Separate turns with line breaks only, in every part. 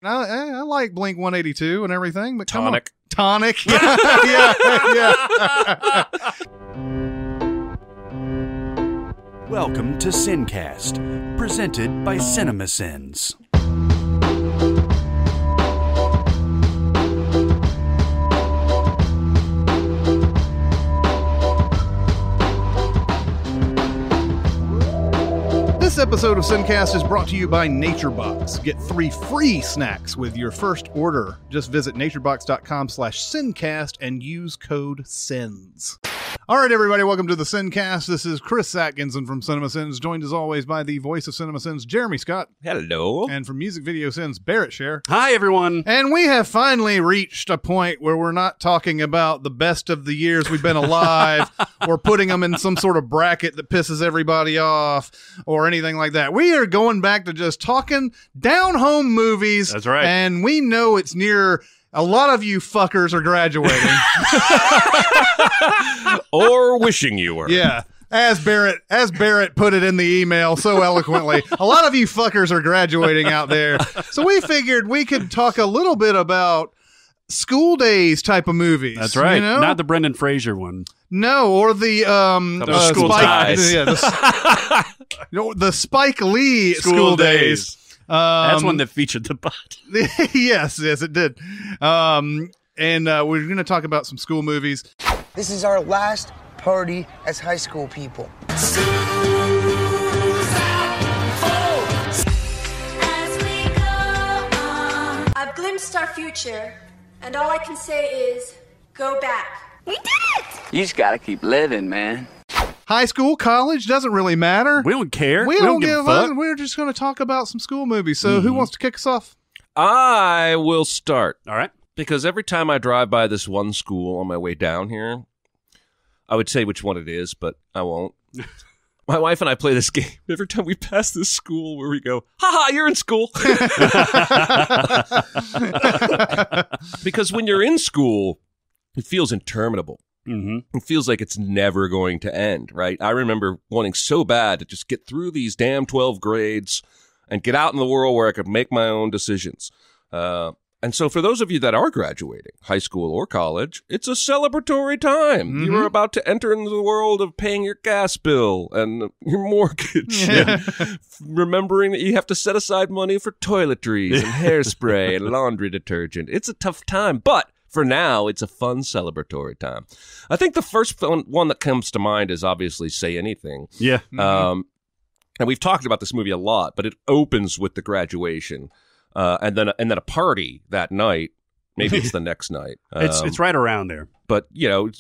I like Blink 182 and everything, but
Tonic.
Tonic. Yeah.
Welcome to SinCast, presented by Cinemasins.
This episode of SinCast is brought to you by NatureBox. Get 3 free snacks with your first order. Just visit naturebox.com/SinCast and use code SINS. All right, everybody, welcome to the SinCast. This is Chris Atkinson from Cinemasins, joined as always by the voice of Cinemasins, Jeremy Scott.
Hello.
And from Music Video Sins, Barrett Share.
Hi, everyone.
And we have finally reached a point where we're not talking about the best of the years we've been alive or putting them in some sort of bracket that pisses everybody off or anything like that. We are going back to just talking down-home movies.
That's right.
And we know it's near... A lot of you fuckers are graduating.
Or wishing you were.
Yeah. As Barrett put it in the email so eloquently, a lot of you fuckers are graduating out there. So we figured we could talk a little bit about school days type of movies.
That's right.
You know?
Not the Brendan Fraser one.
No, or the
School Ties.
Yeah, the Spike Lee School Days.
That's one that featured the butt.
yes, it did. And we're going to talk about some school movies.
This is our last party as high school people.
As we go on, I've glimpsed our future, and all I can say is, go back. We did it!
You just gotta keep living, man.
High school, college, doesn't really matter.
We don't care.
We don't
give a
fuck.
fuck.
We're just going to talk about some school movies. So who wants to kick us off?
I will start.
All right.
Because every time I drive by this one school on my way down here, I would say which one it is, but I won't. My wife and I play this game every time we pass this school where we go, ha, you're in school. Because when you're in school, it feels interminable.
Mm-hmm.
It feels like it's never going to end, right? I remember wanting so bad to just get through these damn 12 grades and get out in the world where I could make my own decisions. And so for those of you that are graduating, high school or college, it's a celebratory time.
Mm-hmm.
You're about to enter into the world of paying your gas bill and your mortgage. And remembering that you have to set aside money for toiletries and hairspray and laundry detergent. It's a tough time, but for now, it's a fun celebratory time. I think the first one that comes to mind is obviously Say Anything.
Yeah.
And we've talked about this movie a lot, but it opens with the graduation, and then a party that night. Maybe it's the next night.
It's right around there.
But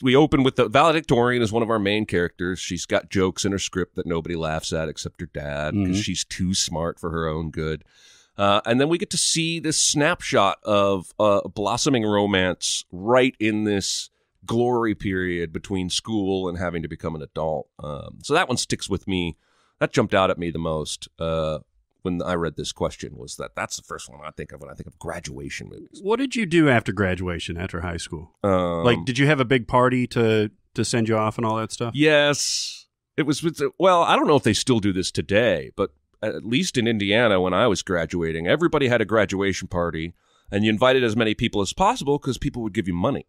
we open with the valedictorian as one of our main characters. She's got jokes in her script that nobody laughs at except her dad because she's too smart for her own good. And then we get to see this snapshot of blossoming romance right in this glory period between school and having to become an adult. So that one sticks with me. That jumped out at me the most when I read this question. That's the first one I think of when I think of graduation movies.
What did you do after graduation, after high school? Did you have a big party to send you off and all that stuff?
Yes. It was I don't know if they still do this today, but at least in Indiana, when I was graduating, everybody had a graduation party, and you invited as many people as possible because people would give you money.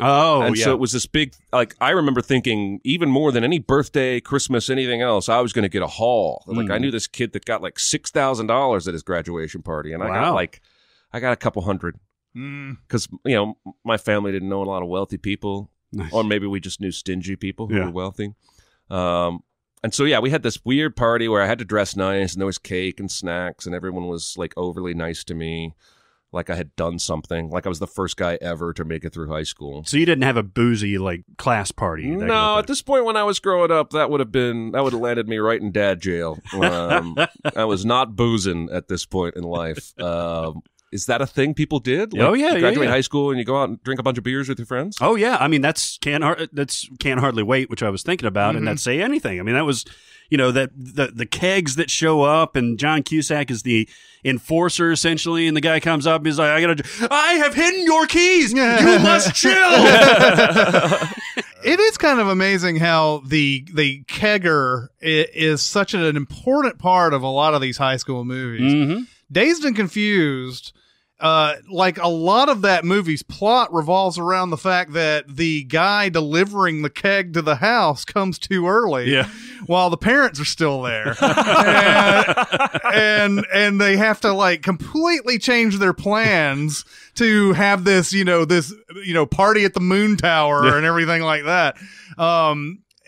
Oh,
and
yeah.
so it was this big, I remember thinking, even more than any birthday, Christmas, anything else, I was going to get a haul. I knew this kid that got $6,000 at his graduation party, and I got a couple hundred. Because, my family didn't know a lot of wealthy people,
Nice.
Or maybe we just knew stingy people who were wealthy. And so, we had this weird party where I had to dress nice, and there was cake and snacks, and everyone was, overly nice to me, like I had done something, like I was the first guy ever to make it through high school.
So you didn't have a boozy, class party?
No, at this point when I was growing up, that would have landed me right in dad jail. I was not boozing at this point in life. Is that a thing people did?
Oh, yeah.
You graduate
yeah.
high school and you go out and drink a bunch of beers with your friends?
Oh, yeah. I mean, that's Can't Hardly Wait, which I was thinking about, and that's Say Anything. I mean, that was, the kegs that show up, and John Cusack is the enforcer, essentially, and the guy comes up and he's like, I have hidden your keys! You must chill!
It is kind of amazing how the kegger is such an important part of a lot of these high school movies.
Mm-hmm.
Dazed and Confused like a lot of that movie's plot revolves around the fact that the guy delivering the keg to the house comes too early while the parents are still there. and they have to like completely change their plans to have this, party at the moon tower and everything like that.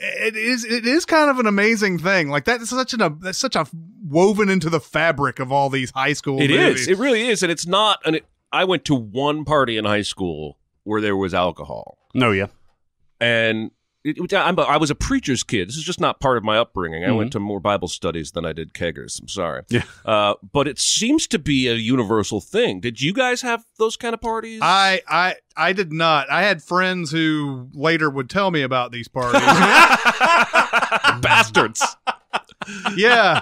It is kind of an amazing thing. Like that's such a woven into the fabric of all these high school movies.
It really is. And it's not I went to one party in high school where there was alcohol.
No, yeah.
And I was a preacher's kid. This is just not part of my upbringing. I went to more Bible studies than I did keggers. I'm sorry.
Yeah.
But it seems to be a universal thing. Did you guys have those kind of parties?
I did not. I had friends who later would tell me about these parties.
Bastards.
Yeah.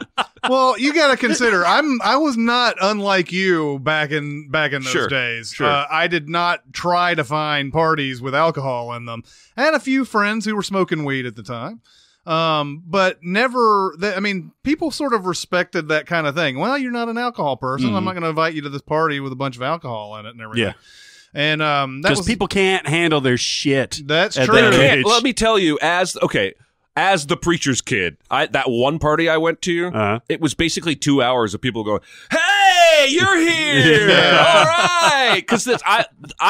Well, you got to consider I was not unlike you back in those days.
Sure.
I did not try to find parties with alcohol in them. I had a few friends who were smoking weed at the time. But never people sort of respected that kind of thing. Well, you're not an alcohol person. I'm not going to invite you to this party with a bunch of alcohol in it and everything.
Yeah.
And
because people can't handle their shit.
That's
at
true.
that age.
Let me tell you, as the preacher's kid, that one party I went to, it was basically 2 hours of people going, "Hey, you're here! All right!" Because I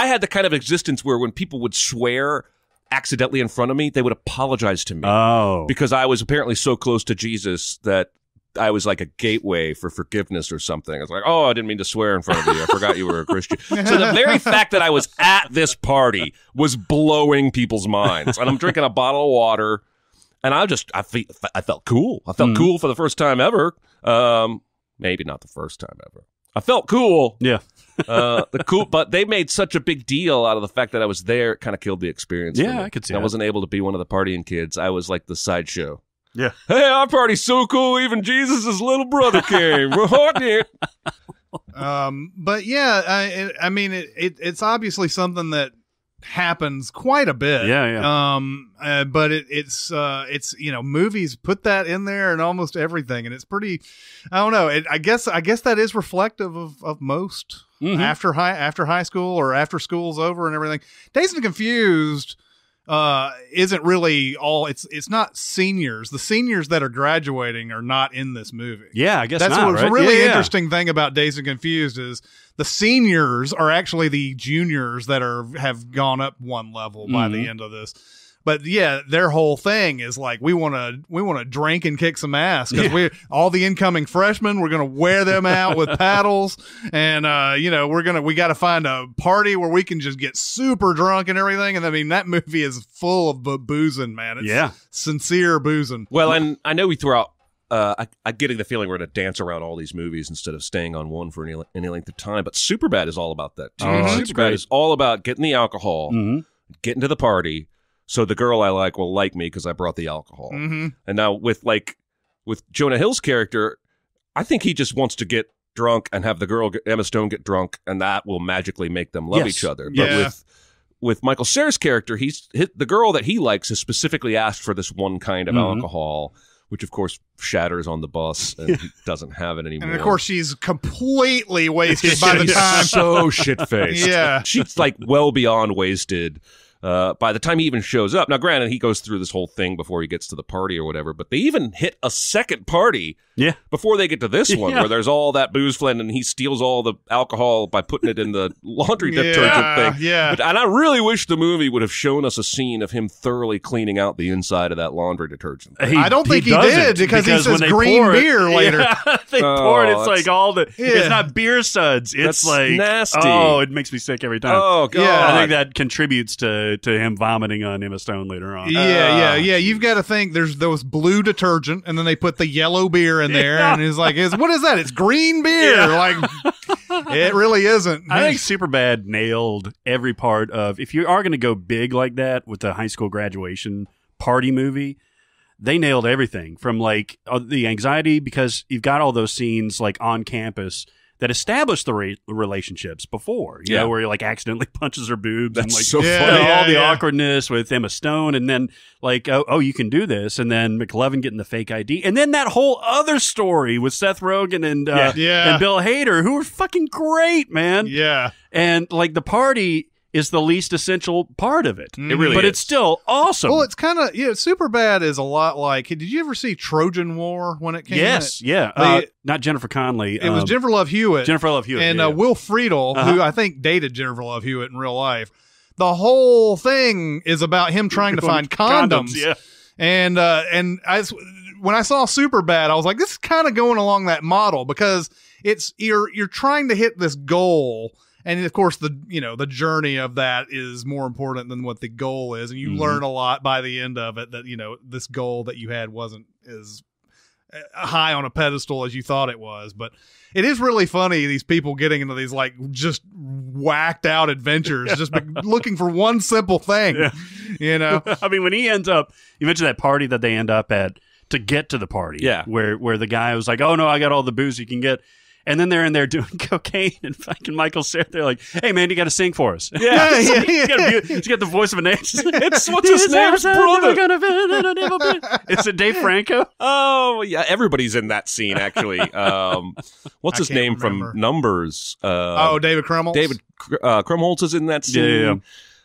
had the kind of existence where when people would swear accidentally in front of me, they would apologize to me.
Oh,
because I was apparently so close to Jesus that I was like a gateway for forgiveness or something. I was like, "Oh, I didn't mean to swear in front of you. I forgot you were a Christian." So the very fact that I was at this party was blowing people's minds. And I'm drinking a bottle of water. And I felt cool. I felt cool for the first time ever. Maybe not the first time ever. I felt cool.
Yeah.
But they made such a big deal out of the fact that I was there. It kind of killed the experience.
Yeah, I could see that.
I wasn't able to be one of the partying kids. I was like the sideshow.
Yeah.
Hey, our party's so cool. Even Jesus' little brother came.
But yeah, it's obviously something that happens quite a bit. But it's movies put that in there and almost everything, and it's pretty, I don't know, I guess that is reflective of most after high school or after school's over and everything. Dazed and Confused isn't really all, it's not seniors. The seniors that are graduating are not in this movie.
Yeah, I guess
that's
not,
what's
right?
really interesting thing about Dazed and Confused is the seniors are actually the juniors that have gone up one level by the end of this. But yeah, their whole thing is like, we want to drink and kick some ass because all the incoming freshmen, we're going to wear them out with paddles, and we got to find a party where we can just get super drunk and everything. And I mean, that movie is full of boozing, man. It's sincere boozing.
Well, and I know we threw out. I'm getting the feeling we're going to dance around all these movies instead of staying on one for any length of time. But Superbad is all about that too. Superbad is all about getting the alcohol, getting to the party, so the girl I like will like me because I brought the alcohol. And now with Jonah Hill's character, I think he just wants to get drunk and have the girl Emma Stone get drunk, and that will magically make them love each other. But with Michael Cera's character, the girl that he likes has specifically asked for this one kind of alcohol, which of course shatters on the bus, and he doesn't have it anymore.
And of course, she's completely wasted by the time.
So shit-faced.
Yeah.
She's like well beyond wasted by the time he even shows up. Now, granted, he goes through this whole thing before he gets to the party or whatever, but they even hit a second party before they get to this one, where there's all that booze flend, and he steals all the alcohol by putting it in the laundry detergent thing.
Yeah.
And I really wish the movie would have shown us a scene of him thoroughly cleaning out the inside of that laundry detergent.
I don't think he did, because he says green beer later.
They pour it, it's like all the, it's not beer suds. It's like,
nasty.
Oh, it makes me sick every time.
Oh, God.
Yeah.
I think that contributes to him vomiting on Emma Stone later on.
Yeah. You've got to think there was blue detergent, and then they put the yellow beer in there, and it's like, what is that? It's green beer. Like, it really isn't.
I think Superbad nailed every part of, if you are going to go big like that with a high school graduation party movie, they nailed everything from like the anxiety, because you've got all those scenes like on campus that established the relationships before, you know, where he like accidentally punches her boobs.
That's
and like
so funny.
all the awkwardness with Emma Stone, and then like, oh, you can do this, and then McLovin getting the fake ID, and then that whole other story with Seth Rogen and Bill Hader, who were fucking great, man.
Yeah.
And like the party is the least essential part of it.
It really
but
is.
it's still awesome.
Well, it's kind of, Superbad is a lot like, did you ever see Trojan War when it came out?
Yes, yeah. Not Jennifer Connelly.
It was Jennifer Love Hewitt. And Will Friedle, who I think dated Jennifer Love Hewitt in real life. The whole thing is about him trying to find condoms.
Yeah.
And when I saw Superbad, I was like, this is kind of going along that model, because you're trying to hit this goal. And of course, the journey of that is more important than what the goal is. And you learn a lot by the end of it that, this goal that you had wasn't as high on a pedestal as you thought it was. But it is really funny, these people getting into these like just whacked out adventures, just looking for one simple thing,
I mean, when he ends up, you mentioned that party that they end up at to get to the party. Yeah. Where the guy was like, oh no, I got all the booze you can get. And then they're in there doing cocaine, and fucking Michael Cera, they're like, hey, man, you got to sing for us.
Yeah.
He's got the voice of an angel. It's what's his name's brother. It's a Dave Franco.
Oh, yeah. Everybody's in that scene, actually. What's his name from Numbers?
David Krumholtz.
David Krumholtz is in that scene.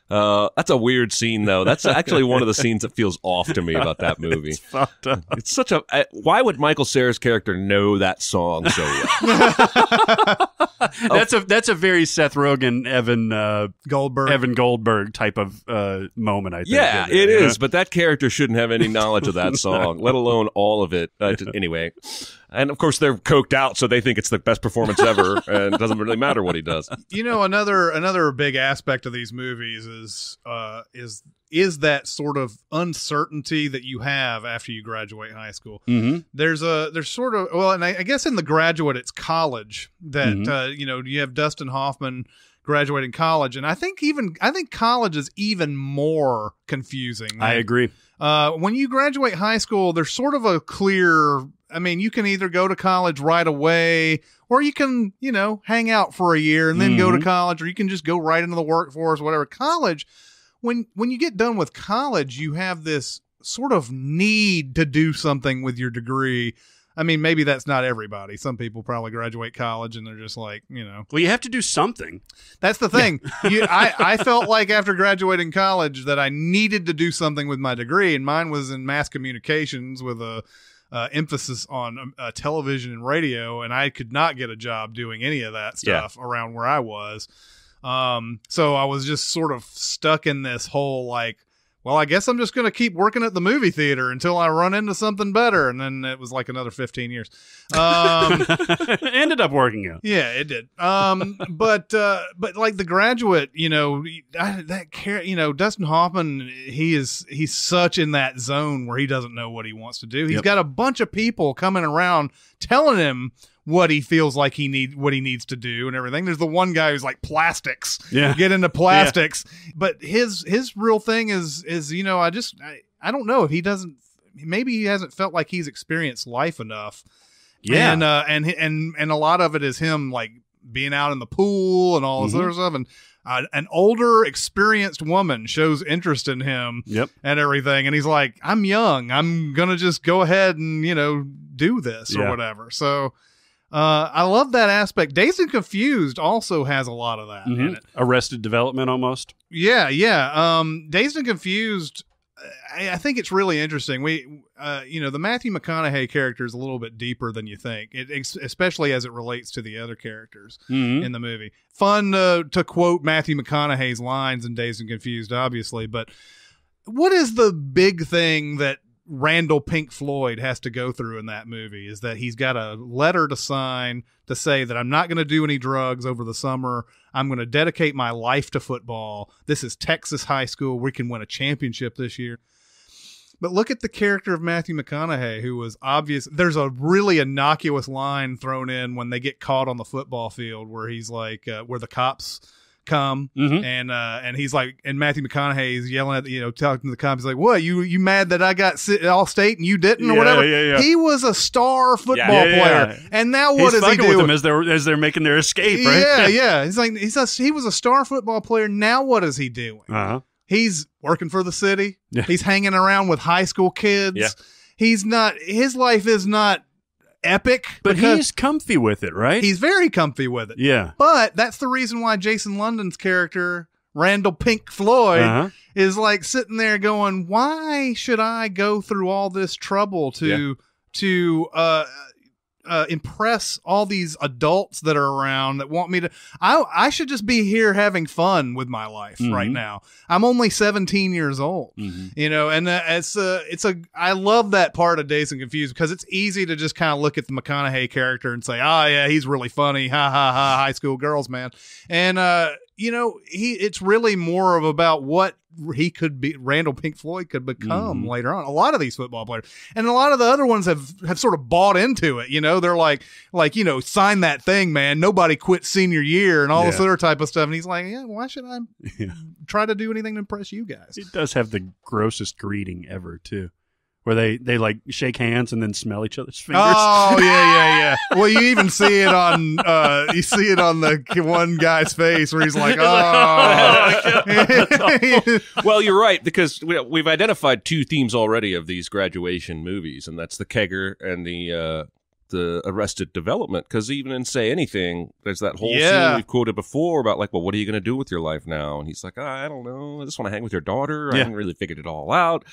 Yeah.
That's a weird scene, though. That's actually one of the scenes that feels off to me about that movie.
It's fucked up.
It's such a. Why would Michael Cera's character know that song so well?
That's a very Seth Rogen, Evan Goldberg type of moment. I think.
Yeah, it is. But that character shouldn't have any knowledge of that song, let alone all of it. Anyway. And of course, they're coked out, so they think it's the best performance ever, and it doesn't really matter what he does.
Another big aspect of these movies is that sort of uncertainty that you have after you graduate high school. Mm-hmm. There's sort of, and I guess in The Graduate, it's college that you have Dustin Hoffman graduating college, and I think college is even more confusing.
I agree.
When you graduate high school, there's sort of a clear. I mean, you can either go to college right away, or you can, hang out for a year and then go to college, or you can just go right into the workforce, whatever. College, when you get done with college, you have this sort of need to do something with your degree. I mean, maybe that's not everybody. Some people probably graduate college and they're just like,
Well, you have to do something.
That's the thing. Yeah. I felt like after graduating college that I needed to do something with my degree, and mine was in mass communications with a emphasis on television and radio, and I could not get a job doing any of that stuff around where I was. So I was just sort of stuck in this whole like, well, I guess I'm just going to keep working at the movie theater until I run into something better. And then it was like another 15 years.
It ended up working out.
Yeah, it did. But like The Graduate, Dustin Hoffman, he's such in that zone where he doesn't know what he wants to do. He's got a bunch of people coming around telling him what he feels like what he needs to do and everything. There's the one guy who's like plastics, get into plastics, but his real thing is I don't know if maybe he hasn't felt like he's experienced life enough. Yeah. And a lot of it is him like being out in the pool and all this other stuff. And an older, experienced woman shows interest in him and everything. And he's like, I'm young. I'm going to just go ahead and, do this or whatever. So, I love that aspect. Dazed and Confused also has a lot of that in it.
Arrested Development almost.
Yeah. Dazed and Confused, I think it's really interesting. The Matthew McConaughey character is a little bit deeper than you think, especially as it relates to the other characters in the movie. Fun to quote Matthew McConaughey's lines in Dazed and Confused, obviously, but what is the big thing that Randall Pink Floyd has to go through in that movie is that he's got a letter to sign to say that I'm not going to do any drugs over the summer. I'm going to dedicate my life to football. This is Texas high school. We can win a championship this year. But look at the character of Matthew McConaughey, who was obvious. There's a really innocuous line thrown in when they get caught on the football field where he's like, where the cops come, and he's like, and Matthew McConaughey's yelling at talking to the cops. He's like, "What, you mad that I got all state and you didn't, or whatever?"
Yeah.
He was a star football player, and now what
he's
is he doing
with them as they're making their escape? Right?
Yeah. He's like, he was a star football player. Now what is he doing? He's working for the city.
Yeah.
He's hanging around with high school kids.
Yeah.
His life is not epic,
but he's comfy with it, right?
He's very comfy with it.
Yeah.
But that's the reason why Jason London's character, Randall Pink Floyd, is like sitting there going, why should I go through all this trouble to impress all these adults that are around that want me to? I should just be here having fun with my life right now. I'm only 17 years old, and I love that part of Dazed and Confused, because it's easy to just kind of look at the McConaughey character and say, oh yeah, he's really funny, ha ha ha, high school girls, man. And it's really more of about what he could be, Randall Pink Floyd could become later on. A lot of these football players, and a lot of the other ones have sort of bought into it. They're like, sign that thing, man. Nobody quit senior year and all this other type of stuff. And he's like, yeah, why should I try to do anything to impress you guys?
He does have the grossest greeting ever too, where they like shake hands and then smell each other's fingers.
Oh yeah. Well, you even see it on the one guy's face where he's like, oh.
Well, you're right, because we've identified two themes already of these graduation movies, and that's the kegger and the Arrested Development. Because even in Say Anything, there's that whole scene we've quoted before about like, well, what are you going to do with your life now? And he's like, I don't know. I just want to hang with your daughter. I haven't really figured it all out.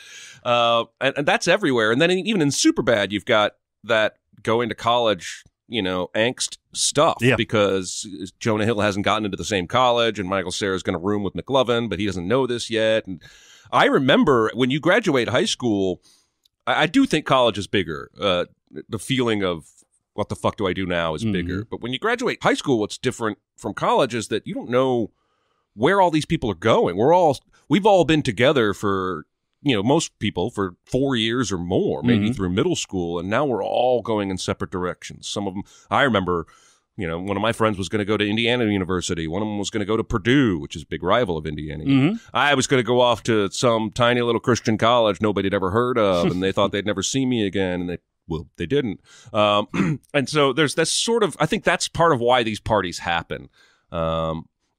And that's everywhere. And then even in Superbad, you've got that going to college, angst stuff, because Jonah Hill hasn't gotten into the same college, and Michael Cera's going to room with McLovin, but he doesn't know this yet. And I remember when you graduate high school, I do think college is bigger. The feeling of what the fuck do I do now is bigger. But when you graduate high school, what's different from college is that you don't know where all these people are going. We've all been together for, most people for 4 years or more, maybe through middle school, and now we're all going in separate directions. Some of them, I remember, one of my friends was going to go to Indiana University. One of them was going to go to Purdue, which is a big rival of Indiana. I was going to go off to some tiny little Christian college nobody had ever heard of, and they thought they'd never see me again, and they didn't. And so there's this sort of, I think that's part of why these parties happen,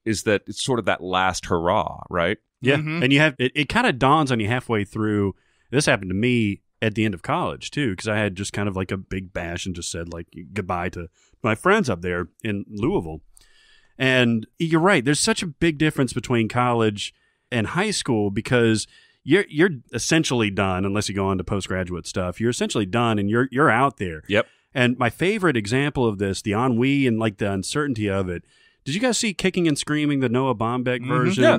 is that it's sort of that last hurrah, right?
Yeah. And you have, it kind of dawns on you halfway through. This happened to me at the end of college too, because I had just kind of like a big bash and just said like goodbye to my friends up there in Louisville. And you're right. There's such a big difference between college and high school, because you're essentially done, unless you go on to postgraduate stuff. You're essentially done, and you're out there.
Yep.
And my favorite example of this, the ennui and like the uncertainty of it. Did you guys see Kicking and Screaming, the Noah Baumbach version?
Yeah.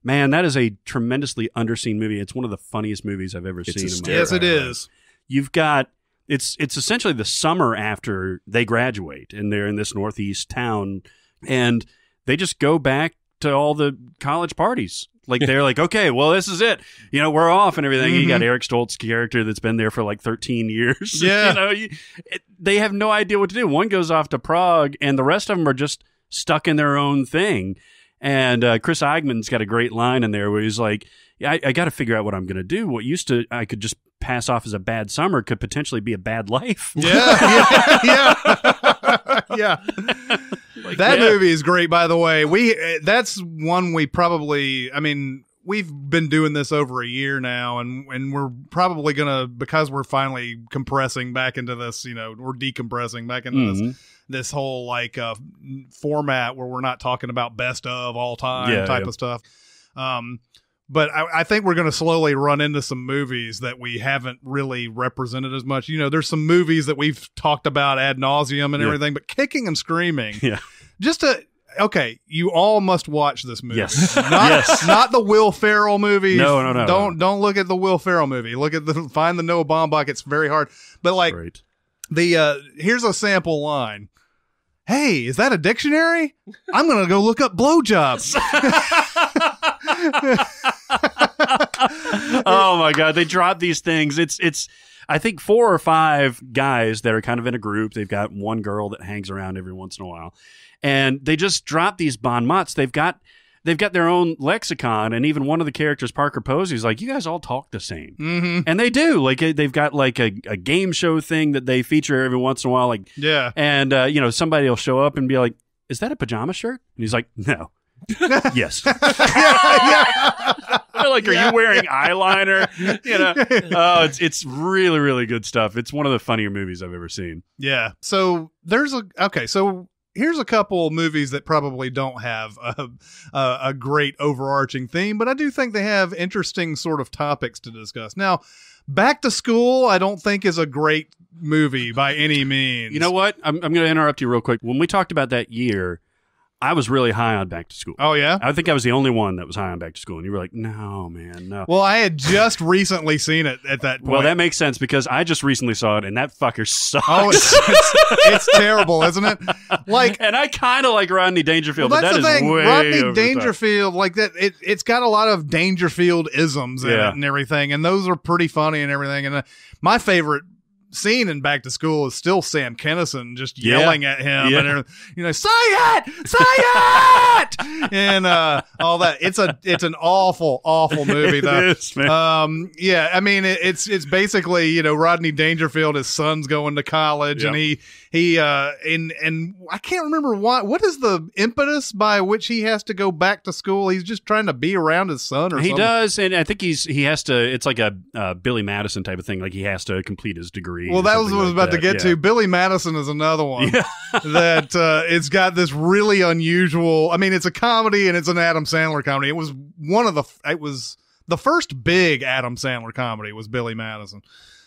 Man, that is a tremendously underseen movie. It's one of the funniest movies I've ever seen.
Yes, it is.
You've got it's essentially the summer after they graduate, and they're in this northeast town, and they just go back to all the college parties. Like they're like, okay, well, this is it. We're off and everything. You got Eric Stoltz's character that's been there for like 13 years.
Yeah.
They have no idea what to do. One goes off to Prague, and the rest of them are just stuck in their own thing. And Chris Eigman's got a great line in there where he's like, I got to figure out what I'm going to do. What I could just pass off as a bad summer could potentially be a bad life.
Yeah. That movie is great, by the way. That's one we probably, we've been doing this over a year now, and we're probably gonna, because we're finally compressing back into this, we're decompressing back into this whole like format where we're not talking about best of all time type of stuff. But I think we're going to slowly run into some movies that we haven't really represented as much. There's some movies that we've talked about ad nauseum and everything, but Kicking and Screaming, okay, you all must watch this movie.
Yes.
Not the Will Ferrell movie.
No.
Don't look at the Will Ferrell movie. Find the Noah Baumbach. It's very hard. But like here's a sample line. Hey, is that a dictionary? I'm going to go look up blowjobs.
Oh my God. They drop these things. It's I think 4 or 5 guys that are kind of in a group. They've got one girl that hangs around every once in a while. and they just drop these bon mots. They've got their own lexicon, and even one of the characters, Parker Posey, is like, you guys all talk the same.
Mm-hmm.
And they do. Like, they've got like a game show thing that they feature every once in a while. Like,
yeah.
And, somebody will show up and be like, is that a pajama shirt? And he's like, no. Yes. They're like, are you wearing eyeliner? Oh, it's really, really good stuff. It's one of the funnier movies I've ever seen.
Yeah. So here's a couple movies that probably don't have a great overarching theme, but I do think they have interesting sort of topics to discuss. Now, Back to School, I don't think is a great movie by any means.
You know what? I'm going to interrupt you real quick. When we talked about that year, I was really high on Back to School.
Oh, yeah?
I think I was the only one that was high on Back to School. And you were like, no, man, no.
Well, I had just recently seen it at that point.
Well, that makes sense because I just recently saw it, and that fucker sucks.
Oh, it's terrible, isn't it?
And I kind of like Rodney Dangerfield,
well,
but
that's
that
the
is
thing.
way
Rodney
over the
Dangerfield, like that, it's got a lot of Dangerfield-isms in it and everything, and those are pretty funny and everything. And my favorite scene in Back to School is still Sam Kinison just yelling at him and say it and all that. It's an awful movie though.
It is, man.
I mean it's basically Rodney Dangerfield, his son's going to college and he and I can't remember what is the impetus by which he has to go back to school. He's just trying to be around his son or something.
He does, and I think he has to. It's like a Billy Madison type of thing. Like he has to complete his degree.
Well, that was what I was about to get to. Billy Madison is another one that it's got this really unusual. I mean, it's a comedy and it's an Adam Sandler comedy. It was the first big Adam Sandler comedy was Billy Madison.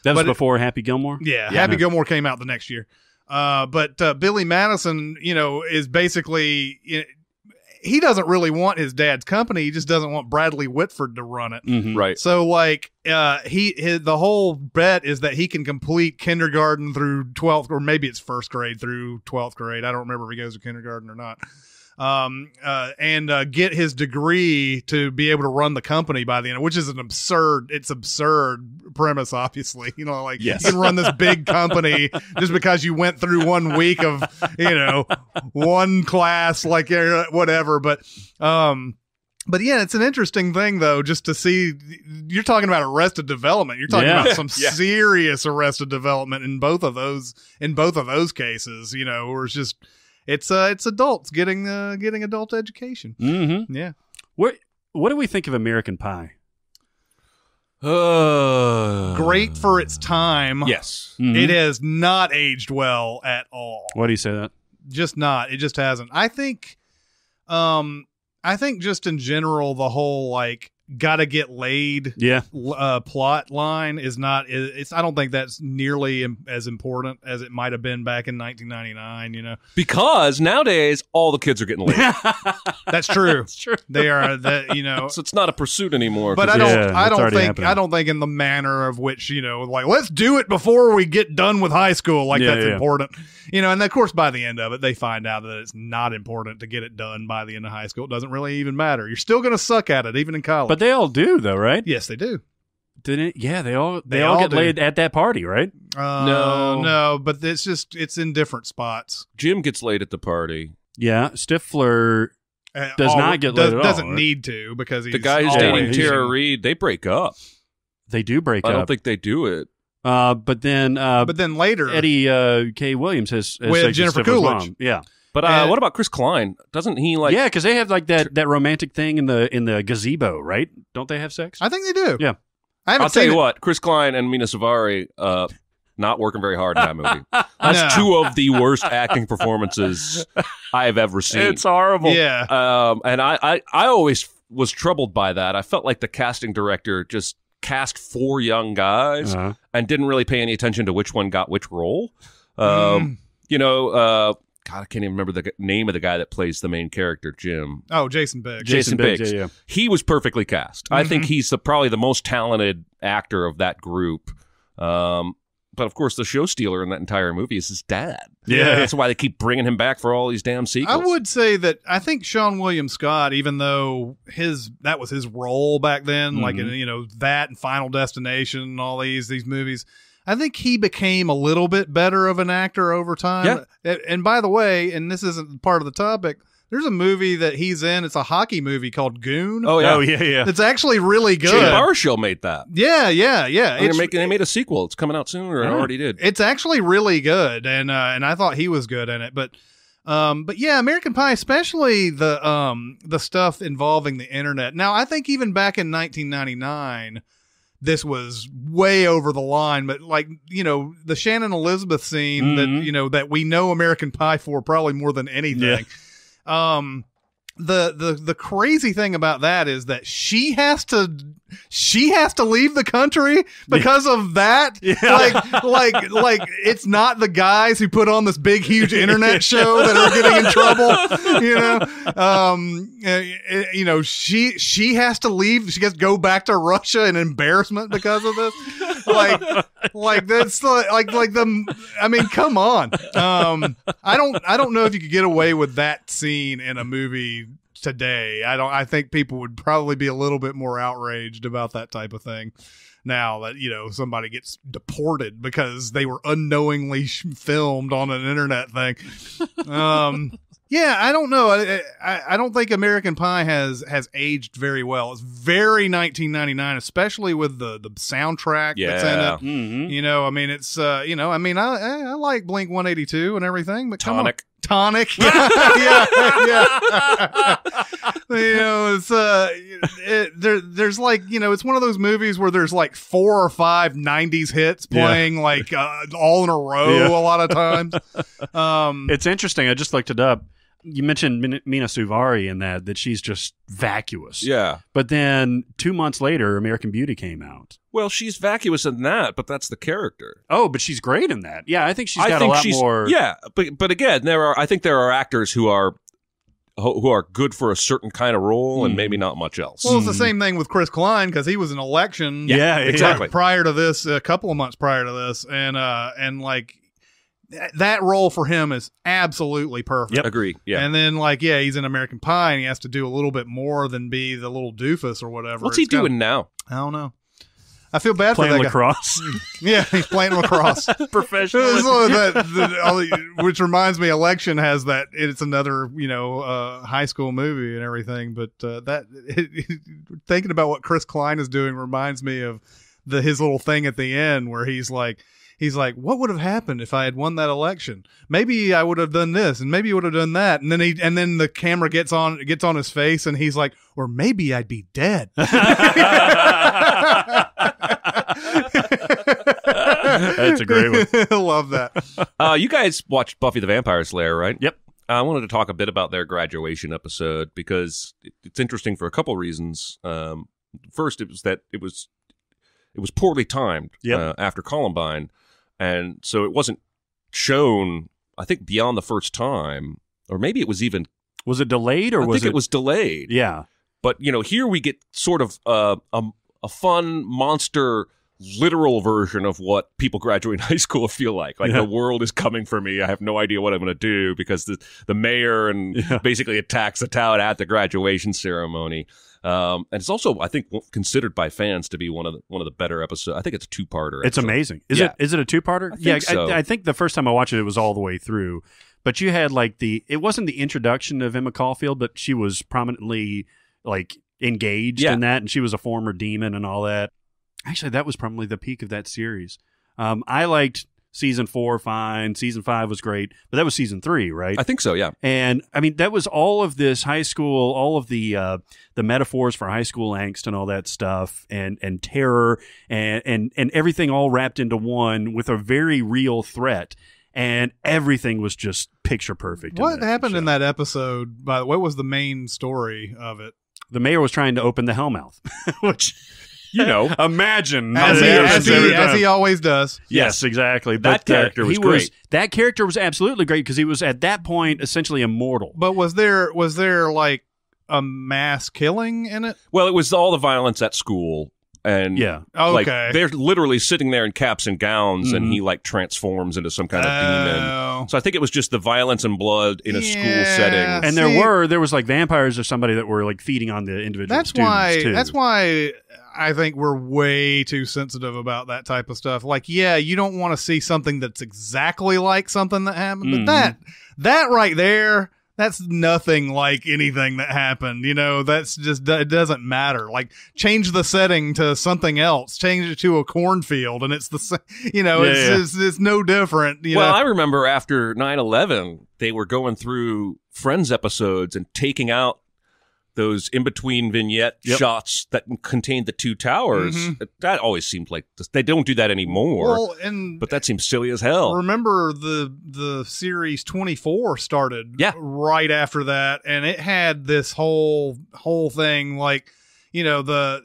That was before Happy Gilmore.
Yeah, Happy Gilmore came out the next year. But Billy Madison, is basically. He doesn't really want his dad's company. He just doesn't want Bradley Whitford to run it.
Mm-hmm. Right.
So the whole bet is that he can complete kindergarten through 12th, or maybe it's first grade through 12th grade. I don't remember if he goes to kindergarten or not. And get his degree to be able to run the company by the end, which is an absurd premise, obviously. You can run this big company just because you went through 1 week of, one class, like whatever. But yeah, it's an interesting thing though, just to see. You're talking about Arrested Development. You're talking about some serious Arrested Development in both of those cases. Where it's just. It's adults getting adult education.
Mm-hmm.
Yeah.
What do we think of American Pie?
Great for its time.
Yes.
Mm-hmm.
It has not aged well at all.
Why do you say that?
Just not. It just hasn't. I think just in general, the whole gotta get laid plot line is not. I don't think that's nearly as important as it might have been back in 1999.
Because nowadays all the kids are getting laid.
That's true.
That's true.
They are
So it's not a pursuit anymore.
But I don't think in the manner of which let's do it before we get done with high school. That's important. And of course by the end of it they find out that it's not important to get it done by the end of high school. It doesn't really even matter. You're still going to suck at it even in college.
But they all do though, right?
Yes, they do.
Didn't it? Yeah, they all get laid at that party, right?
No, but it's in different spots.
Jim gets laid at the party.
Yeah, Stifler does not get laid at all.
Doesn't
right?
need to because he's
the guy who's dating Tara Reid. They break up.
They do break up.
I don't think they do it.
But then
later,
Eddie K. Williams has
with Jennifer Coolidge.
Mom. Yeah.
But what about Chris Klein? Doesn't he
Yeah, because they have that romantic thing in the gazebo, right? Don't they have sex?
I think they do.
Yeah.
I'll tell you what, Chris Klein and Mina Savari not working very hard in that movie. That's two of the worst acting performances I've ever seen.
It's horrible.
Yeah.
And I always was troubled by that. I felt like the casting director just cast 4 young guys and didn't really pay any attention to which one got which role. God, I can't even remember the name of the guy that plays the main character, Jim.
Oh, Jason Biggs.
Jason Biggs.
Yeah.
He was perfectly cast. I think he's probably the most talented actor of that group. But of course, the show stealer in that entire movie is his dad.
Yeah.
That's why they keep bringing him back for all these damn sequels.
I would say that I think Sean William Scott, even though that was his role back then, like that and Final Destination and all these movies, I think he became a little bit better of an actor over time. Yeah. And by the way, and this isn't part of the topic, there's a movie that he's in. It's a hockey movie called Goon.
Oh, yeah.
It's actually really good.
Jay Baruchel made that.
Yeah.
They made a sequel. It's coming out soon, or it already did.
It's actually really good, and I thought he was good in it. But yeah, American Pie, especially the stuff involving the internet. Now, I think even back in 1999, this was way over the line. But like, the Shannon Elizabeth scene that we know American Pie for probably more than anything. Yeah. The crazy thing about that is that she has to leave the country because of that. Yeah. Like it's not the guys who put on this big huge internet show that are getting in trouble. She has to leave. She has to go back to Russia in embarrassment because of this. Like that's like the. I mean, come on. I don't know if you could get away with that scene in a movie today. I think people would probably be a little bit more outraged about that type of thing now that somebody gets deported because they were unknowingly filmed on an internet thing. Yeah, I don't know. I don't think American Pie has aged very well. It's very 1999, especially with the soundtrack that's in it. Mm-hmm. I mean, it's I like Blink 182 and everything, but Tonic. Yeah. It's there's like it's one of those movies where there's like 4 or 5 90s hits playing all in a row a lot of times.
It's interesting. I just looked it up. You mentioned Mina Suvari in that she's just vacuous.
Yeah.
But then 2 months later, American Beauty came out.
Well, she's vacuous in that, but that's the character.
Oh, but she's great in that. Yeah, I think she's got a lot more.
Yeah, but again, I think there are actors who are good for a certain kind of role and maybe not much else.
Well, it's the same thing with Chris Klein because he was in Election.
Yeah, exactly.
Prior to this, a couple of months prior to this, and like. That role for him is absolutely perfect.
Yep. Agree. Yeah.
And then he's in American Pie and he has to do a little bit more than be the little doofus or whatever.
What's he doing now?
I don't know. I feel bad
for
that
lacrosse.
Guy. Yeah, he's playing lacrosse.
Professionally.
Which reminds me, Election has that. It's another, high school movie and everything. But thinking about what Chris Klein is doing reminds me of his little thing at the end where he's like, what would have happened if I had won that election? Maybe I would have done this, and maybe he would have done that. And then the camera gets on his face, and he's like, or maybe I'd be dead.
That's a great one.
I love that.
You guys watched Buffy the Vampire Slayer, right?
Yep.
I wanted to talk a bit about their graduation episode because it's interesting for a couple reasons. First, it was that it was poorly timed after Columbine. And so it wasn't shown, I think, beyond the first time, or maybe it was even...
Was it delayed, or
I think it was delayed.
Yeah.
But, here we get sort of a fun, monster, literal version of what people graduating high school feel like. Like, the world is coming for me. I have no idea what I'm going to do because the mayor basically attacks the town at the graduation ceremony. And it's also, I think, considered by fans to be one of the better episodes. I think it's a 2-parter.
It's amazing. Is it a 2-parter?
I think so.
I think the first time I watched it was all the way through. But you had it wasn't the introduction of Emma Caulfield, but she was prominently engaged in that, and she was a former demon and all that. Actually, that was probably the peak of that series. I liked Season 4 fine. Season 5 was great, but that was Season 3, right?
I think so, yeah.
And I mean, that was all of this high school, all of the metaphors for high school angst and all that stuff, and terror, and everything all wrapped into one with a very real threat. And everything was just picture perfect.
What happened in that episode? What was the main story of it?
The mayor was trying to open the Hellmouth, which... imagine
as he always does.
Yes, exactly.
That character was great.
That character was absolutely great because he was at that point essentially immortal.
But was there like a mass killing in it?
Well, it was all the violence at school, And like they're literally sitting there in caps and gowns, and he like transforms into some kind of demon. So I think it was just the violence and blood in a school setting.
And there was like vampires or somebody that were like feeding on the individual students too.
That's why I think we're way too sensitive about that type of stuff. Like, yeah, you don't want to see something that's exactly like something that happened, but that right there, that's nothing like anything that happened. You know, that's just, it doesn't matter. Like, change the setting to something else, change it to a cornfield, and it's the same, you know, it's no different. You know?
I remember after 9/11, they were going through Friends episodes and taking out those in-between vignette shots that contained the two towers. That always seemed like they don't do that anymore. But that seems silly as hell.
Remember the series 24 started right after that, and it had this whole thing, like, you know,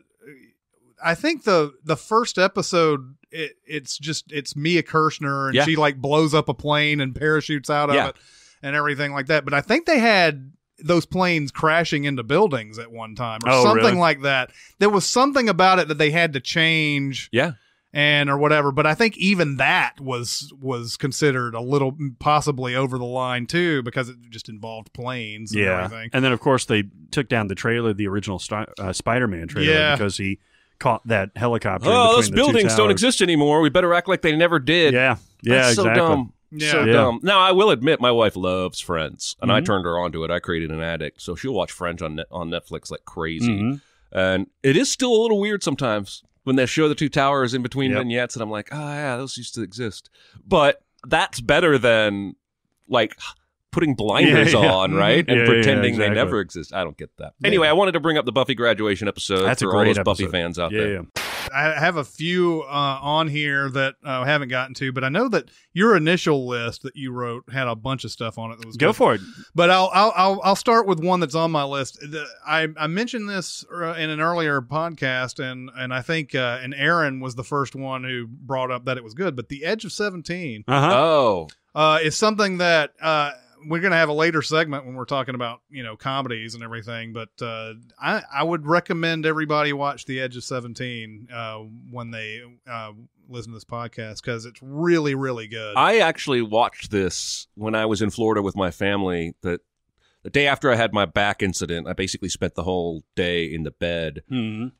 I think the first episode, it's Mia Kirshner, and she like blows up a plane and parachutes out of it and everything like that. But I think they had those planes crashing into buildings at one time or something like that. There was something about it that they had to change or whatever. But I think even that was considered a little possibly over the line too, because it just involved planes and everything.
And then of course they took down the trailer, the original Spider-Man trailer, because he caught that helicopter.
Oh, those buildings don't exist anymore. We better act like they never did.
That's
exactly.
So
dumb. So dumb. Now, I will admit, my wife loves Friends, and I turned her onto it. I created an addict, so she'll watch Friends on Netflix like crazy. And it is still a little weird sometimes when they show the two towers in between vignettes, and I'm like, oh, yeah, those used to exist. But that's better than, like, putting blinders on, right? And pretending they never exist. I don't get that. Anyway, I wanted to bring up the Buffy graduation episode.
That's
for
a great
all those
episode.
Buffy fans out there.
I have a few on here that I haven't gotten to, but I know that your initial list that you wrote had a bunch of stuff on it that was
Go
good.
for it.
But I'll start with one that's on my list. I mentioned this in an earlier podcast, and I think and Aaron was the first one who brought up that it was good. But The Edge of 17 is something that we're going to have a later segment when we're talking about, you know, comedies and everything. But I would recommend everybody watch The Edge of 17 when they listen to this podcast, because it's really, really good.
I actually watched this when I was in Florida with my family. The day after I had my back incident, I basically spent the whole day in the bed, and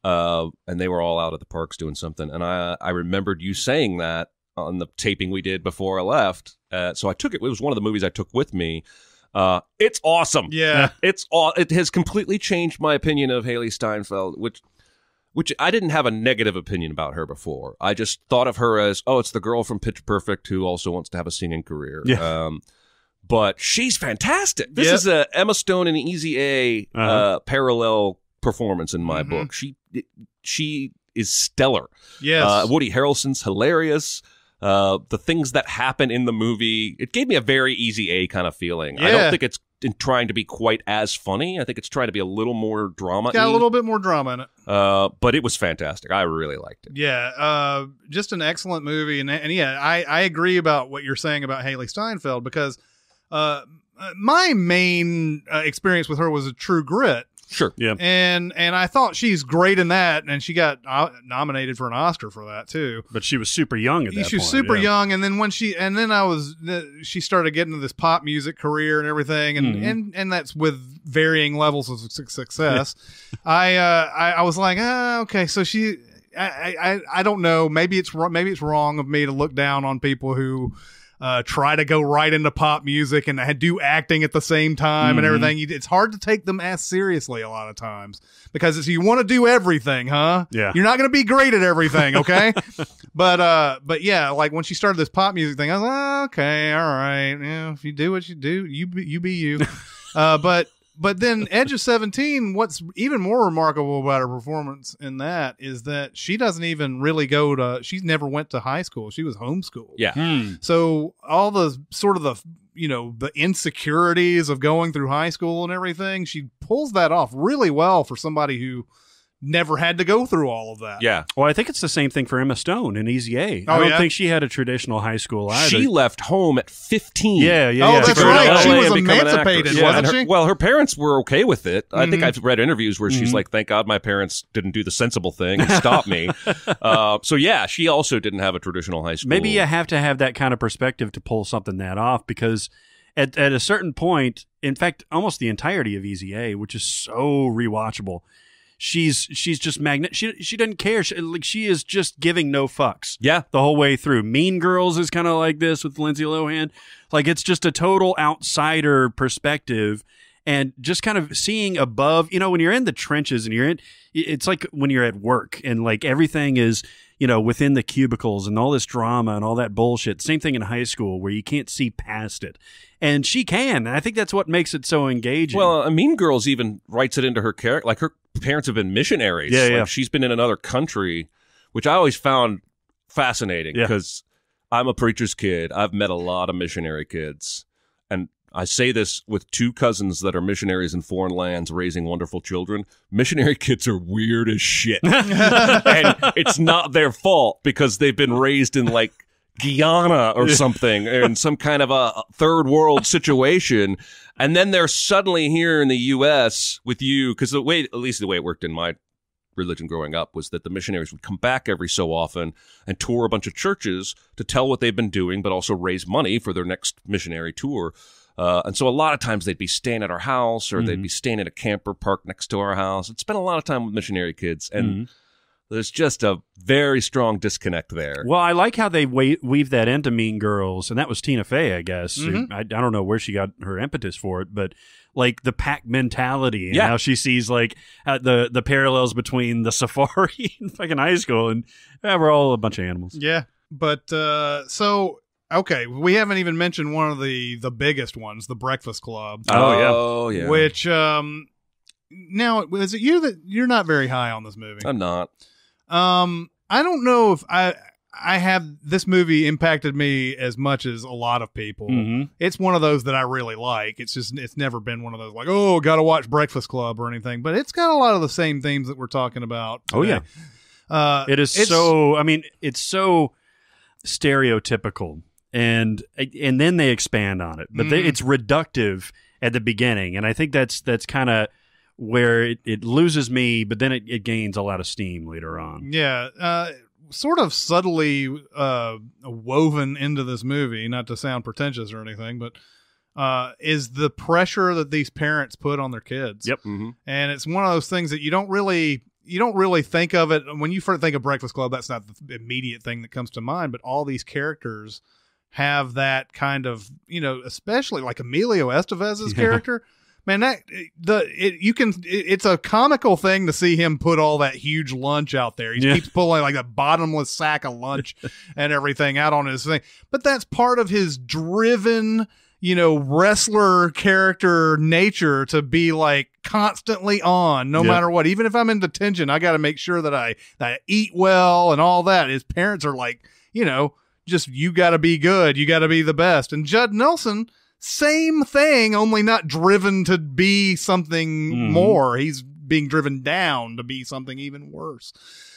they were all out at the parks doing something. And I remembered you saying that on the taping we did before I left. So I took it. It was one of the movies I took with me. It's awesome.
Yeah.
It has completely changed my opinion of Haley Steinfeld, which I didn't have a negative opinion about her before. I just thought of her as, it's the girl from Pitch Perfect who also wants to have a singing career.
Yeah.
But she's fantastic. This is a Emma Stone and Easy A parallel performance in my book. She is stellar.
Yes.
Woody Harrelson's hilarious. The things that happen in the movie, it gave me a very Easy A kind of feeling. I don't think it's trying to be quite as funny. I think it's trying to be a little more drama.
Got a little bit more drama in it.
But it was fantastic. I really liked it.
Yeah. Just an excellent movie. And yeah, I agree about what you're saying about Haley Steinfeld, because my main experience with her was a True Grit.
Sure.
Yeah.
And I thought she's great in that, and she got nominated for an Oscar for that too.
But she was super young at that point.
She was super young, and then she started getting this pop music career and everything, and that's with varying levels of success. I was like, okay, so she. I don't know. Maybe it's wrong of me to look down on people who try to go right into pop music and do acting at the same time and everything. It's hard to take them as seriously a lot of times, because you want to do everything, huh?
Yeah.
You're not going to be great at everything, okay? But yeah, like when she started this pop music thing, I was like, okay, all right. Yeah, if you do what you do, you be you. But then Edge of 17, what's even more remarkable about her performance in that is that she doesn't even really she never went to high school. She was homeschooled.
Yeah.
So all the sort of the insecurities of going through high school and everything, she pulls that off really well for somebody who never had to go through all of that.
Yeah.
Well, I think it's the same thing for Emma Stone in Easy A.
Oh,
I don't
yeah?
think she had a traditional high school either.
She left home at 15.
Yeah.
Oh, that's
to go to
right.
LA
She was
and become an
emancipated,
actress.
wasn't
And
she?
Well, her parents were okay with it. I think I've read interviews where she's like, thank God my parents didn't do the sensible thing and stop me. So, yeah, she also didn't have a traditional high school.
Maybe you have to have that kind of perspective to pull something that off, because at a certain point, in fact, almost the entirety of Easy A, which is so rewatchable, she's just magnet. She doesn't care. She is just giving no fucks.
Yeah.
The whole way through. Mean Girls is kind of like this with Lindsay Lohan. Like, it's just a total outsider perspective, and just kind of seeing above, when you're in the trenches and it's like when you're at work and like everything is, within the cubicles and all this drama and all that bullshit. Same thing in high school where you can't see past it. And she can. And I think that's what makes it so engaging.
Well, Mean Girls even writes it into her character. Like, her parents have been missionaries.
Yeah.
She's been in another country, which I always found fascinating because I'm a preacher's kid. I've met a lot of missionary kids. And I say this with two cousins that are missionaries in foreign lands raising wonderful children. Missionary kids are weird as shit. And it's not their fault because they've been raised in, like, Guyana or something, in some kind of a third world situation, and then they're suddenly here in the U.S. with you, because at least the way it worked in my religion growing up was that the missionaries would come back every so often and tour a bunch of churches to tell what they've been doing, but also raise money for their next missionary tour. And so a lot of times they'd be staying at our house, or they'd be staying at a camper park next to our house. I'd spent a lot of time with missionary kids, and there's just a very strong disconnect there.
Well, I like how they weave that into Mean Girls, and that was Tina Fey, I guess. I don't know where she got her impetus for it, but like the pack mentality and how she sees like the parallels between the safari and fucking high school, and we're all a bunch of animals.
Yeah, but okay, we haven't even mentioned one of the biggest ones, The Breakfast Club.
Oh yeah.
Which now, is it you that you're not very high on this movie?
I'm not.
I don't know if I have this movie impacted me as much as a lot of people. It's one of those that I really like. It's never been one of those like, oh, gotta watch Breakfast Club or anything, but it's got a lot of the same themes that we're talking about today.
Oh yeah. It's so stereotypical, and then they expand on it, but it's reductive at the beginning, and I think that's kind of where it loses me, but then it gains a lot of steam later on.
Yeah, sort of subtly woven into this movie, not to sound pretentious or anything, but is the pressure that these parents put on their kids.
Yep.
And it's one of those things that you don't really think of it when you first think of Breakfast Club. That's not the immediate thing that comes to mind, but all these characters have that kind of, especially like Emilio Estevez's character. Man, it's a comical thing to see him put all that huge lunch out there. He keeps pulling like a bottomless sack of lunch and everything out on his thing. But that's part of his driven, wrestler character nature, to be like constantly on, no matter what. Even if I'm in detention, I got to make sure that I eat well and all that. His parents are like, just, you got to be good. You got to be the best. And Judd Nelson, same thing, only not driven to be something more. He's being driven down to be something even worse.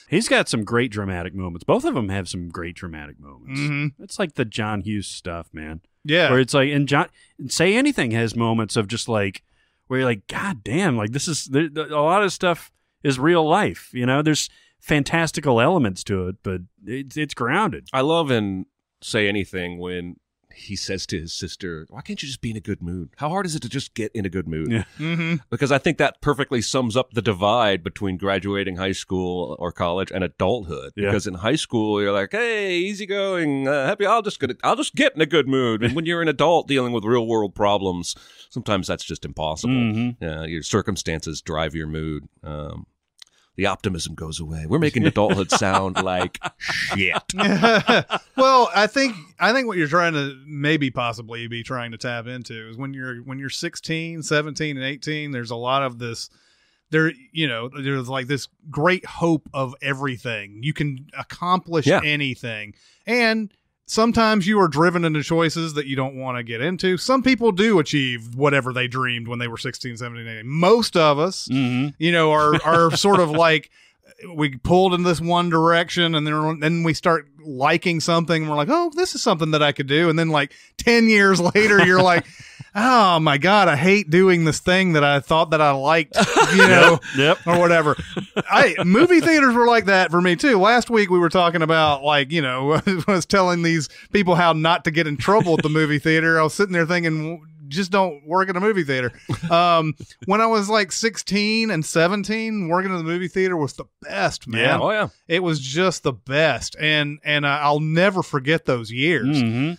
He's got some great dramatic moments. Both of them have some great dramatic moments. It's like the John Hughes stuff, man.
Yeah.
Where it's like, and Say Anything has moments of just like, where you're like, God damn, like this is, a lot of stuff is real life. There's fantastical elements to it, but it's grounded.
I love in Say Anything when he says to his sister, why can't you just be in a good mood? How hard is it to just get in a good mood?
Yeah.
Because I think that perfectly sums up the divide between graduating high school or college and adulthood.
Yeah.
Because in high school, you're like, hey, easygoing, happy, I'll just get in a good mood. And when you're an adult dealing with real world problems, sometimes that's just impossible. Your circumstances drive your mood. The optimism goes away. We're making adulthood sound like shit.
Well, I think what you're trying to possibly be trying to tap into is when you're 16, 17, and 18, there's a lot of this. There's like this great hope of everything. You can accomplish anything. And sometimes you are driven into choices that you don't want to get into. Some people do achieve whatever they dreamed when they were 16, 17, 18. Most of us, are sort of like, we pulled in this one direction, and then we start liking something, and we're like, oh, this is something that I could do. And then like 10 years later, you're like, oh my God, I hate doing this thing that I thought that I liked, or whatever. Movie theaters were like that for me too. Last week we were talking about I was telling these people how not to get in trouble at the movie theater. I was sitting there thinking, just don't work in a movie theater. When I was like 16 and 17, working in the movie theater was the best, man.
Yeah. Oh yeah.
It was just the best. And I'll never forget those years.
Mm-hmm.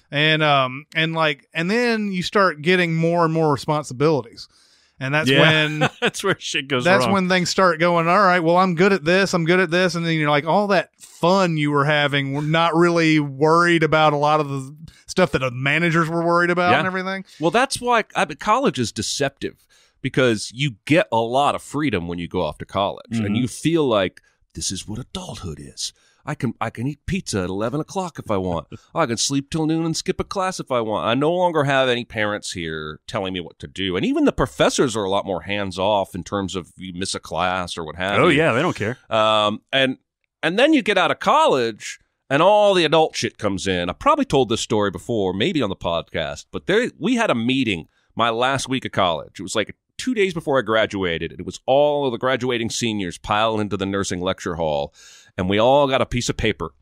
And then you start getting more and more responsibilities. And that's when
that's where shit goes
that's
wrong.
when things start going, all right, well, I'm good at this. And then you're like, all that fun you were having, we're not really worried about a lot of the stuff that the managers were worried about and everything.
Well, that's why college is deceptive, because you get a lot of freedom when you go off to college, and you feel like this is what adulthood is. I can eat pizza at 11 o'clock if I want. I can sleep till noon and skip a class if I want. I no longer have any parents here telling me what to do. And even the professors are a lot more hands-off in terms of you miss a class or what have you.
Oh, yeah, they don't care.
And then you get out of college, and all the adult shit comes in. I probably told this story before, maybe on the podcast, but we had a meeting my last week of college. It was like 2 days before I graduated, and it was all of the graduating seniors piled into the nursing lecture hall. And we all got a piece of paper,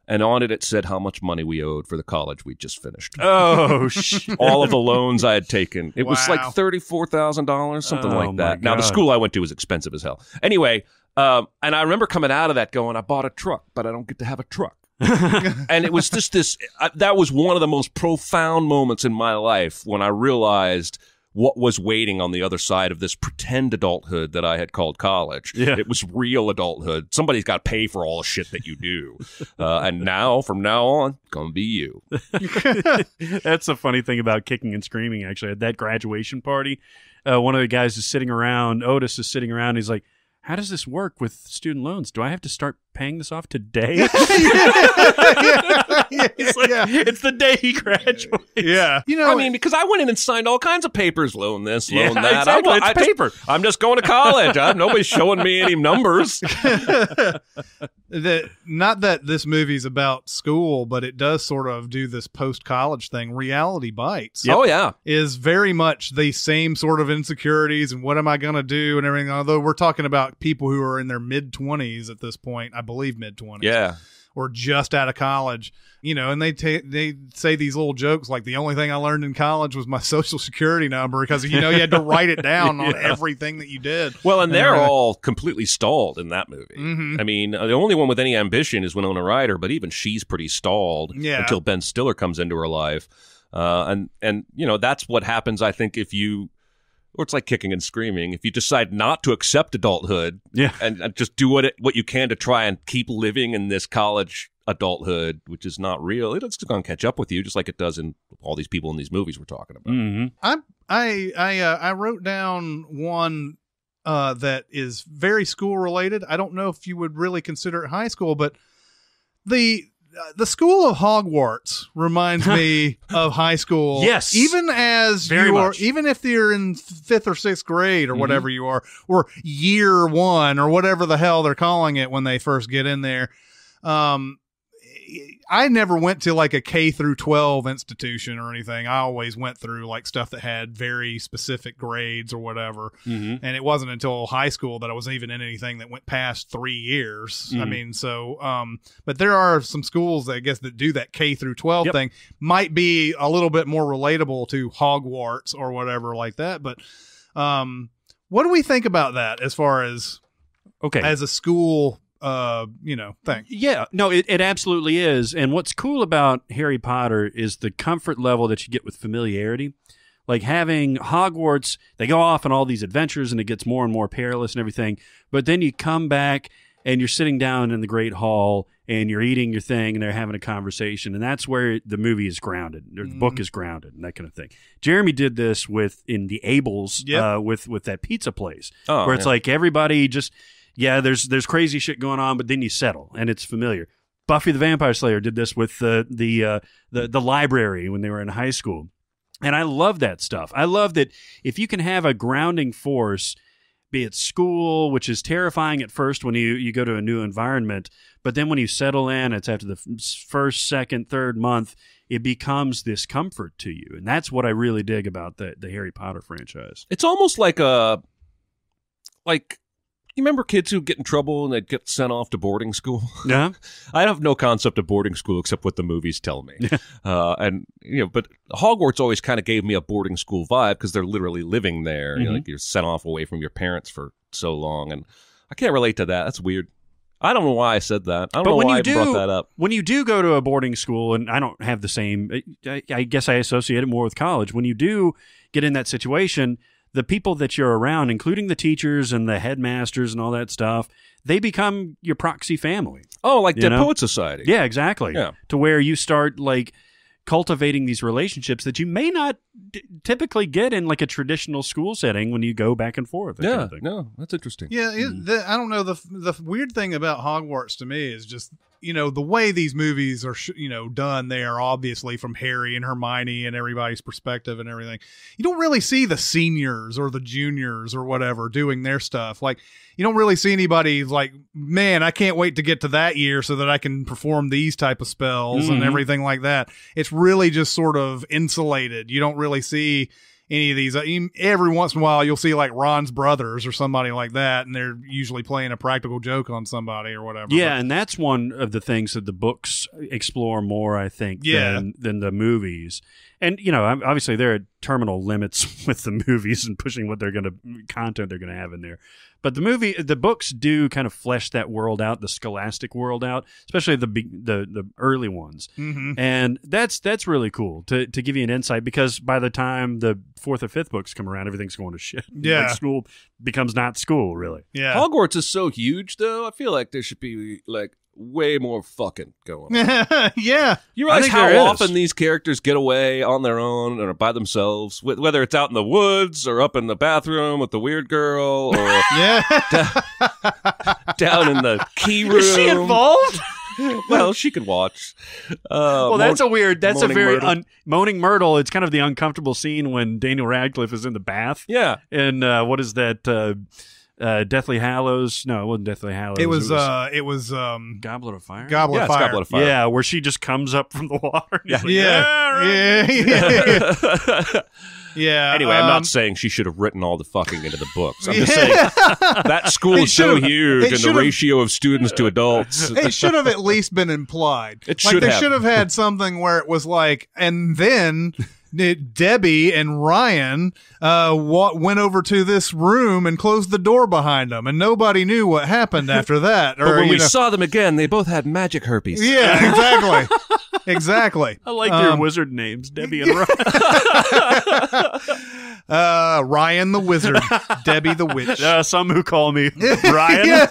and on it said how much money we owed for the college we just finished.
Oh, shit.
All of the loans I had taken. It was like $34,000, something like that. Now, the school I went to was expensive as hell. Anyway, and I remember coming out of that going, I bought a truck, but I don't get to have a truck. And it was just that was one of the most profound moments in my life when I realized what was waiting on the other side of this pretend adulthood that I had called college.
Yeah.
It was real adulthood. Somebody's got to pay for all the shit that you do. And now, from now on, gonna be you.
That's a funny thing about Kicking and Screaming, actually. At that graduation party, one of the guys is sitting around, Otis is sitting around, he's like, how does this work with student loans? Do I have to start paying this off today? It's the day he graduates.
Yeah.
I mean, because I went in and signed all kinds of papers, loan this, loan that.
Exactly. It's paper.
I'm just going to college. Nobody's showing me any numbers.
Not that this movie's about school, but it does sort of do this post-college thing. Reality Bites.
Yep. Oh, yeah.
Is very much the same sort of insecurities and what am I going to do and everything. Although we're talking about people who are in their mid-20s at this point, I believe mid-20s.
Yeah.
Or just out of college, and they say these little jokes like the only thing I learned in college was my social security number because, you had to write it down on everything that you did.
Well, and they're all completely stalled in that movie. Mm-hmm. I mean, the only one with any ambition is Winona Ryder, but even she's pretty stalled until Ben Stiller comes into her life. And that's what happens, I think, or it's like Kicking and Screaming. If you decide not to accept adulthood and just do what you can to try and keep living in this college adulthood, which is not real, it's going to catch up with you, just like it does in all these people in these movies we're talking about.
Mm-hmm.
I wrote down one that is very school related. I don't know if you would really consider it high school, but the school of Hogwarts reminds me of high school.
Yes.
Even even if you're in 5th or 6th grade or whatever you are, or year 1 or whatever the hell they're calling it when they first get in there. I never went to like a K through 12 institution or anything. I always went through like stuff that had very specific grades or whatever. Mm-hmm. And it wasn't until high school that I was even in anything that went past 3 years. Mm-hmm. I mean, but there are some schools, I guess, that do that K through 12 thing. Might be a little bit more relatable to Hogwarts or whatever like that. But what do we think about that as far as as a school thing?
Yeah, no, it absolutely is. And what's cool about Harry Potter is the comfort level that you get with familiarity. Like having Hogwarts, they go off on all these adventures and it gets more and more perilous and everything. But then you come back and you're sitting down in the Great Hall and you're eating your thing and they're having a conversation. And that's where the movie is grounded, or the book is grounded, and that kind of thing. Jeremy did this in the Ables with that pizza place, where it's like everybody just... Yeah, there's crazy shit going on, but then you settle, and it's familiar. Buffy the Vampire Slayer did this with the library when they were in high school. And I love that stuff. I love that if you can have a grounding force, be it school, which is terrifying at first when you go to a new environment, but then when you settle in, it's after the first, second, third month, it becomes this comfort to you. And that's what I really dig about the Harry Potter franchise.
It's almost like you remember kids who get in trouble and they'd get sent off to boarding school?
Yeah.
I have no concept of boarding school except what the movies tell me. But Hogwarts always kind of gave me a boarding school vibe because they're literally living there.
Mm-hmm.
Like you're sent off away from your parents for so long. And I can't relate to that. That's weird. I don't know why I said that. I don't know why I brought that up.
When you do go to a boarding school, and I don't have the same, I guess I associate it more with college. When you do get in that situation, the people that you're around, including the teachers and the headmasters and all that stuff, they become your proxy family.
Oh, like the Poet Society.
Yeah, exactly.
Yeah.
To where you start cultivating these relationships that you may not typically get in like a traditional school setting when you go back and forth.
Yeah, no, that's interesting.
Yeah, I don't know. The weird thing about Hogwarts to me is just, the way these movies are, done there, obviously from Harry and Hermione and everybody's perspective and everything. You don't really see the seniors or the juniors or whatever doing their stuff. Like, you don't really see anybody like, man, I can't wait to get to that year so that I can perform these type of spells and everything like that. It's really just sort of insulated. You don't really see any of these. Every once in a while, you'll see like Ron's brothers or somebody like that, and they're usually playing a practical joke on somebody or whatever.
Yeah, and that's one of the things that the books explore more, I think, than the movies. And, obviously there are terminal limits with the movies and pushing what content they're going to have in there. But the books do kind of flesh that world out, the scholastic world out, especially the early ones. Mm-hmm. And that's really cool to give you an insight, because by the time the fourth or fifth books come around, everything's going to shit.
Yeah.
Like school becomes not school, really.
Yeah.
Hogwarts is so huge, though. I feel like there should be way more fucking going on.
Yeah.
You realize how often these characters get away on their own or by themselves, whether it's out in the woods or up in the bathroom with the weird girl or down in the key room.
Is she involved?
Well, she could watch.
That's a very
Myrtle.
Moaning Myrtle. It's kind of the uncomfortable scene when Daniel Radcliffe is in the bath.
Yeah.
And what is that? Deathly Hallows? No, it wasn't Deathly Hallows.
It was
Goblet of Fire.
Goblet of Fire.
Goblet of Fire.
Yeah, where she just comes up from the water.
Yeah.
Anyway, I'm not saying she should have written all the fucking into the books. I'm just saying that school is so huge, and the ratio of students to adults.
It should have at least been implied.
It should
They should have had something where it was like, and then Debbie and Ryan went over to this room and closed the door behind them, and nobody knew what happened after that.
But when we saw them again, they both had magic herpes.
Yeah, exactly. Exactly.
I like their wizard names, Debbie and Ryan.
Ryan the wizard, Debbie the witch.
Some who call me Ryan.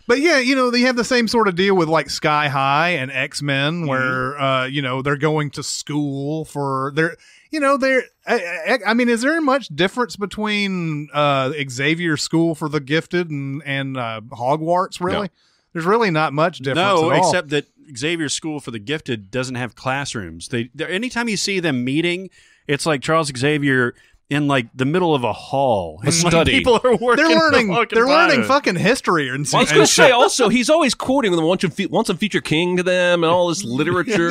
But yeah, they have the same sort of deal with like Sky High and X-Men, where they're going to school for I mean, is there much difference between Xavier's School for the Gifted and Hogwarts? Really? No. There's really not much difference.
No,
at all.
except that Xavier's School for the Gifted doesn't have classrooms. Anytime you see them meeting, it's like Charles Xavier in like the middle of a hall.
A study.
People are working.
They're learning fucking history and.
Well, I was going to say also he's always quoting them, wants to feature King to them and all this literature.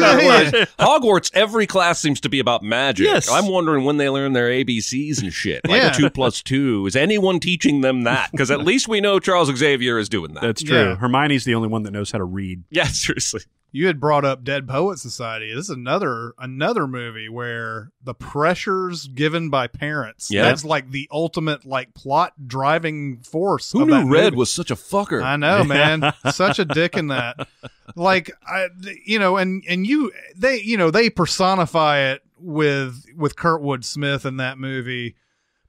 Hogwarts, every class seems to be about magic.
Yes.
I'm wondering when they learn their ABCs and shit. Like 2 + 2. Is anyone teaching them that? Because at least we know Charles Xavier is doing that.
That's true. Yeah. Hermione's the only one that knows how to read.
Yeah, seriously.
You had brought up Dead Poet Society. This is another movie where the pressures given by parents.
Yeah.
That's like the ultimate like plot driving force.
Who knew Red was such a fucker?
I know, man. Such a dick in that. Like, they personify it with Kurtwood Smith in that movie.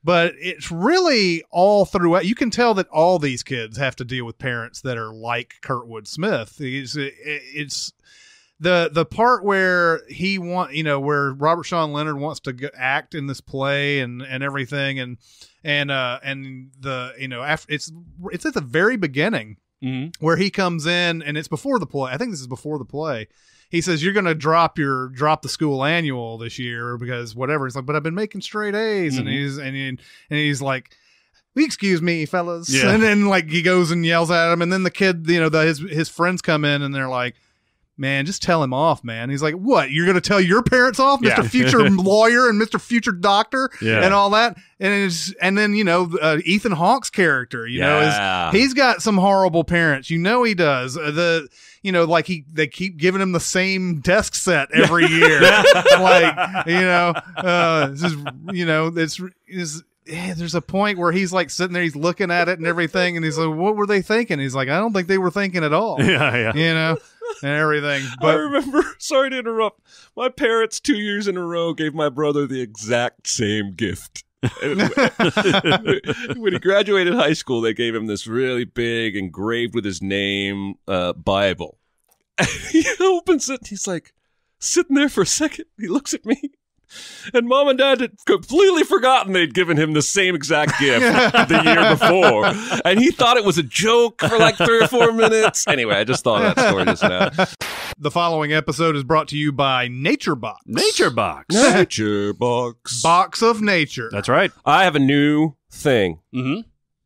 But it's really all throughout. You can tell that all these kids have to deal with parents that are like Kurtwood Smith. It's the part where where Robert Sean Leonard wants to act in this play and everything, and after it's at the very beginning where he comes in, and it's before the play. I think this is before the play. He says, you're going to drop the school annual this year because whatever. He's like, but I've been making straight A's. And he's like, excuse me, fellas.
Yeah.
And then like he goes and yells at him. And then the kid, his friends come in and they're like, man, just tell him off, man. He's like, what? You're going to tell your parents off, Mr. Future Lawyer and Mr. Future Doctor and all that? And then, Ethan Hawke's character, he's got some horrible parents. He does. They keep giving him the same desk set every year. There's a point where he's like sitting there, he's looking at it and everything. And he's like, what were they thinking? He's like, I don't think they were thinking at all. And everything. But
I remember, sorry to interrupt, my parents 2 years in a row gave my brother the exact same gift. When he graduated high school, they gave him this really big, engraved with his name, Bible. And he opens it, and he's like, sitting there for a second, he looks at me. And Mom and Dad had completely forgotten they'd given him the same exact gift the year before. And he thought it was a joke for like 3 or 4 minutes. Anyway, I just thought of that story just now.
The following episode is brought to you by NatureBox.
NatureBox.
Box of nature.
That's right.
I have a new thing.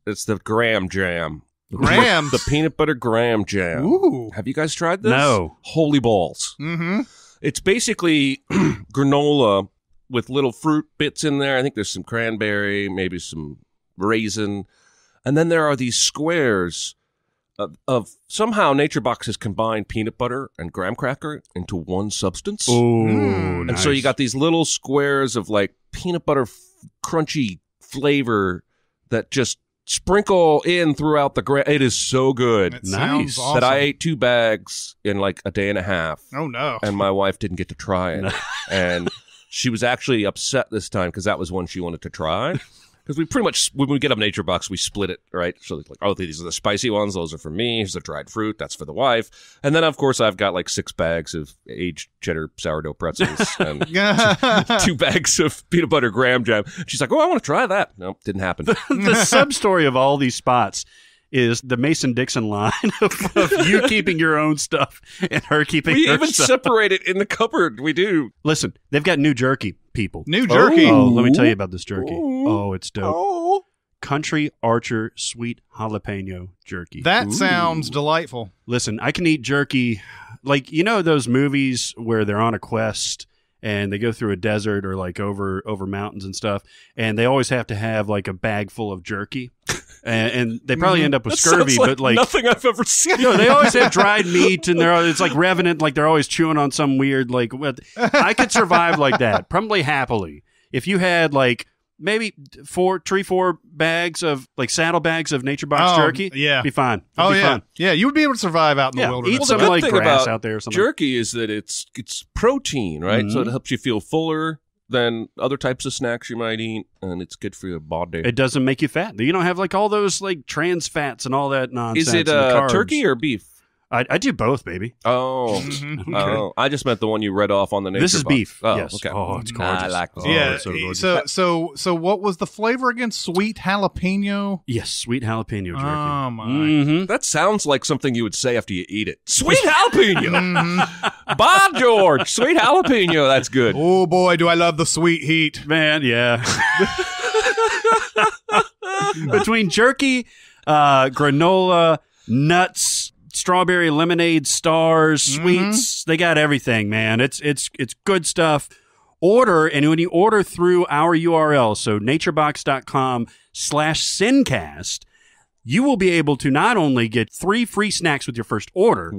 It's the graham jam.
Graham?
The peanut butter graham jam.
Ooh.
Have you guys tried this?
No.
Holy balls. It's basically granola with little fruit bits in there. I think there's some cranberry, maybe some raisin. And then there are these squares of somehow NatureBox has combined peanut butter and graham cracker into one substance.
Ooh,
And so you got these little squares of like peanut butter crunchy flavor that just sprinkle in throughout the graham. It is so good.
It sounds awesome.
That I ate 2 bags in like a day and a half.
Oh, no.
And my wife didn't get to try it. And she was actually upset this time because that was one she wanted to try. Because we pretty much, when we get up NatureBox, we split it, right? So it's like, oh, these are the spicy ones. Those are for me. Here's the dried fruit. That's for the wife. And then, of course, I've got like 6 bags of aged cheddar sourdough pretzels and 2 bags of peanut butter graham jam. She's like, oh, I want to try that. No, didn't happen.
The sub-story of all these spots is the Mason-Dixon line of you keeping your own stuff and her keeping
We
her
even
stuff.
separate it in the cupboard. We do.
Listen, they've got new jerky, people.
New jerky.
Oh, let me tell you about this jerky. Oh, it's dope.
Oh.
Country Archer Sweet Jalapeno Jerky.
That sounds delightful.
Listen, I can eat jerky. Like, those movies where they're on a quest and they go through a desert or like over mountains and stuff, and they always have to have like a bag full of jerky. And they probably end up with
That
scurvy,
sounds
but like
nothing I've ever seen.
they always have dried meat, and it's like Revenant, like they're always chewing on some weird like. I could survive like that, probably happily. If you had like maybe 4 bags of like saddlebags of NatureBox jerky, be fine. It'd be fun.
Yeah, you would be able to survive out in the wilderness.
Eat some
good
like
thing
grass
about
out there or something.
Jerky is that it's protein, right? So it helps you feel fuller than other types of snacks you might eat, and it's good for your body.
It doesn't make you fat. You don't have like all those like trans fats and all that nonsense.
Is it
and the carbs.
turkey or beef?
I do both, baby.
Oh, oh, I just meant the one you read off on the NatureBox.
This is beef.
Oh,
yes.
okay.
Oh, it's gorgeous.
I like this.
Yeah.
it's so gorgeous.
So what was the flavor again? Sweet jalapeno.
Yes, sweet jalapeno jerky.
Oh my.
Mm-hmm.
That sounds like something you would say after you eat it. Sweet jalapeno. By George, sweet jalapeno. That's good.
Oh boy, do I love the sweet heat.
Man, yeah. Between jerky, granola, nuts, strawberry lemonade stars, sweets, they got everything, man. It's good stuff. Order, and when you order through our URL, so naturebox.com/SinCast, you will be able to not only get 3 free snacks with your first order,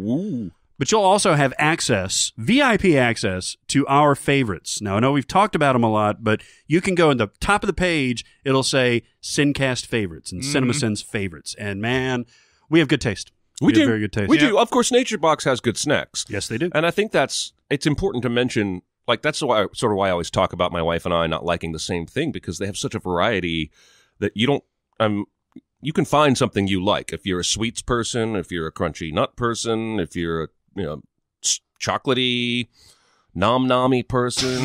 but you'll also have access, VIP access, to our favorites. Now, I know we've talked about them a lot, but you can go in the top of the page, it'll say SinCast favorites and Cinemasins favorites. And man, we have good taste.
We do.
have very good taste.
We do. Of course, NatureBox has good snacks.
Yes, they do.
And I think it's important to mention, like, that's why I always talk about my wife and I not liking the same thing, because they have such a variety that you don't, you can find something you like. If you're a sweets person, if you're a crunchy nut person, if you're a, chocolatey nom-nommy person,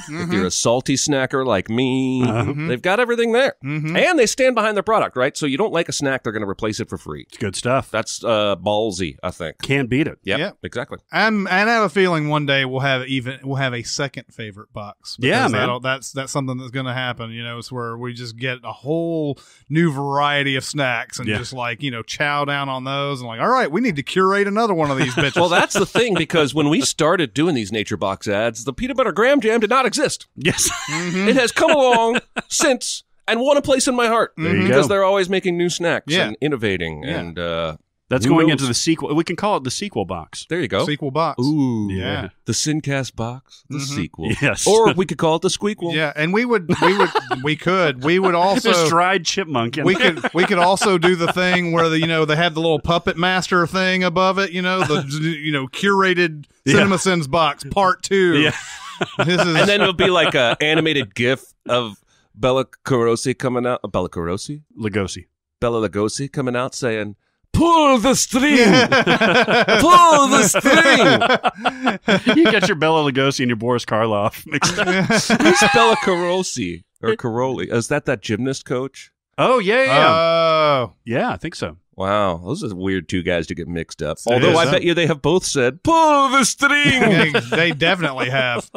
if you're a salty snacker like me, they've got everything there. And they stand behind their product, right? So you don't like a snack, they're going to replace it for free.
It's good stuff.
That's ballsy, I think.
Can't beat it.
Yep, exactly.
And I have a feeling one day we'll have a second favorite box.
Yeah, man.
That's something that's going to happen. It's where we just get a whole new variety of snacks and just chow down on those and all right, we need to curate another one of these bitches.
Well, that's the thing, because when we started doing these Nature Box ads, the peanut butter graham jam did not exist.
Yes.
It has come along since and won a place in my heart because they're always making new snacks and innovating and
that's going into the sequel. We can call it the sequel box.
there you go.
Sequel box.
Ooh,
Yeah.
The SinCast box, the sequel.
Yes.
Or we could call it the squeakquel.
Yeah, and we would also
Just dried chipmunk.
we could also do the thing where they have the little puppet master thing above it, the curated Cinemasins box part 2.
Yeah.
This is
And then it'll be like an animated GIF of Bella Lugosi coming out. Bella Lugosi coming out saying, "Pull the string! Pull the string!"
You got your Bela Lugosi and your Boris Karloff mixed up.
Who's Bella Carosi? Or Caroli? Is that gymnast coach?
Oh, yeah.
Oh.
Yeah, I think so.
Wow, those are weird two guys to get mixed up.
It
Although
is.
I bet you they have both said, "Pull the string!"
They definitely have.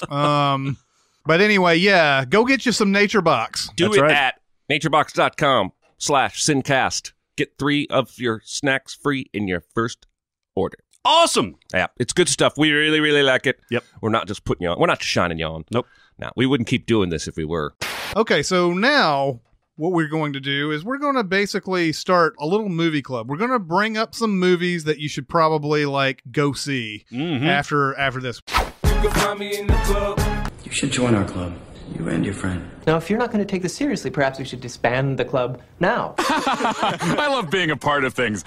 But anyway, go get you some Nature Box.
Do
That's
it
right.
at naturebox.com/SinCast. Get 3 of your snacks free in your first order.
Awesome.
Yeah, it's good stuff. We really, really like it.
Yep.
We're not just putting you on. We're not just shining you on.
Nope.
No, we wouldn't keep doing this if we were.
Okay, so now what we're going to do is we're going to basically start a little movie club. We're going to bring up some movies that you should probably go see after this.
You can find me in the club.
You should join our club. You and your friend.
Now, if you're not going to take this seriously, perhaps we should disband the club now.
I love being a part of things.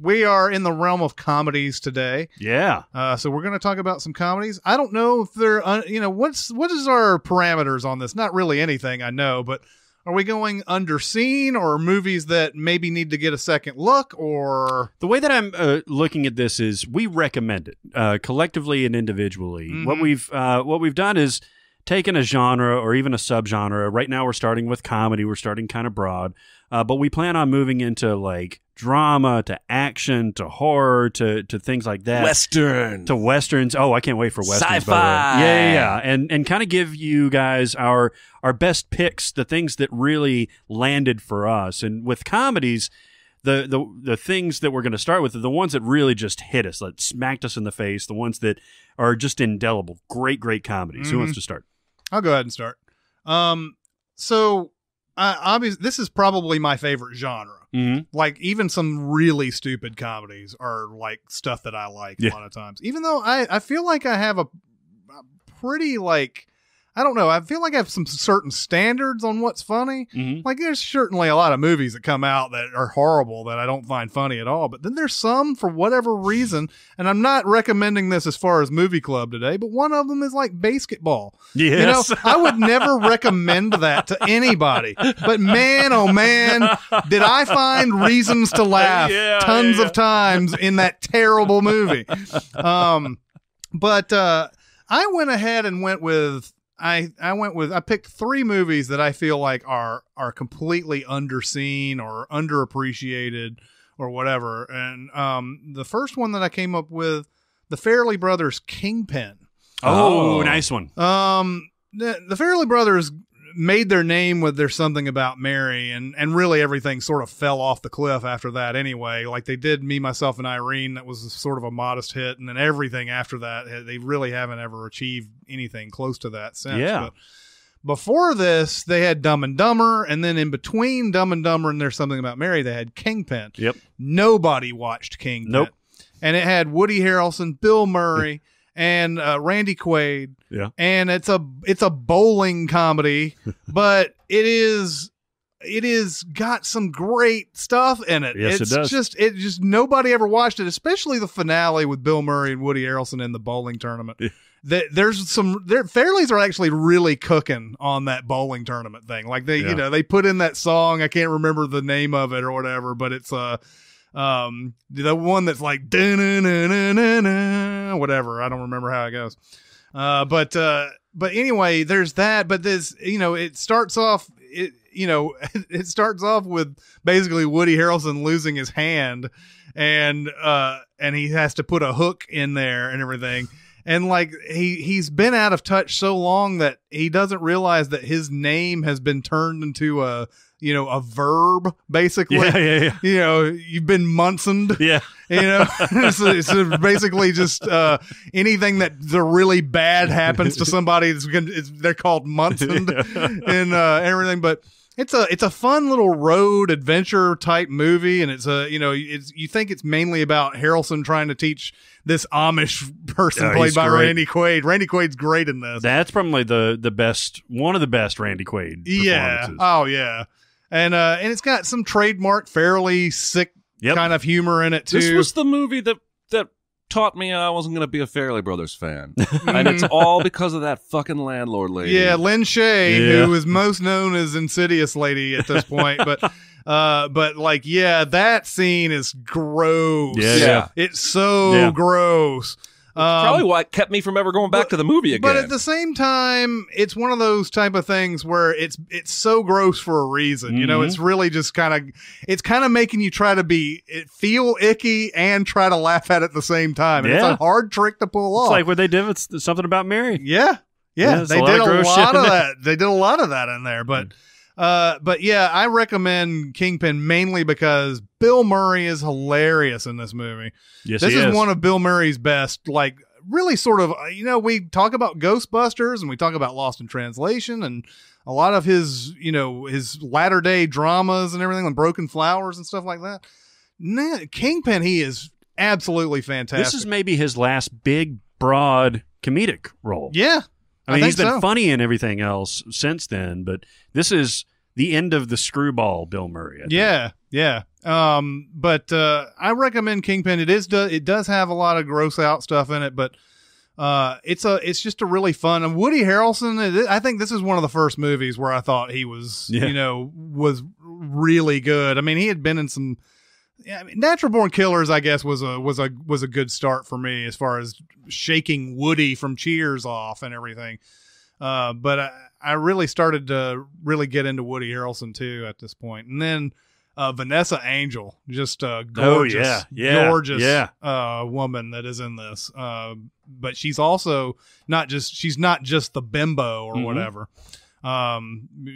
We are in the realm of comedies today.
Yeah.
So we're going to talk about some comedies. I don't know if they're, what is our parameters on this? Not really anything, I know, but are we going underseen or movies that maybe need to get a second look, or?
The way that I'm looking at this is we recommend it collectively and individually. What we've done is taken a genre or even a subgenre. Right now we're starting with comedy. We're starting kind of broad, but we plan on moving into drama, to action, to horror, to things like that.
Western.
To westerns. Oh, I can't wait for westerns.
Sci-fi.
By the way. Yeah. And kind of give you guys our best picks, the things that really landed for us. And with comedies, the things that we're going to start with are the ones that really just hit us, that smacked us in the face, the ones that are just indelible. Great comedies. Who wants to start?
I'll go ahead and start. So obviously, this is probably my favorite genre. Even some really stupid comedies are stuff that I like a lot of times. Even though I feel like I have a pretty I don't know. I feel like I have some certain standards on what's funny. There's certainly a lot of movies that come out that are horrible that I don't find funny at all. But then there's some, for whatever reason, and I'm not recommending this as far as movie club today, but one of them is basketball.
Yes.
I would never recommend that to anybody. But man, oh man, did I find reasons to laugh tons of times in that terrible movie. But I went ahead and went with I picked 3 movies that I feel like are completely underseen or underappreciated or whatever. And the first one that I came up with, the Farrelly Brothers' Kingpin.
Oh, nice one.
The Farrelly Brothers made their name with There's Something About Mary, and really everything sort of fell off the cliff after that anyway. They did Me, Myself, and Irene. That was sort of a modest hit, and then everything after that, they really haven't ever achieved anything close to that since.
Yeah.
But before this, they had Dumb and Dumber, and then in between Dumb and Dumber and There's Something About Mary, they had Kingpin.
Yep.
Nobody watched Kingpin.
Nope.
And it had Woody Harrelson, Bill Murray, and Randy Quaid.
Yeah.
And it's a bowling comedy, but it is got some great stuff in it.
Yes,
it
does.
It just nobody ever watched it, especially the finale with Bill Murray and Woody Harrelson in the bowling tournament. Fairleys are actually really cooking on that bowling tournament thing. They put in that song. I can't remember the name of it or whatever, but it's the one that's whatever. I don't remember how it goes. But anyway, there's that. But this, it starts off. It starts off with basically Woody Harrelson losing his hand, and he has to put a hook in there and everything. And like he's been out of touch so long that he doesn't realize that his name has been turned into a verb, basically.
Yeah.
You've been Munsoned.
Yeah.
So basically just anything that the really bad happens to somebody, they're called Munsoned and everything. But it's a fun little road adventure type movie, and you think it's mainly about Harrelson trying to teach this Amish person played by
great.
Randy Quaid. Randy Quaid's great in this.
That's probably the best, one of the best Randy Quaid performances.
Oh yeah. And it's got some trademark, fairly sick kind of humor in it too.
This was the movie that taught me I wasn't going to be a Farrelly Brothers fan, and it's all because of that fucking landlord lady.
Yeah, Lynn Shay, who is most known as Insidious Lady at this point, but that scene is gross.
Yeah.
It's so gross.
Probably what kept me from ever going back to the movie again.
But at the same time, it's one of those type of things where it's so gross for a reason. It's really just kind of making you try to feel icky and try to laugh at it at the same time. And it's a hard trick to pull off.
It's like what they did with Something About Mary.
Yeah, they did a lot of that. They did a lot of that in there, but yeah, I recommend Kingpin mainly because Bill Murray is hilarious in this movie.
Yes,
this
he
is
is
one of Bill Murray's best, like really sort of, we talk about Ghostbusters and we talk about Lost in Translation and a lot of his, his latter day dramas and everything, like Broken Flowers and stuff like that. Kingpin, he is absolutely fantastic.
This is maybe his last big, broad comedic role.
Yeah.
I mean, he's been funny in everything else since then, but this is the end of the screwball Bill Murray.
Yeah. But I recommend Kingpin. It does have a lot of gross out stuff in it, but it's just a really fun. And Woody Harrelson, I think this is one of the first movies where I thought he was, was really good. I mean, he had been in some. Yeah, I mean, Natural Born Killers, I guess, was a good start for me as far as shaking Woody from Cheers off and everything. But I really started to really get into Woody Harrelson too at this point, and then Vanessa Angel, just a gorgeous, gorgeous woman that is in this. But she's also not just the bimbo or whatever.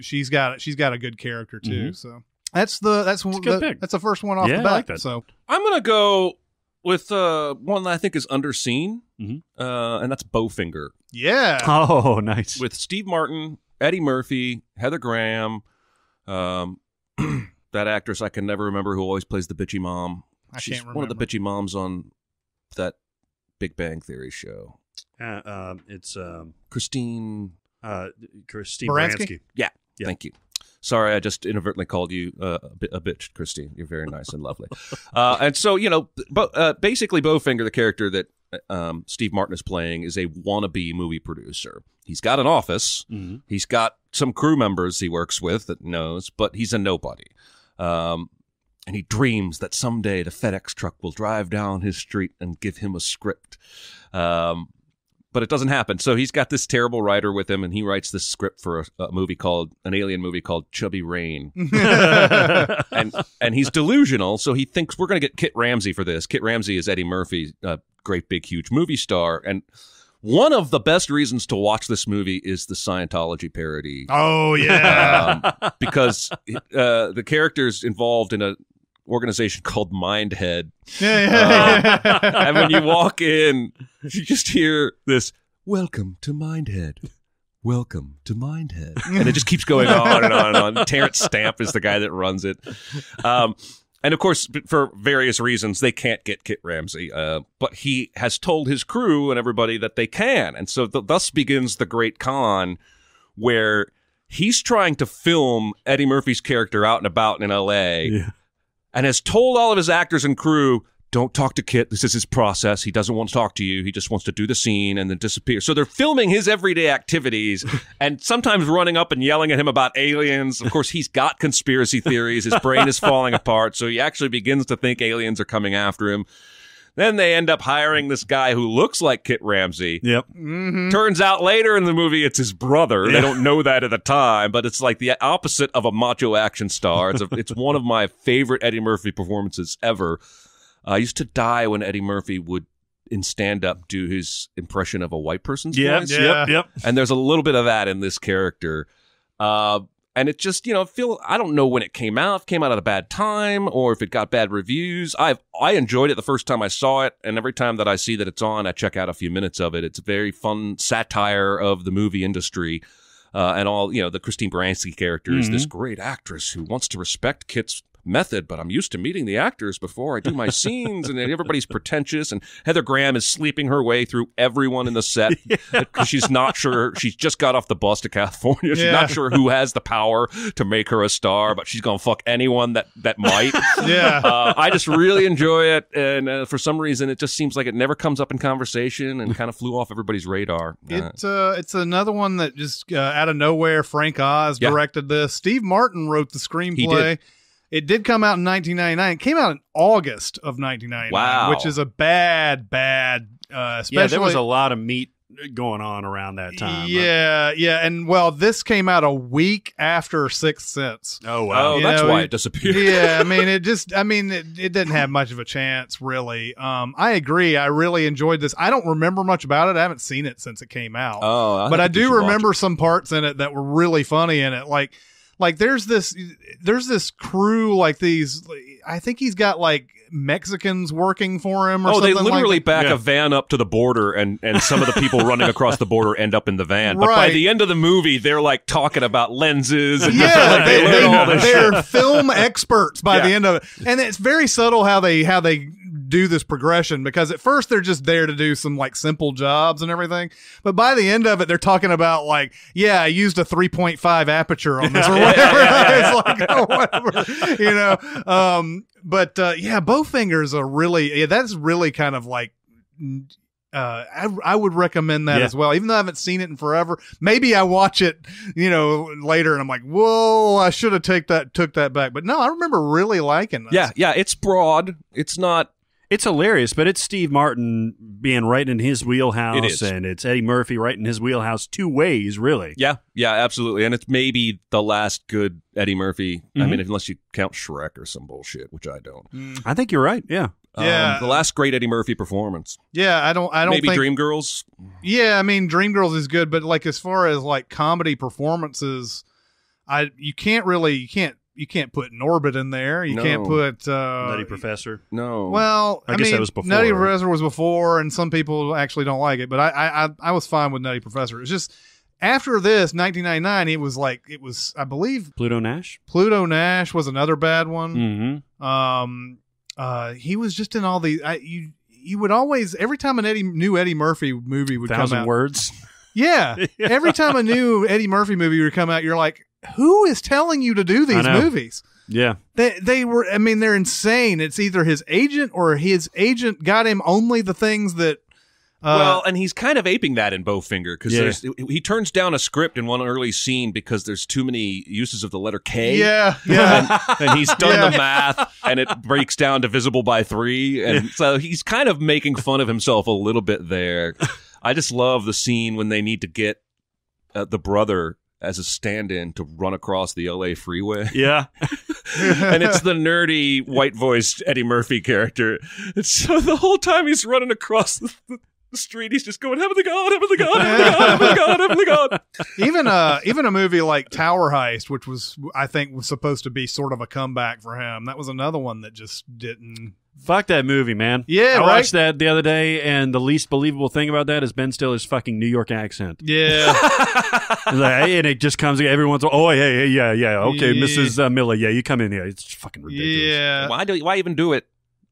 She's got a good character too. So. That's the first one off the bat.
I like that.
So
I'm gonna go with one that I think is underseen, and that's Bowfinger.
Yeah.
Oh, nice.
With Steve Martin, Eddie Murphy, Heather Graham, that actress I can never remember who always plays the bitchy mom. She's
can't remember.
One of the bitchy moms on that Big Bang Theory show.
It's
Christine
Baranski.
Yeah. Thank you. Sorry, I just inadvertently called you a bitch, Christine. You're very nice and lovely. And so, basically Bowfinger, the character that Steve Martin is playing, is a wannabe movie producer. He's got an office. He's got some crew members he works with that knows, but he's a nobody. And he dreams that someday the FedEx truck will drive down his street and give him a script. But it doesn't happen. So he's got this terrible writer with him, and he writes this script for an alien movie called Chubby Rain. and he's delusional, so he thinks we're going to get Kit Ramsey for this. Kit Ramsey is Eddie Murphy, a great big huge movie star, and one of the best reasons to watch this movie is the Scientology parody.
Oh yeah,
because the character's involved in a organization called Mindhead. And when you walk in, you just hear this, "Welcome to Mindhead. Welcome to Mindhead." And it just keeps going on and on and on. Terrence Stamp is the guy that runs it. And of course, for various reasons, they can't get Kit Ramsey. But he has told his crew and everybody that they can. And so thus begins the great con where he's trying to film Eddie Murphy's character out and about in L.A., and has told all of his actors and crew, don't talk to Kit. This is his process. He doesn't want to talk to you. He just wants to do the scene and then disappear. So they're filming his everyday activities and sometimes running up and yelling at him about aliens. Of course, he's got conspiracy theories. His brain is falling apart. So he actually begins to think aliens are coming after him. Then they end up hiring this guy who looks like Kit Ramsey.
Yep.
Turns out later in the movie it's his brother. They don't know that at the time, but it's like the opposite of a macho action star. It's one of my favorite Eddie Murphy performances ever. I used to die when Eddie Murphy would, in stand-up, do his impression of a white person's voice.
Yep.
And there's a little bit of that in this character. And it just, I don't know when it came out. If it came out at a bad time or if it got bad reviews. I enjoyed it the first time I saw it, and every time that I see that it's on, I check out a few minutes of it. It's a very fun satire of the movie industry and all, the Christine Baranski character is this great actress who wants to respect Kit's method, but I'm used to meeting the actors before I do my scenes, and everybody's pretentious, and Heather Graham is sleeping her way through everyone in the set because she's not sure. She's just got off the bus to California. She's not sure who has the power to make her a star, but she's gonna fuck anyone that might. I just really enjoy it, and for some reason it just seems like it never comes up in conversation and kind of flew off everybody's radar.
It's another one that just out of nowhere. Frank Oz directed this. Steve Martin wrote the screenplay.
He did.
It did come out in 1999. It came out in August of 1999, which is a bad, especially.
There was a lot of meat going on around that time.
And this came out a week after Sixth Sense.
Oh, wow.
That's why it disappeared.
It didn't have much of a chance, really. I agree. I really enjoyed this. I don't remember much about it. I haven't seen it since it came out. But I do remember some parts in it that were really funny in it. Like there's this crew, like these, I think he's got like Mexicans working for him or something.
They literally
like
back a van up to the border, and some of the people running across the border end up in the van. But by the end of the movie, they're like talking about lenses. And
they're film experts by the end of it. And it's very subtle how they do this progression, because at first they're just there to do some like simple jobs and everything, but by the end of it they're talking about like, I used a 3.5 aperture on this or whatever. It's like, oh, whatever, Bowfingers are really, that's really kind of like, I would recommend that as well, even though I haven't seen it in forever. Maybe I watch it, later and I'm like, whoa, I should have took that back. But no, I remember really liking this.
It's broad.
It's hilarious, but it's Steve Martin being right in his wheelhouse.
It is.
And it's Eddie Murphy right in his wheelhouse two ways, really.
Yeah, absolutely. And it's maybe the last good Eddie Murphy. I mean, unless you count Shrek or some bullshit, which I don't.
I think you're right, yeah.
The last great Eddie Murphy performance.
I don't
maybe
think
Dreamgirls.
Dreamgirls is good, but like as far as like comedy performances, you can't put Norbit in there. You can't put
Nutty Professor.
No.
Well,
I guess that was before.
Nutty Professor was before, and some people actually don't like it, but I was fine with Nutty Professor. It's just after this 1999, it was I believe
Pluto Nash.
Pluto Nash was another bad one. He was just in all these. You would always, every time an new Eddie Murphy movie would come out.
1,000 Words.
Yeah. Every time a new Eddie Murphy movie would come out, you're like, who is telling you to do these movies?
Yeah.
They were, they're insane. It's either his agent or his agent got him only the things that.
And he's kind of aping that in Bowfinger, because he turns down a script in one early scene because there's too many uses of the letter K.
Yeah.
And he's done the math, and it breaks down divisible by 3. And so he's kind of making fun of himself a little bit there. I just love the scene when they need to get the brother as a stand-in to run across the LA freeway.
Yeah.
And it's the nerdy, white-voiced Eddie Murphy character. And so the whole time he's running across the street, he's just going, heaven to God, heaven to God, heaven to God, heaven to God, heaven to God.
Even a movie like Tower Heist, which I think was supposed to be sort of a comeback for him. That was another one that just didn't.
Fuck that movie, man.
Yeah,
I watched that the other day, and the least believable thing about that is Ben Stiller's fucking New York accent.
Yeah.
And it just comes, everyone's, okay, Mrs. Miller, you come in here. It's fucking ridiculous.
Yeah.
Why even do it?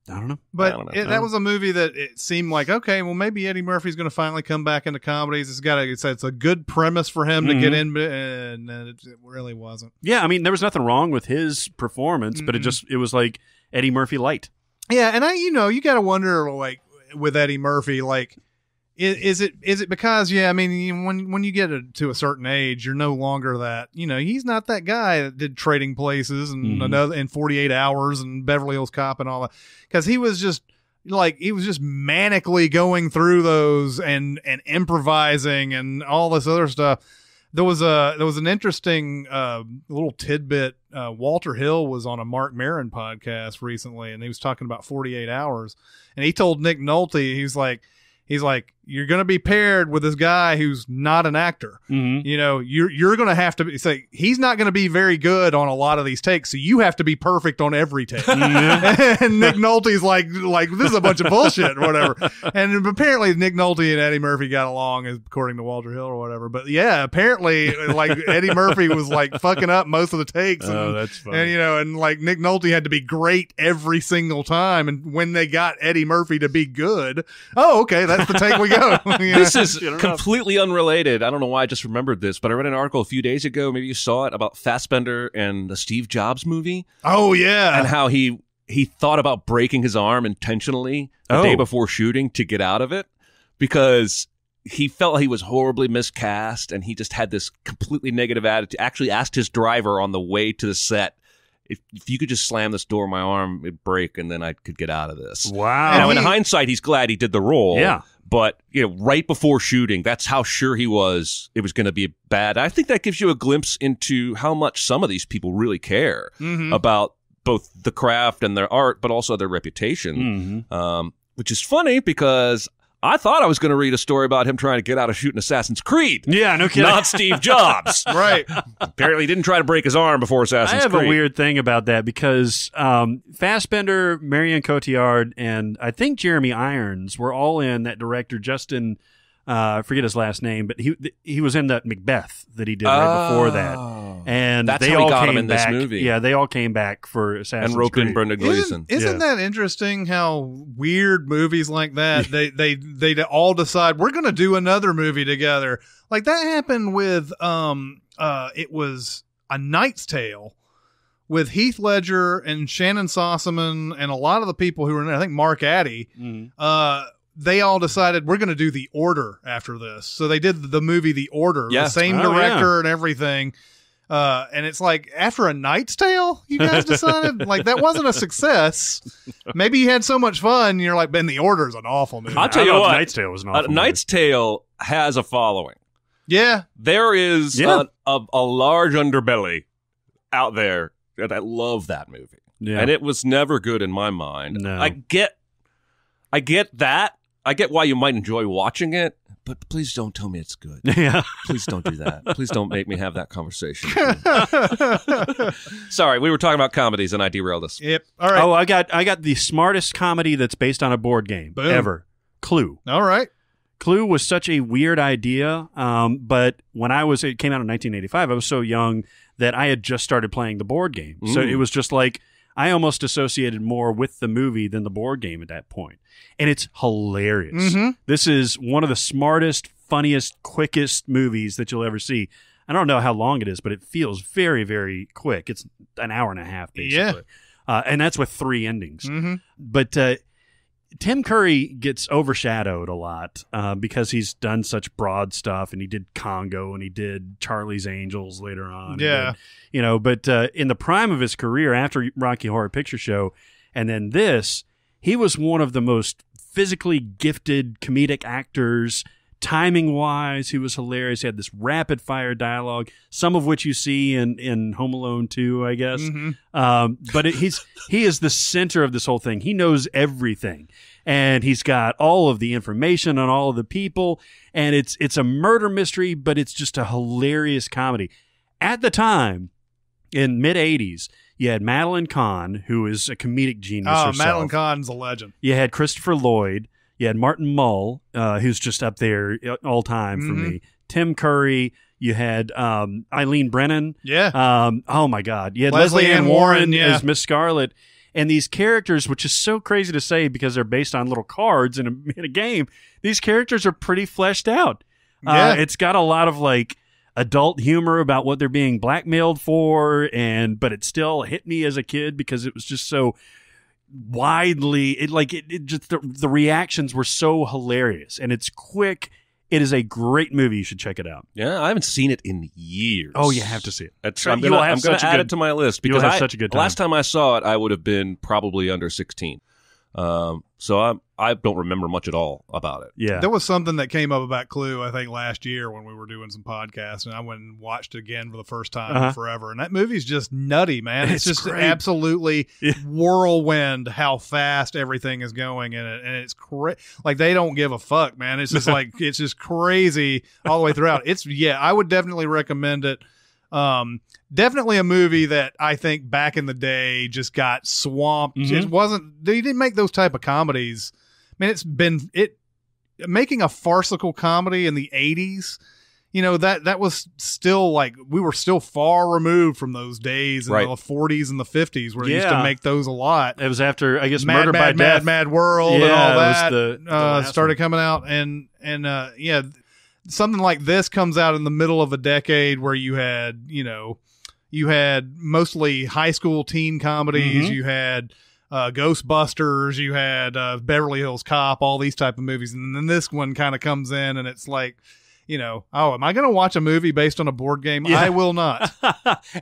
I don't know.
But that was a movie that it seemed like, okay, well, maybe Eddie Murphy's going to finally come back into comedies. It's a good premise for him to get in, and it really wasn't.
Yeah, there was nothing wrong with his performance, but it was like Eddie Murphy light.
Yeah, and you got to wonder, like, with Eddie Murphy, like, is it because, when you get to a certain age, you're no longer that, he's not that guy that did Trading Places and 48 Hours and Beverly Hills Cop and all that, because he was just like he was just manically going through those and improvising and all this other stuff. There was an interesting little tidbit. Walter Hill was on a Mark Maron podcast recently, and he was talking about 48 Hours, and he told Nick Nolte, he's like, you're going to be paired with this guy who's not an actor. Mm-hmm. You know, you're going to have to say he's not going to be very good on a lot of these takes, so you have to be perfect on every take. Mm-hmm. And Nick Nolte's like this is a bunch of bullshit or whatever. And apparently Nick Nolte and Eddie Murphy got along, according to Walter Hill or whatever. But yeah, apparently like Eddie Murphy was like fucking up most of the takes.
Oh, that's funny.
And you know, and like Nick Nolte had to be great every single time. And when they got Eddie Murphy to be good, oh, okay, that's the take we go.
This is completely unrelated. I don't know why I just remembered this, but I read an article a few days ago, maybe you saw it, about Fassbender and the Steve Jobs movie.
Oh, yeah.
And how he thought about breaking his arm intentionally the day before shooting to get out of it because he felt he was horribly miscast and he just had this completely negative attitude. Actually asked his driver on the way to the set, if you could just slam this door, my arm would break, and then I could get out of this.
Wow.
Now, in hindsight, he's glad he did the role.
Yeah.
But, you know, right before shooting, that's how sure he was it was going to be bad. I think that gives you a glimpse into how much some of these people really care about both the craft and their art, but also their reputation, which is funny because I thought I was going to read a story about him trying to get out of shooting Assassin's Creed.
Yeah, no kidding.
Not Steve Jobs.
Right.
Apparently he didn't try to break his arm before Assassin's Creed.
I have a weird thing about that because Fassbender, Marion Cotillard, and I think Jeremy Irons were all in that director, Justin, I forget his last name, but he was in that Macbeth that he did right before that. And
that's
they
how
all
he got
came
him in
back,
this movie.
Yeah, they all came back for Assassin's
and roped
Creed.
in Brenda Gleeson.
Isn't that interesting how weird movies like that, they all decide we're going to do another movie together. Like that happened with, it was A Knight's Tale with Heath Ledger and Shannon Sossamon and a lot of the people who were in there, I think Mark Addy, they all decided we're going to do The Order after this. So they did the movie The Order, the same director and everything. And it's like, after A Knight's Tale, you guys decided? Like, that wasn't a success. Maybe you had so much fun, you're like, Ben, The Order is an awful movie.
I'll tell you what.
Knight's Tale was an awful movie.
Knight's Tale has a following.
Yeah.
There is a large underbelly out there that I love that movie. Yeah. And it was never good in my mind.
No.
I get that. I get why you might enjoy watching it, but please don't tell me it's good.
Yeah.
Please don't do that. Please don't make me have that conversation. Sorry, we were talking about comedies and I derailed us.
Yep. All right.
Oh, I got the smartest comedy that's based on a board game ever. Clue.
All right.
Clue was such a weird idea, but when it came out in 1985, I was so young that I had just started playing the board game. So it was just like, I almost associated more with the movie than the board game at that point. And it's hilarious. This is one of the smartest, funniest, quickest movies that you'll ever see. I don't know how long it is, but it feels very, very quick. It's an hour and a half, basically. Yeah. And that's with 3 endings. But Tim Curry gets overshadowed a lot because he's done such broad stuff, and he did Congo and he did Charlie's Angels later on.
Yeah.
But in the prime of his career after Rocky Horror Picture Show and then this, he was one of the most physically gifted comedic actors. Timing-wise, he was hilarious. He had this rapid-fire dialogue, some of which you see in Home Alone 2, I guess. But he is the center of this whole thing. He knows everything. And he's got all of the information on all of the people. And it's a murder mystery, but it's just a hilarious comedy. At the time, in mid-'80s, you had Madeline Kahn, who is a comedic genius herself.
Madeline Kahn's a legend.
You had Christopher Lloyd. You had Martin Mull, who's just up there all time for me. Tim Curry. You had Eileen Brennan.
Yeah.
Oh, my God. You had Leslie Ann Warren as Miss Scarlet. And these characters, which is so crazy to say because they're based on little cards in a game, these characters are pretty fleshed out. It's got a lot of, like, adult humor about what they're being blackmailed for, but it still hit me as a kid because it was just so widely the reactions were so hilarious, and it's quick. It is a great movie. You should check it out.
Yeah, I haven't seen it in years.
Oh, you have to see it.
I'm going to add it to my list because
have such a good time.
Last time I saw it, I would have been probably under 16. So I don't remember much at all about it.
Yeah.
There was something that came up about Clue, I think, last year when we were doing some podcasts, and I went and watched it again for the first time in forever. And that movie's just nutty, man. It's just
great.
Absolutely whirlwind how fast everything is going in it. And it's like they don't give a fuck, man. It's just like, it's just crazy all the way throughout. I would definitely recommend it. Definitely a movie that I think back in the day just got swamped. They didn't make those type of comedies. I mean, making a farcical comedy in the 80s, that was still like, we were still far removed from those days in the 40s and the 50s where they used to make those a lot.
It was after, I guess, Murder by Death.
Mad World and all that
the
started coming out. And something like this comes out in the middle of a decade where you had mostly high school teen comedies. You had Ghostbusters. You had Beverly Hills Cop, all these type of movies. And then this one kind of comes in and it's like, am I going to watch a movie based on a board game? Yeah. I will not.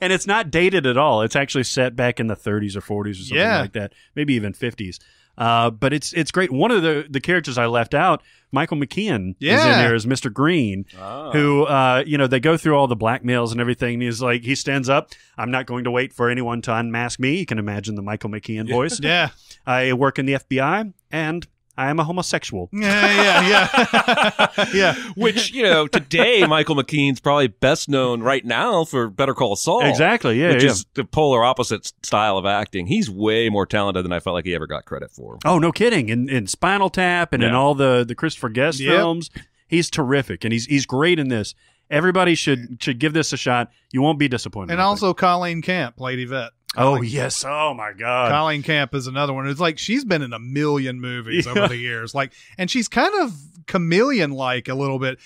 And it's not dated at all. It's actually set back in the 30s or 40s or something like that. Maybe even 50s. But it's great. One of the characters I left out, Michael McKean, is in there as Mr. Green, who, they go through all the blackmails and everything. And he's like, he stands up. I'm not going to wait for anyone to unmask me. You can imagine the Michael McKean voice.
Yeah.
I work in the FBI and I am a homosexual.
Yeah.
Which, today Michael McKean's probably best known right now for Better Call Saul.
Exactly, yeah.
Which is the polar opposite style of acting. He's way more talented than I felt like he ever got credit for.
Oh, no kidding. In Spinal Tap and in all the Christopher Guest films, he's terrific. And he's great in this. Everybody should give this a shot. You won't be disappointed.
And also Colleen Camp played Yvette.
Yes. Oh, my God.
Colleen Camp is another one. It's like she's been in a million movies over the years. And she's kind of chameleon-like a little bit.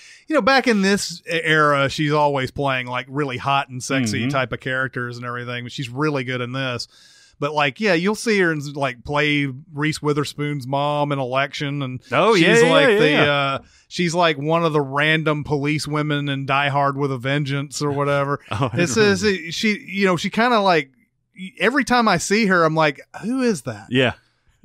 Back in this era, she's always playing like really hot and sexy type of characters and everything, but she's really good in this. But you'll see her play Reese Witherspoon's mom in Election, and she's like one of the random police women in Die Hard with a Vengeance or whatever. She kind of like, every time I see her, I'm like, who is that?
Yeah.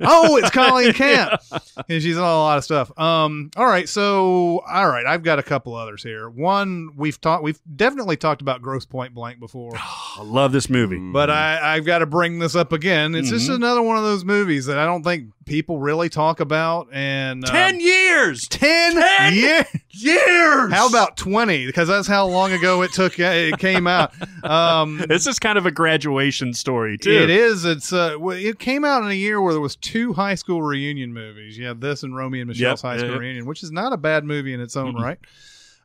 Oh, it's Colleen Camp. And she's in a lot of stuff. All right. I've got a couple others here. One, we've definitely talked about Grosse Point Blank before.
I love this movie.
But I've got to bring this up again. It's just another one of those movies that I don't think people really talk about. And
10 years!
10 years! How about 20? Because that's how long ago it came out.
This is kind of a graduation story, too.
It is. It came out in a year where there was 2 high school reunion movies. You have this and Romeo and Michelle's high school reunion, which is not a bad movie in its own right.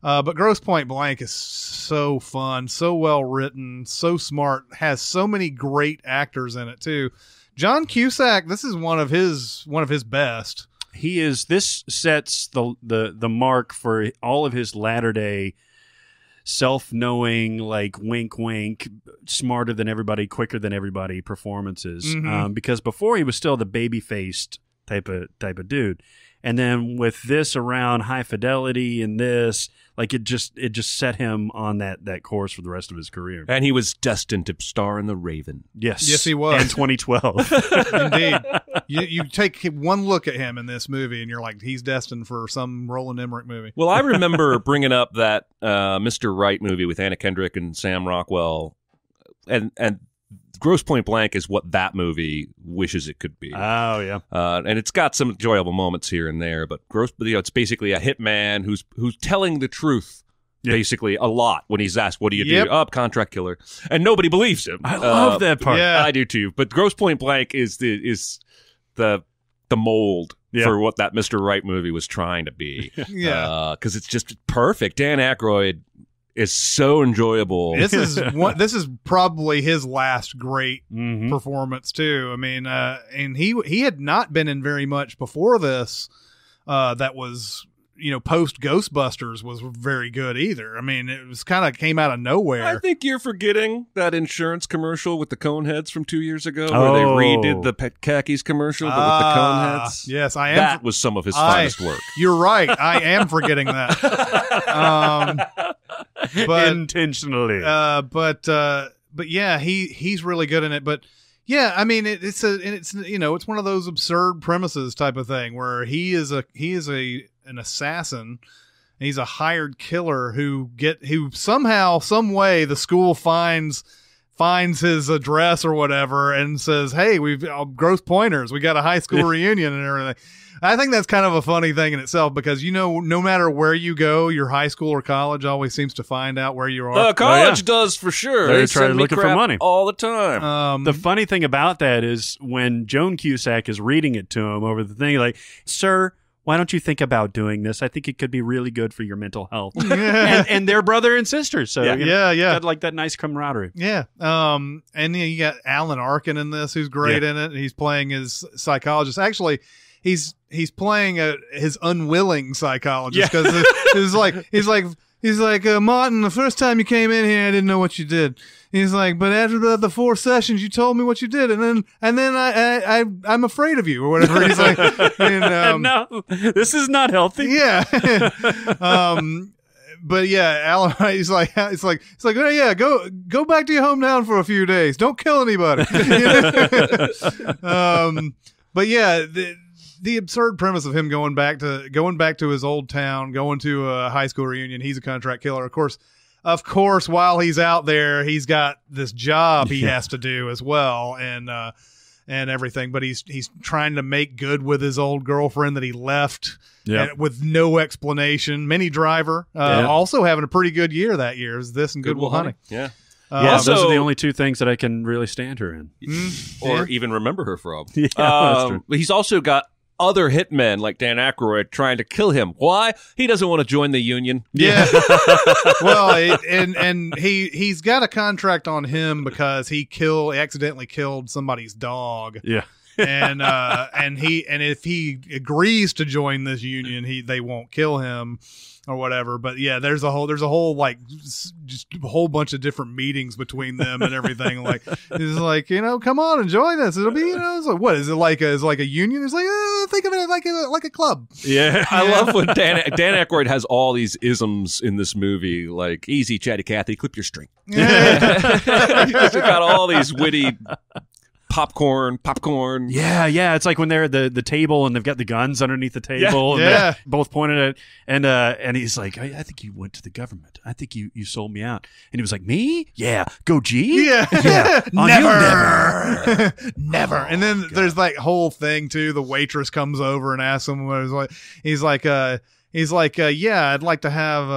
But Grosse Point Blank is so fun, so well written, so smart, has so many great actors in it too. John Cusack, this is one of his best.
He is. This sets the mark for all of his latter-day self-knowing, like wink wink, smarter than everybody, quicker than everybody performances. Because before he was still the baby-faced type of dude. And then with this around High Fidelity and this, like it just set him on that course for the rest of his career.
And he was destined to star in The Raven.
Yes.
Yes, he was.
And 2012.
Indeed. You take one look at him in this movie and you're like, he's destined for some Roland Emmerich movie.
Well, I remember bringing up that Mr. Right movie with Anna Kendrick and Sam Rockwell, and Grosse Point Blank is what that movie wishes it could be.
Oh, yeah.
And it's got some enjoyable moments here and there, but it's basically a hitman who's telling the truth, basically, a lot when he's asked, what do you do? Oh, contract killer. And nobody believes him.
I love that part.
Yeah.
I do too. But Grosse Point Blank is the mold for what that Mr. Right movie was trying to be.
Yeah.
Because it's just perfect. Dan Aykroyd is so enjoyable.
This is probably his last great performance too. I mean, and he had not been in very much before this. That was, post Ghostbusters was very good either. I mean, it was kind of came out of nowhere.
I think you're forgetting that insurance commercial with the Coneheads from 2 years ago, where they redid the khakis commercial, but with the Coneheads.
Yes, I am.
That was some of his finest work.
You're right. I am forgetting that. But
intentionally.
But yeah, he's really good in it. But Yeah, I mean it's one of those absurd premises type of thing where he is an assassin. He's a hired killer who somehow, some way, the school finds his address or whatever and says, "Hey, we've gross pointers. We got a high school reunion and everything." I think that's kind of a funny thing in itself because no matter where you go, your high school or college always seems to find out where you are.
College does for sure.
They're
They
trying
send
to look
me
for
crap
money
all the time.
The funny thing about that is when Joan Cusack is reading it to him over the thing, like, "Sir, why don't you think about doing this? I think it could be really good for your mental health." and they're brother and sister, so got like that nice camaraderie.
Yeah. And you got Alan Arkin in this, who's great in it. He's playing his psychologist. Actually, he's playing his unwilling psychologist because he's like Martin. The first time you came in here, I didn't know what you did. He's like, but after the 4 sessions, you told me what you did, and then I'm afraid of you or whatever. He's like,
no, this is not healthy.
Yeah. But yeah, Alan, he's like, oh, yeah, go back to your hometown for a few days. Don't kill anybody. But yeah, the absurd premise of him going back to his old town, going to a high school reunion. He's a contract killer, of course. While he's out there, he's got this job he has to do as well, and everything. But he's trying to make good with his old girlfriend that he left with no explanation. Minnie Driver also having a pretty good year that year. Is this and Good Will Hunting?
Yeah.
Those are the only two things that I can really stand her in,
or even remember her from.
Yeah, that's true.
He's also got other hitmen like Dan Aykroyd trying to kill him. Why? He doesn't want to join the union.
Yeah. Well, and he's got a contract on him because he accidentally killed somebody's dog.
Yeah.
And if he agrees to join this union, they won't kill him or whatever. But yeah, there's a whole like just a whole bunch of different meetings between them and everything. Like it's like, come on and join us. It'll be, it's like, what is it like? Is it like a union? It's like, think of it like a club.
Yeah, I love when Dan Aykroyd has all these isms in this movie, like easy, chatty Cathy, clip your string.
Yeah.
He's got all these witty. Popcorn.
Yeah. It's like when they're at the table and they've got the guns underneath the table.
Yeah.
And they're both pointed at it. And he's like, I think you went to the government. I think you sold me out. And he was like, me? Yeah. Go G?
Yeah.
Never.
Never. And then there's that whole thing too. The waitress comes over and asks him what he's like, yeah, I'd like to have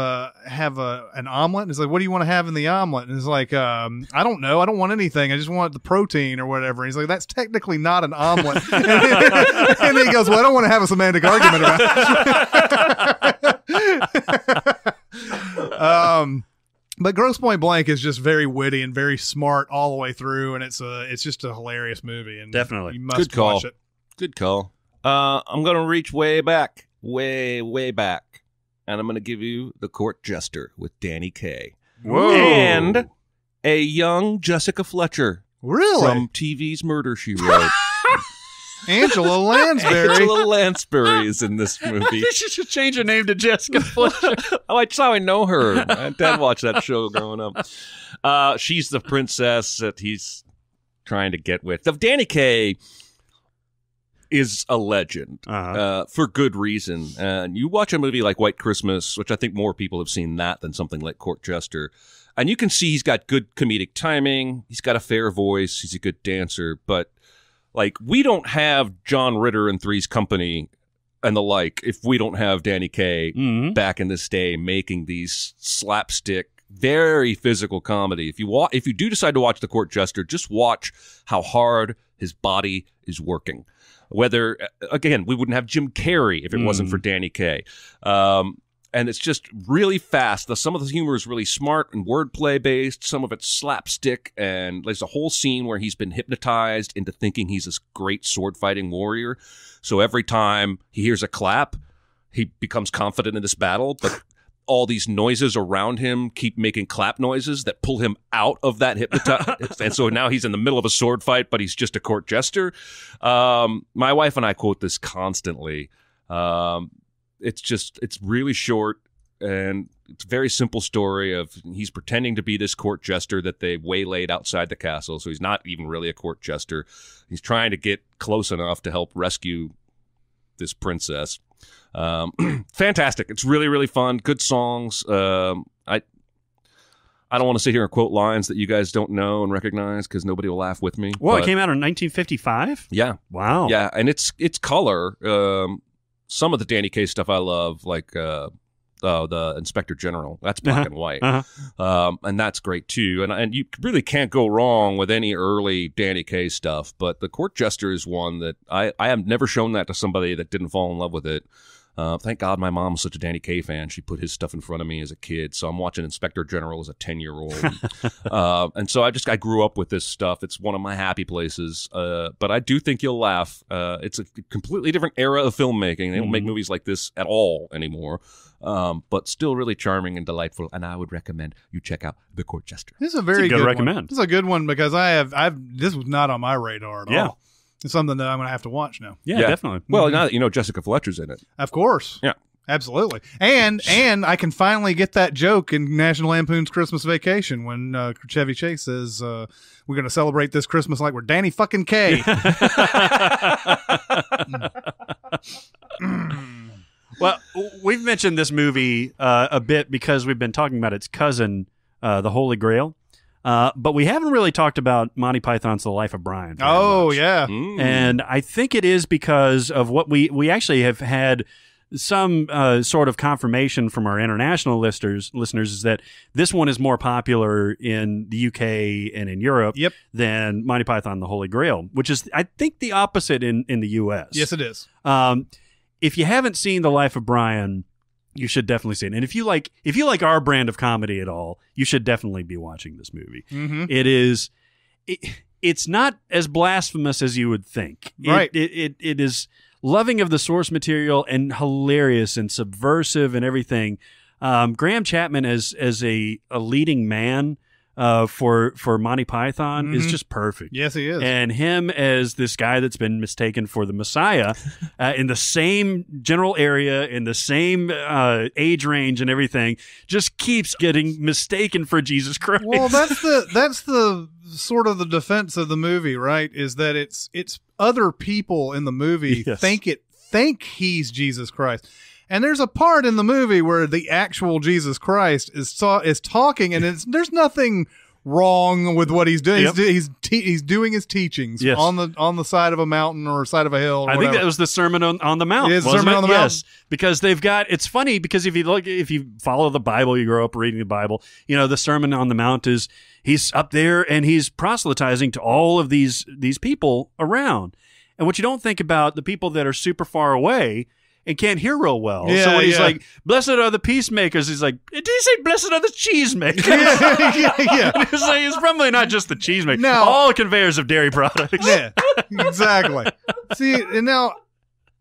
an omelet. And he's like, what do you want to have in the omelet? And he's like, I don't know. I don't want anything. I just want the protein or whatever. And he's like, that's technically not an omelet. And then he goes, well, I don't want to have a semantic argument about it. But Grosse Point Blank is just very witty and very smart all the way through. And it's just a hilarious movie. And
definitely.
You must watch it.
Good call. I'm going to reach way back. Way back, and I'm going to give you The Court Jester with Danny Kaye.
Whoa.
And a young Jessica Fletcher.
Really?
From TV's Murder, She Wrote.
Angela Lansbury.
Angela Lansbury is in this movie.
She should change her name to Jessica Fletcher.
That's how I know her. My dad watched that show growing up. She's the princess that he's trying to get with. Danny Kaye is a legend for good reason. And you watch a movie like White Christmas, which I think more people have seen that than something like Court Jester, and you can see he's got good comedic timing. He's got a fair voice. He's a good dancer. But like, we don't have John Ritter and Three's Company and the like if we don't have Danny Kaye back in this day making these slapstick, very physical comedy. If you do decide to watch The Court Jester, just watch how hard his body is working. Whether, again, we wouldn't have Jim Carrey if it wasn't for Danny Kaye. And it's just really fast. Some of the humor is really smart and wordplay based. Some of it's slapstick. And there's a whole scene where he's been hypnotized into thinking he's this great sword fighting warrior. So every time he hears a clap, he becomes confident in this battle. But all these noises around him keep making clap noises that pull him out of that hypnotize. And so now he's in the middle of a sword fight, but he's just a court jester. My wife and I quote this constantly. It's really short. and it's a very simple story of he's pretending to be this court jester that they waylaid outside the castle, so he's not even really a court jester. He's trying to get close enough to help rescue this princess. Fantastic. It's really, really fun. Good songs. I don't want to sit here and quote lines that you guys don't know and recognize because nobody will laugh with me.
Well, it came out in 1955?
Yeah.
Wow.
Yeah, and it's color. Some of the Danny Kaye stuff I love, like the Inspector General. That's black and white. And that's great too. And you really can't go wrong with any early Danny Kaye stuff. But the Court Jester is one that I have never shown that to somebody that didn't fall in love with it. Thank God my mom's such a Danny Kaye fan. She put his stuff in front of me as a kid. So I'm watching Inspector General as a 10-year-old. And so I grew up with this stuff. It's one of my happy places. But I do think you'll laugh. It's a completely different era of filmmaking. They don't make movies like this at all anymore. But still really charming and delightful. And I would recommend you check out The Court Jester.
This is a very good
recommend.
one. This is a good one because this was not on my radar at all. It's something that I'm going to have to watch now.
Yeah, definitely.
Well, now that you know Jessica Fletcher's in it.
Of course.
Yeah.
Absolutely. And I can finally get that joke in National Lampoon's Christmas Vacation when Chevy Chase says, we're going to celebrate this Christmas like we're Danny fucking Kaye.
Well, we've mentioned this movie a bit because we've been talking about its cousin, The Holy Grail. But we haven't really talked about Monty Python's The Life of Brian.
Oh, yeah.
And I think it is because of what we actually have had some sort of confirmation from our international listeners is that this one is more popular in the UK and in Europe than Monty Python, The Holy Grail, which is, I think, the opposite in the US.
Yes, it is.
If you haven't seen The Life of Brian, you should definitely see it. And if you like our brand of comedy at all, you should definitely be watching this movie. It's not as blasphemous as you would think.
Right.
It is loving of the source material and hilarious and subversive and everything. Graham Chapman as a leading man for Monty Python is just perfect.
Yes, he is.
And him as this guy that's been mistaken for the Messiah in the same general area, in the same age range and everything, just keeps getting mistaken for Jesus Christ.
Well, that's the sort of the defense of the movie, right? Is that it's other people in the movie think he's Jesus Christ. And there's a part in the movie where the actual Jesus Christ is talking, and there's nothing wrong with what he's doing. He's doing his teachings on the side of a mountain or side of a hill. Or
I think that was the Sermon on the Mount.
It is the Sermon on the Mount.
Yes, because they've got. It's funny because if you follow the Bible, you grow up reading the Bible. You know, the Sermon on the Mount is he's up there and he's proselytizing to all of these people around. And what you don't think about the people that are super far away and can't hear real well. So when he's like, blessed are the peacemakers, he's like, did he say blessed are the cheesemakers? It's probably not just the cheesemakers.
No.
All conveyors of dairy products.
Yeah, exactly. See, and now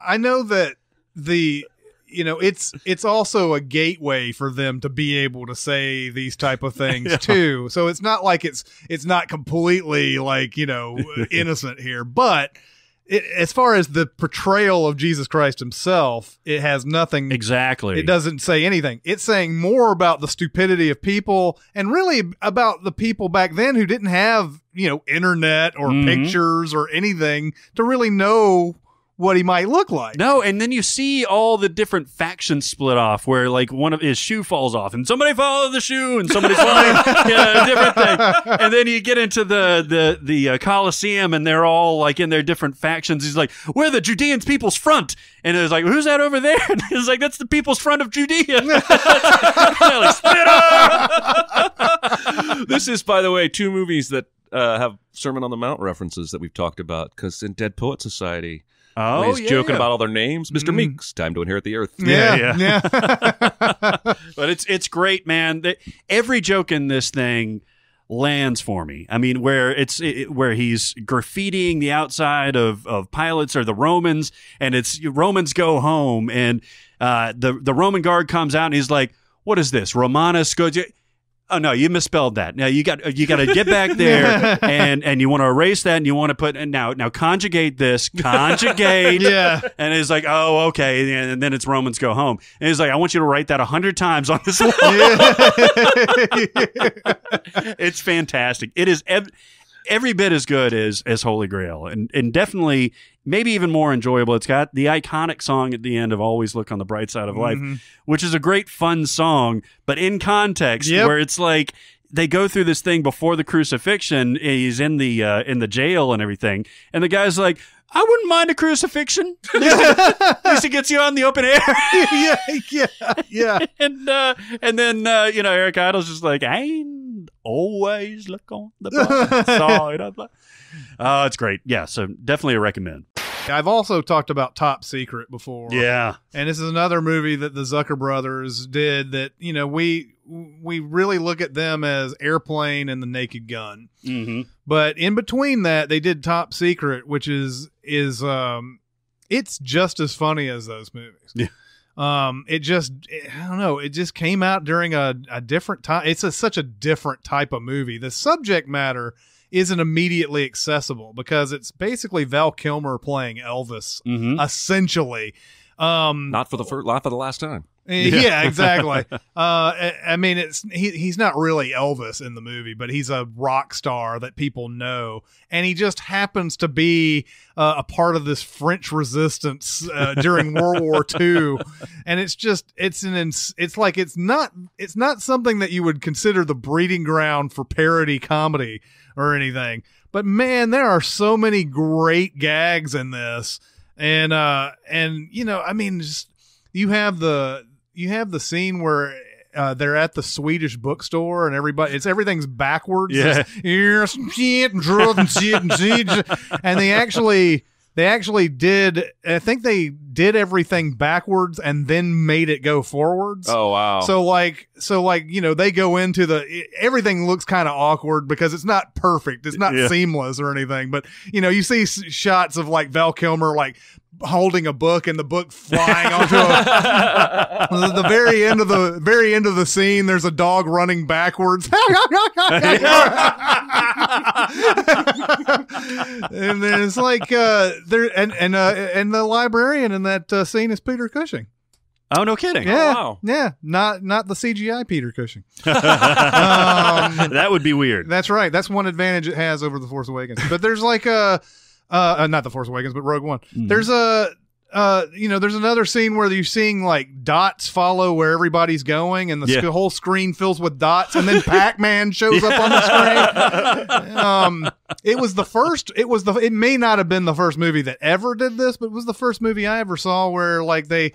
I know that it's also a gateway for them to be able to say these type of things too. So it's not like it's not completely like, innocent here, but as far as the portrayal of Jesus Christ himself, it has nothing.
Exactly.
It doesn't say anything. It's saying more about the stupidity of people and really about the people back then who didn't have, internet or pictures or anything to really know what he might look like.
No, and then you see all the different factions split off where like one of his shoe falls off and somebody follows the shoe and somebody's flying a different thing. And then you get into the Colosseum and they're all like in their different factions. He's like, we're the Judeans People's Front. And it's like, who's that over there? And he's like, that's the People's Front of Judea. Like, split up!
This is, by the way, two movies that have Sermon on the Mount references that we've talked about because in Dead Poet Society, he's joking about all their names. Mr. Meeks, time to inherit the earth.
Yeah.
But it's great, man. Every joke in this thing lands for me. I mean, where he's graffitiing the outside of Pilate's or the Romans, and it's Romans go home, and the Roman guard comes out and he's like, "What is this? Romanus goes." Oh no, you misspelled that. Now you got to get back there and you want to erase that and you want to put and now conjugate this conjugate.
Yeah,
and it's like, oh, okay, and then it's Romans go home. And it's like, I want you to write that 100 times on this wall. It's fantastic. It is every bit as good as Holy Grail, and definitely maybe even more enjoyable. It's got the iconic song at the end of "Always Look on the Bright Side of Life," which is a great fun song, but in context, where it's like they go through this thing before the crucifixion. He's in the jail and everything, and the guy's like, I wouldn't mind a crucifixion. At least it gets you on the open air.
yeah.
And then Eric Idle's just like, I always look on the bright side of life. Oh, it's great. Yeah, so definitely a recommend.
I've also talked about Top Secret before.
Yeah.
And this is another movie that the Zucker brothers did that, we really look at them as Airplane and The Naked Gun.
Mm-hmm.
But in between that, they did Top Secret, which is it's just as funny as those movies.
Yeah.
I don't know. It just came out during a different time. It's such a different type of movie. The subject matter isn't immediately accessible because it's basically Val Kilmer playing Elvis, essentially.
Not for the last time.
Yeah, exactly. I mean, he's not really Elvis in the movie, but he's a rock star that people know, and he just happens to be a part of this French resistance during World War II, and it's not something that you would consider the breeding ground for parody comedy or anything. But man, there are so many great gags in this, and I mean, just you have the scene where they're at the Swedish bookstore and everything's backwards.
Yeah.
And they actually did. I think they did everything backwards and then made it go forwards.
Oh wow!
So they go into everything looks kind of awkward because it's not perfect. It's not seamless or anything. But you see shots of like Val Kilmer holding a book and the book flying onto the very end of the scene. There's a dog running backwards. And then it's like and the librarian in that scene is Peter Cushing.
Oh, no kidding.
Yeah.
Oh, wow.
Yeah. Not the CGI Peter Cushing.
That would be weird.
That's right. That's one advantage it has over The Force Awakens. But there's like not The Force Awakens, but Rogue One. Mm-hmm. There's there's another scene where you're seeing like dots follow where everybody's going, and the whole screen fills with dots, and then Pac-Man shows up on the screen. It may not have been the first movie that ever did this, but it was the first movie I ever saw where like they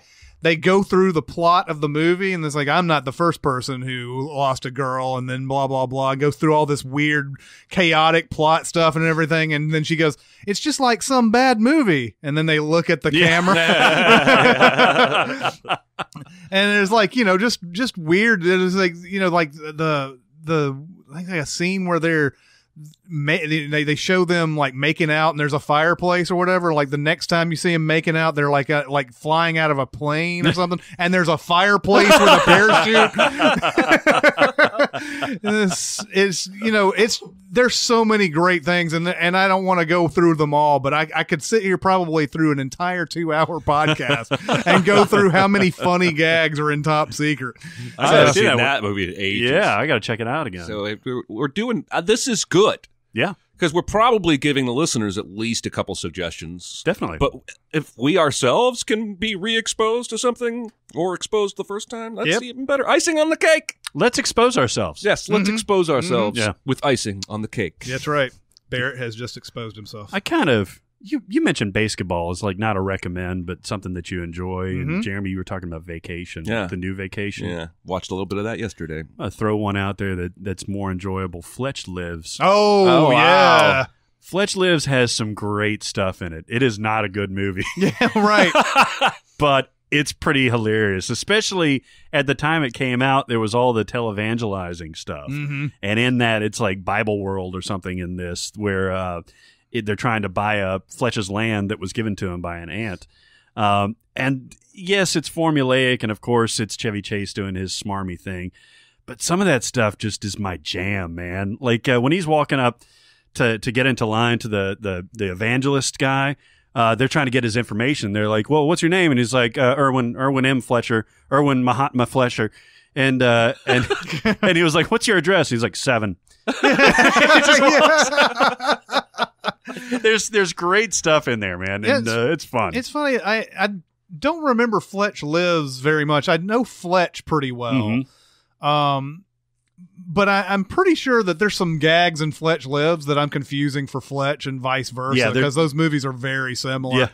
go through the plot of the movie, and it's like, I'm not the first person who lost a girl, and then blah, blah, blah. Go through all this weird, chaotic plot stuff and everything, and then she goes, it's just like some bad movie. And then they look at the camera. And it's like, just weird. It's like, like like a scene where they show them like making out and there's a fireplace or whatever. Like the next time you see them making out, they're like flying out of a plane or something, and there's a fireplace with a parachute. There's so many great things, and I don't want to go through them all, but I could sit here probably through an entire 2-hour podcast and go through how many funny gags are in Top Secret.
I haven't seen that movie in ages.
Yeah, I got to check it out again.
So we're doing this is good.
Yeah.
Because we're probably giving the listeners at least a couple suggestions.
Definitely.
But if we ourselves can be re-exposed to something or exposed the first time, that's even better. Icing on the cake.
Let's expose ourselves.
Yes, let's expose ourselves with icing on the cake.
That's right. Barrett has just exposed himself.
I kind of... You mentioned basketball is like not a recommend, but something that you enjoy. And Jeremy, you were talking about Vacation, the new Vacation.
Yeah, watched a little bit of that yesterday.
I'll throw one out there that's more enjoyable. Fletch Lives.
Oh yeah.
Wow. Fletch Lives has some great stuff in it. It is not a good movie.
Yeah, right.
But it's pretty hilarious, especially at the time it came out. There was all the televangelizing stuff. Mm-hmm. And in that, it's like Bible World or something in this where they're trying to buy Fletch's land that was given to him by an aunt. And yes, it's formulaic, and of course, it's Chevy Chase doing his smarmy thing. But some of that stuff just is my jam, man. Like when he's walking up to get into line to the evangelist guy, they're trying to get his information. They're like, well, what's your name? And he's like, Erwin M. Fletcher, Erwin Mahatma Fletcher. And he was like, what's your address? He's like, 7. There's great stuff in there, man. And it's fun.
It's funny. I don't remember Fletch Lives very much. I know Fletch pretty well. But I'm pretty sure that there's some gags in Fletch Lives that I'm confusing for Fletch and vice versa, because those movies are very similar.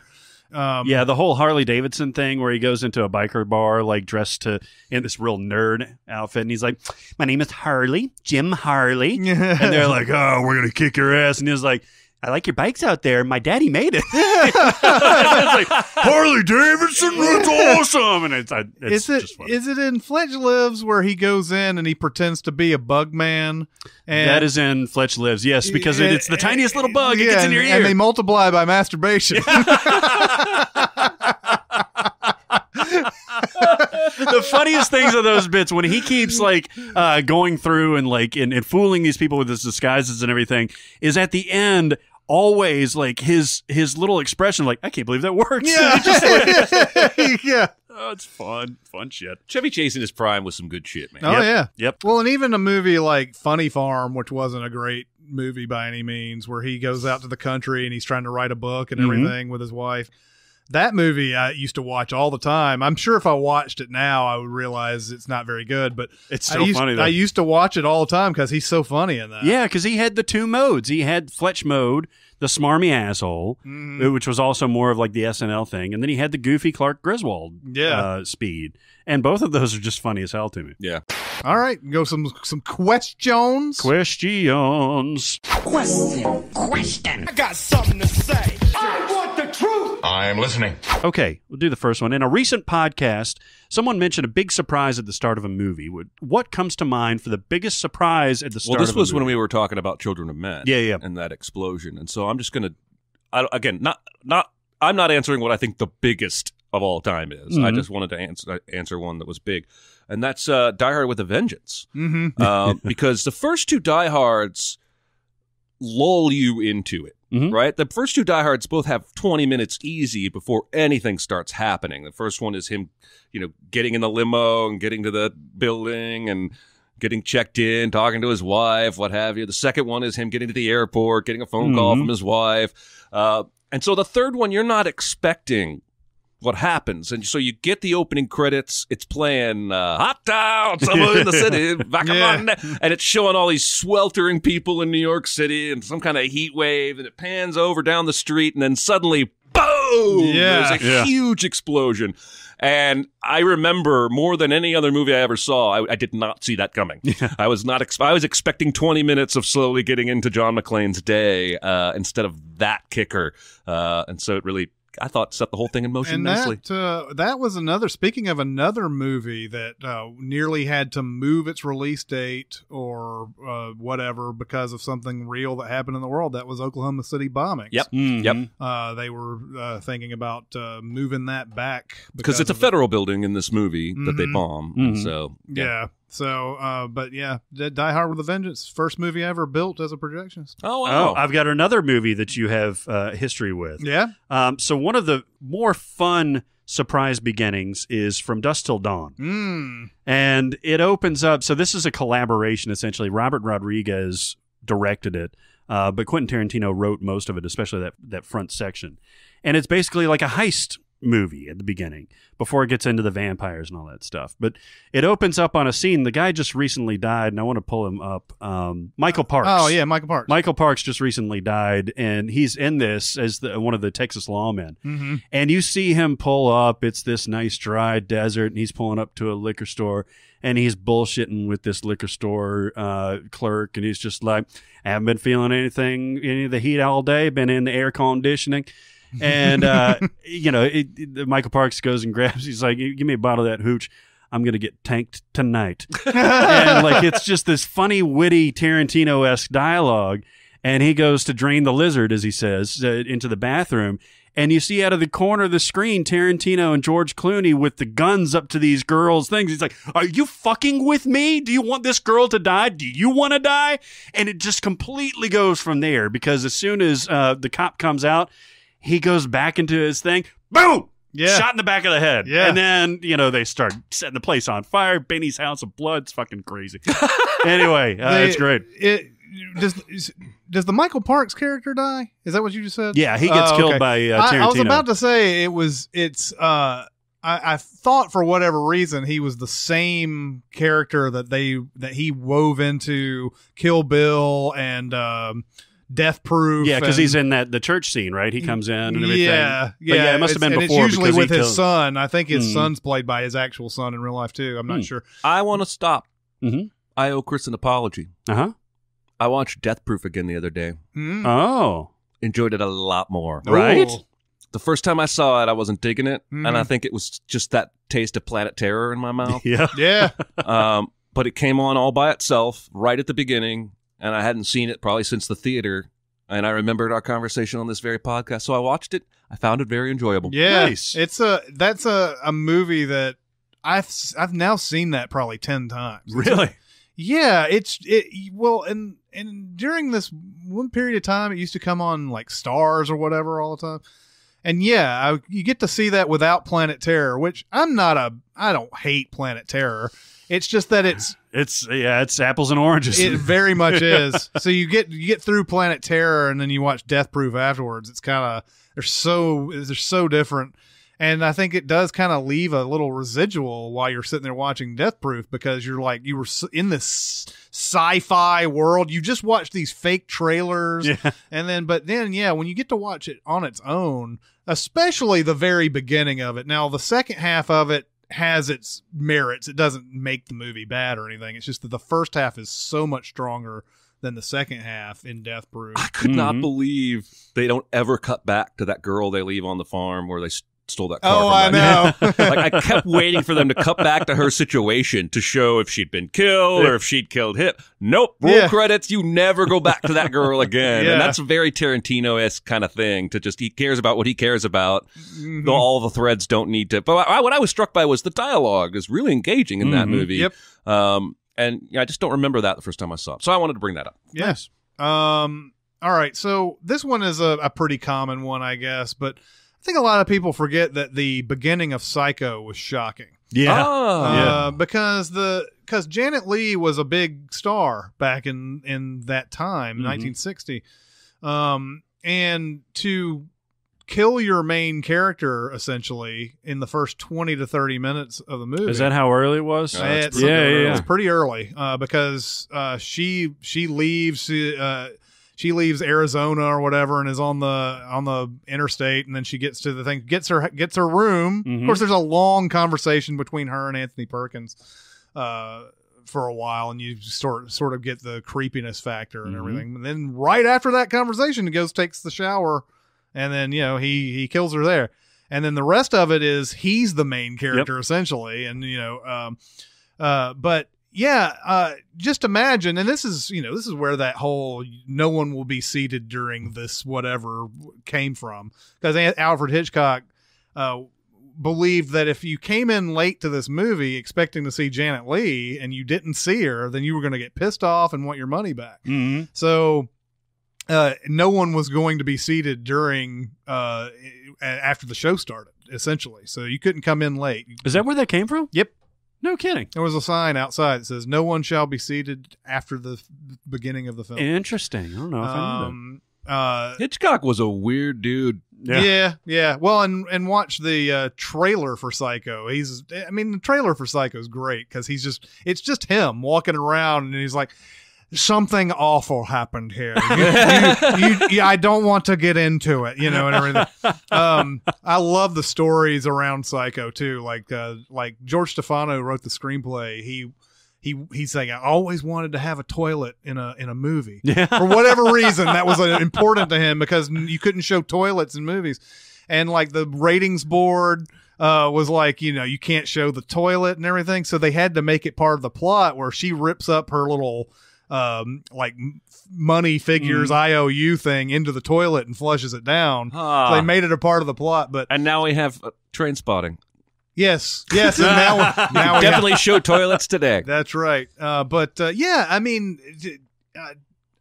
Yeah. The whole Harley Davidson thing where he goes into a biker bar like dressed in this real nerd outfit, and he's like, my name is Harley, Jim Harley. And they're like, oh, we're gonna kick your ass. And he's like, I like your bikes out there. My daddy made it. It's like, Harley Davidson, that's awesome. And it's just funny.
Is it in Fletch Lives where he goes in and he pretends to be a bug man? And
that is in Fletch Lives, yes, because it's the tiniest little bug. It gets in your ear.
And they multiply by masturbation.
The funniest things are those bits when he keeps like going through and fooling these people with his disguises and everything, is at the end always like his little expression like, I can't believe that works.
Yeah.
Oh, it's fun shit.
Chevy Chase in his prime was some good shit, man.
Oh,
Yep.
Well, and even a movie like Funny Farm, which wasn't a great movie by any means, where he goes out to the country and he's trying to write a book and everything with his wife. That movie I used to watch all the time. I'm sure if I watched it now, I would realize it's not very good, but
it's still funny, though.
I used to watch it all the time because he's so funny in that.
Yeah, because he had the 2 modes. He had Fletch mode, the smarmy asshole, which was also more of like the SNL thing, and then he had the goofy Clark Griswold speed. And both of those are just funny as hell to me.
Yeah.
All right, go some questions.
Questions.
Question. I got something to say. I want the truth.
I'm listening.
Okay, we'll do the first one. In a recent podcast, someone mentioned a big surprise at the start of a movie. What comes to mind for the biggest surprise at the start of a movie?
Well, this was when we were talking about Children of Men.
Yeah.
And that explosion. And so I'm just going to, I'm not answering what I think the biggest of all time is. I just wanted to answer one that was big. And that's Die Hard with a Vengeance. Because the first 2 Die Hards lull you into it. Right? The first 2 Die Hards both have 20 minutes easy before anything starts happening. The first one is him, getting in the limo and getting to the building and getting checked in, talking to his wife, what have you. The second one is him getting to the airport, getting a phone call from his wife. And so the third one, you're not expecting what happens. And so you get the opening credits. It's playing Hot Town, somewhere in the city, and it's showing all these sweltering people in New York City and some kind of heat wave, and it pans over down the street, and then suddenly, boom! There's a huge explosion. And I remember more than any other movie I ever saw, I did not see that coming. I was expecting 20 minutes of slowly getting into John McClane's day instead of that kicker. And so it really, I thought, set the whole thing in motion nicely.
That was speaking of another movie that nearly had to move its release date or whatever because of something real that happened in the world. That was Oklahoma City bombings.
Yep.
They were thinking about moving that back.
Because it's a federal building in this movie that they bomb. So,
but Die Hard with a Vengeance, first movie ever built as a projectionist.
Oh, wow.
I've got another movie that you have history with.
Yeah.
So one of the more fun surprise beginnings is From Dusk Till Dawn. And it opens up, so this is a collaboration, essentially. Robert Rodriguez directed it, but Quentin Tarantino wrote most of it, especially that front section. And it's basically like a heist movie at the beginning before it gets into the vampires and all that stuff. But it opens up on a scene. The guy just recently died, and I want to pull him up. Michael Parks.
Oh, yeah, Michael Parks.
Michael Parks just recently died, and he's in this as one of the Texas lawmen. And you see him pull up. It's this nice dry desert, and he's pulling up to a liquor store, and he's bullshitting with this liquor store clerk, and he's just like, I haven't been feeling any of the heat all day, been in the air conditioning. And, Michael Parks goes and grabs, he's like, give me a bottle of that hooch. I'm going to get tanked tonight. And it's just this funny, witty Tarantino-esque dialogue. and he goes to drain the lizard, as he says, into the bathroom. And you see out of the corner of the screen Tarantino and George Clooney with the guns up to these girls' things. He's like, are you fucking with me? Do you want this girl to die? Do you want to die? And it just completely goes from there, because as soon as the cop comes out, he goes back into his thing. Boom!
Yeah.
Shot in the back of the head.
Yeah.
And then, they start setting the place on fire. Benny's house of blood. It's fucking crazy. Anyway, it's great.
Does the Michael Parks character die? Is that what you just said?
Yeah, he gets killed by Tarantino.
I was about to say I thought for whatever reason he was the same character that he wove into Kill Bill and Death Proof.
Yeah, because he's in the church scene, right? He comes in and everything.
Yeah.
But yeah, it must have been before.
It's usually with his
killed...
son. I think his son's played by his actual son in real life too. I'm not sure.
I want to stop.
Mm-hmm.
I owe Chris an apology.
Uh-huh.
I watched Death Proof again the other day.
Mm.
Oh.
Enjoyed it a lot more.
Right?
The first time I saw it, I wasn't digging it, and I think it was just that taste of Planet Terror in my mouth.
Yeah.
Yeah.
But it came on all by itself right at the beginning, and I hadn't seen it probably since the theater, and I remembered our conversation on this very podcast, so I watched it. I found it very enjoyable.
Yeah.
Nice.
That's a movie that I've now seen that probably 10 times.
Really?
Yeah, and during this one period of time, it used to come on like Stars or whatever all the time. And yeah, you get to see that without Planet Terror, which I don't hate Planet Terror. It's just that
it's apples and oranges.
It very much is. So you get through Planet Terror and then you watch Death Proof afterwards. It's kind of they're so different. And I think it does kind of leave a little residual while you're sitting there watching Death Proof, because you're like, you were in this sci-fi world. You just watched these fake trailers.
Yeah.
But then, when you get to watch it on its own, especially the very beginning of it. Now, the second half of it has its merits. It doesn't make the movie bad or anything. It's just that the first half is so much stronger than the second half in Death Proof.
I could not believe they don't ever cut back to that girl they leave on the farm where they stole that car from.
I know.
Like, I kept waiting for them to cut back to her situation to show if she'd been killed or if she'd killed him. Nope. Roll credits. You never go back to that girl again.
Yeah.
And that's a very Tarantino-esque kind of thing, to just, he cares about what he cares about. Mm-hmm. All the threads don't need to. But what I was struck by was the dialogue is really engaging in that movie.
Yep.
And I just don't remember that the first time I saw it. So I wanted to bring that up.
Yes. All right. So this one is a pretty common one, I guess, but I think a lot of people forget that the beginning of Psycho was shocking.
Yeah.
Because Janet Leigh was a big star back in that time, 1960. And to kill your main character essentially in the first 20 to 30 minutes of the movie.
Is that how early it was?
It's pretty early because she leaves. She leaves Arizona or whatever and is on the interstate, and then she gets to the thing, gets her room. Of course, there's a long conversation between her and Anthony Perkins for a while, and you sort of get the creepiness factor and everything. And then right after that conversation, he takes the shower, and then he kills her there. And then the rest of it is he's the main character essentially, and but. Yeah, just imagine, and this is where that whole no one will be seated during this whatever came from, because Alfred Hitchcock believed that if you came in late to this movie expecting to see Janet Leigh and you didn't see her, then you were going to get pissed off and want your money back. Mm-hmm. So no one was going to be seated during after the show started, essentially. So you couldn't come in late.
Is that where that came from?
Yep.
No kidding.
There was a sign outside that says, "No one shall be seated after the beginning of the film."
Interesting. I don't know if I knew that.
Hitchcock was a weird dude.
Yeah. Well, and watch the trailer for Psycho. The trailer for Psycho is great because it's just him walking around, and he's like, something awful happened here. I don't want to get into it, and everything. I love the stories around Psycho too. Like George Stefano wrote the screenplay. He's saying, I always wanted to have a toilet in a movie. Yeah. For whatever reason, that was important to him because you couldn't show toilets in movies. And like the ratings board was like, you can't show the toilet and everything. So they had to make it part of the plot where she rips up her little like money figures IOU thing into the toilet and flushes it down. So they made it a part of the plot.
And now we have Train Spotting.
Yes. And now we
definitely show toilets today.
That's right. Yeah, I mean,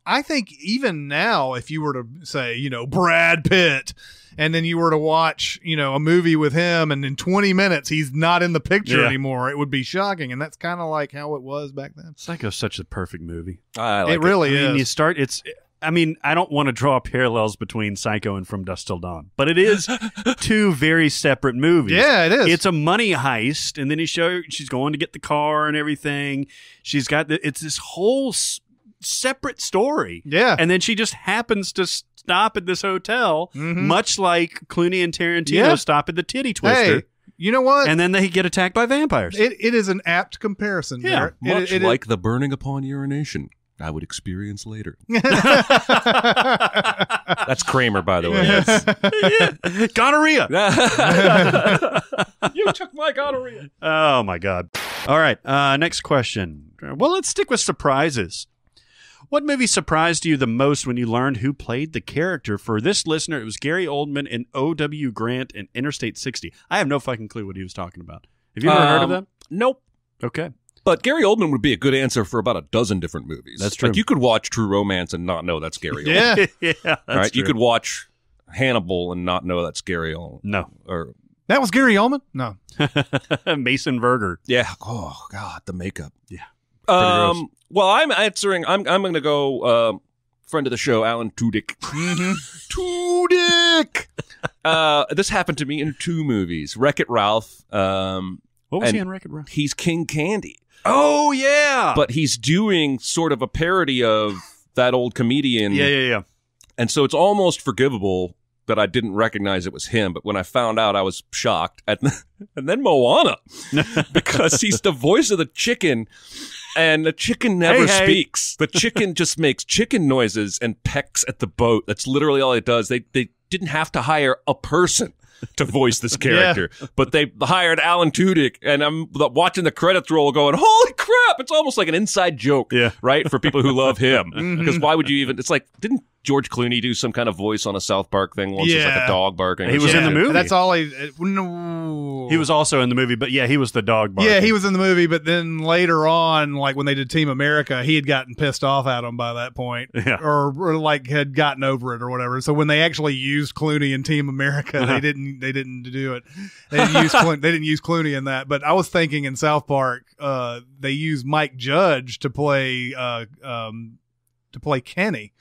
I think even now, if you were to say, Brad Pitt, and then you were to watch, a movie with him, and in 20 minutes he's not in the picture anymore, it would be shocking. And that's kind of like how it was back then.
Psycho's such a perfect movie.
It really is.
I don't want to draw parallels between Psycho and From Dusk Till Dawn, but it is two very separate movies.
Yeah, it is.
It's a money heist, and then she's going to get the car and everything. She's got it's this whole separate story.
Yeah.
And then she just happens to stop at this hotel, much like Clooney and Tarantino stop at the Titty Twister.
Hey, you know what?
And then they get attacked by vampires.
It is an apt comparison.
Yeah.
Much like the burning upon urination I would experience later. That's Kramer, by the way.
Gonorrhea.
You took my gonorrhea.
Oh, my God. All right. Next question. Well, let's stick with surprises. What movie surprised you the most when you learned who played the character? For this listener, it was Gary Oldman and O.W. Grant in Interstate 60. I have no fucking clue what he was talking about. Have you ever heard of them?
Nope.
Okay.
But Gary Oldman would be a good answer for about a dozen different movies.
That's true.
Like you could watch True Romance and not know that's Gary Oldman.
Yeah.
That's
right?
true.
You could watch Hannibal and not know that's Gary Oldman.
No.
Or
that was Gary Oldman? No.
Mason Verger.
yeah. Oh God, the makeup.
Yeah.
Well, I'm answering. I'm going to go. Friend of the show, Alan Tudyk. Tudyk. This happened to me in two movies. Wreck-It Ralph.
What was he in Wreck-It Ralph?
He's King Candy.
Oh yeah.
But he's doing sort of a parody of that old comedian.
Yeah.
And so it's almost forgivable that I didn't recognize it was him. But when I found out, I was shocked. And then Moana, because he's the voice of the chicken. And the chicken never speaks. The chicken just makes chicken noises and pecks at the boat. That's literally all it does. They didn't have to hire a person to voice this character, but they hired Alan Tudyk, and I'm watching the credits roll going, holy crap, it's almost like an inside joke, right, for people who love him. Because why would you even, it's like, didn't George Clooney do some kind of voice on a South Park thing once? It's like a dog barking.
He was in the movie.
That's all no.
He was also in the movie, but he was the dog barking.
Yeah, he was in the movie, but then later on, like when they did Team America, he had gotten pissed off at him by that point, or like had gotten over it or whatever. So when they actually used Clooney in Team America, they didn't do it. They didn't use Clooney in that. But I was thinking in South Park, they used Mike Judge to play Kenny.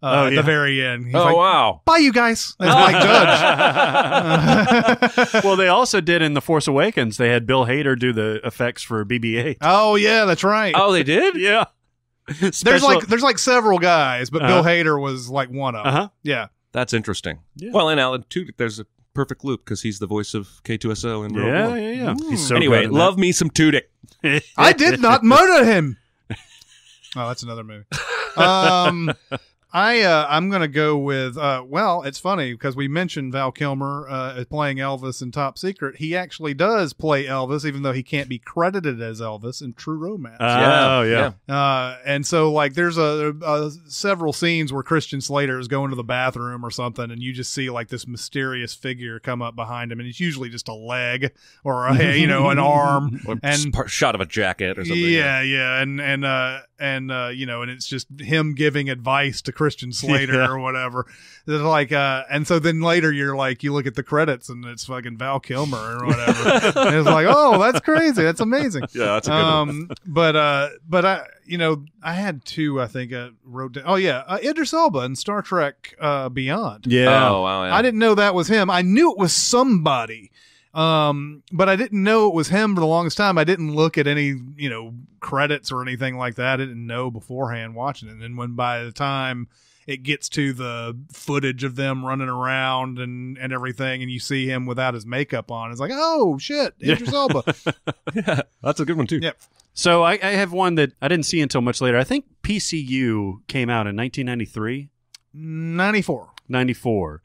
At the very end. He's like,
wow.
Bye, you guys. That's Mike Judge.
Well, they also did in The Force Awakens. They had Bill Hader do the effects for BB-8.
Oh, yeah, that's right.
Oh, they did?
Yeah.
There's like several guys, but Bill Hader was like one of them. Yeah.
That's interesting. Yeah. Well, and Alan Tudyk, there's a perfect loop because he's the voice of K2SO in Rogue One.
Yeah. He's so
anyway,
good
love me some Tudyk.
I did not murder him. Oh, that's another movie. I'm going to go with, well, it's funny because we mentioned Val Kilmer playing Elvis in Top Secret. He actually does play Elvis, even though he can't be credited as Elvis in True Romance.
Oh, yeah.
And so, like, there's several scenes where Christian Slater is going to the bathroom or something, and you just see, like, this mysterious figure come up behind him, and it's usually just a leg or, an arm.
Or
and
shot of a jacket or something.
Yeah. And it's just him giving advice to Christian Slater or whatever. It's like, and so then later you're like, you look at the credits and it's fucking Val Kilmer or whatever. And it's like, oh, that's crazy. That's amazing.
Yeah, that's a good one.
But I had two, I think, wrote down. Oh yeah. Idris Elba in Star Trek, Beyond.
Yeah.
Oh, wow. Yeah.
I didn't know that was him. I knew it was somebody. But I didn't know it was him for the longest time. I didn't look at any, credits or anything like that. I didn't know beforehand watching it. And then when by the time it gets to the footage of them running around and everything, and you see him without his makeup on, it's like, oh shit, Idris Elba.
Yeah, that's a good one too.
Yep.
So I have one that I didn't see until much later. I think PCU came out in 1993.
94.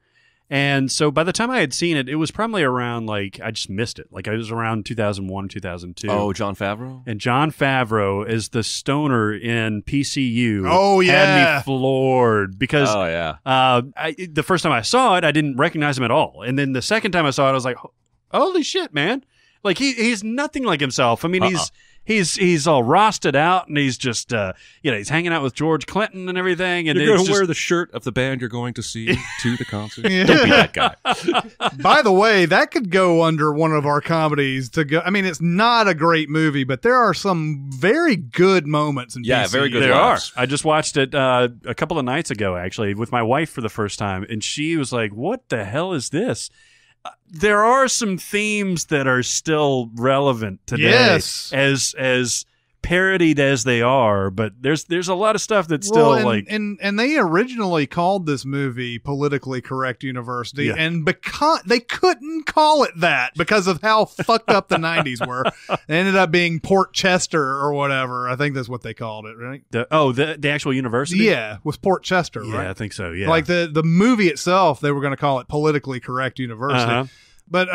And so by the time I had seen it, it was probably around, like, I just missed it. Like, it was around 2001, 2002.
Oh, Jon Favreau?
And Jon Favreau as the stoner in PCU
had
me floored because the first time I saw it, I didn't recognize him at all. And then the second time I saw it, I was like, holy shit, man. Like, he's nothing like himself. I mean, he's all rusted out, and he's just, he's hanging out with George Clinton and everything. And
you're going to wear the shirt of the band you're going to see to the concert.
Yeah.
Don't be that guy.
By the way, that could go under one of our comedies to go. I mean, it's not a great movie, but there are some very good moments in PCU.
Very good.
There are. I just watched it a couple of nights ago, actually, with my wife for the first time, and she was like, "What the hell is this?" There are some themes that are still relevant today, as parodied as they are, but there's a lot of stuff that's still
and they originally called this movie Politically Correct University, and because they couldn't call it that because of how fucked up the 90s were, it ended up being Port Chester or whatever. I think that's what they called it, right?
The actual university,
was Port Chester, right?
Yeah, I think so. Yeah,
like the movie itself, they were going to call it Politically Correct University. But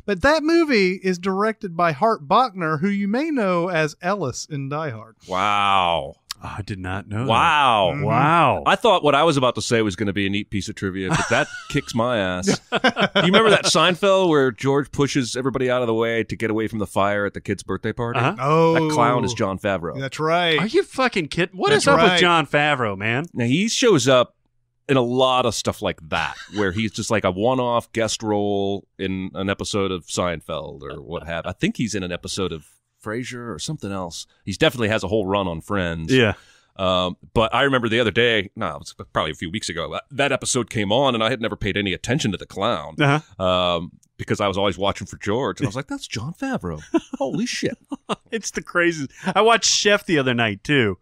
that movie is directed by Hart Bachner, who you may know as Ellis in Die Hard.
Wow.
Oh, I did not know
Wow.
that. Mm-hmm. Wow.
I thought what I was about to say was going to be a neat piece of trivia, but that kicks my ass. Do you remember that Seinfeld where George pushes everybody out of the way to get away from the fire at the kid's birthday party?
Oh.
That clown is Jon Favreau.
That's right.
Are you fucking kidding? What is up with Jon Favreau, man?
Now, he shows up in a lot of stuff like that, where he's just like a one-off guest role in an episode of Seinfeld or what have. I think he's in an episode of Frasier or something else. He definitely has a whole run on Friends.
Yeah.
But I remember the other day, it was probably a few weeks ago, that episode came on, and I had never paid any attention to the clown because I was always watching for George, and I was like, that's Jon Favreau. Holy shit.
It's the craziest. I watched Chef the other night, too.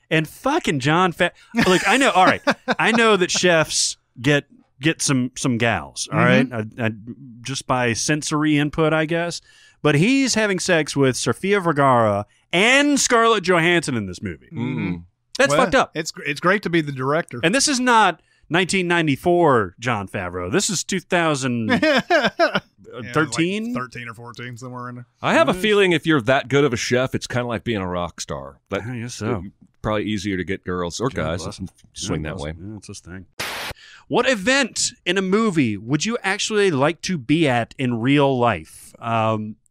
And fucking Jon Favreau. Look, I know. All right, I know that chefs get some gals. All right, just by sensory input, I guess. But he's having sex with Sofia Vergara and Scarlett Johansson in this movie.
Mm-hmm.
That's fucked up.
It's great to be the director.
And this is not 1994 Jon Favreau. This is 2013,
13 or 14, somewhere in there.
I have a feeling if you're that good of a chef, it's kind of like being a rock star.
I guess so.
Probably easier to get girls or guys. Swing that way.
Yeah, that's this thing. What event in a movie would you actually like to be at in real life?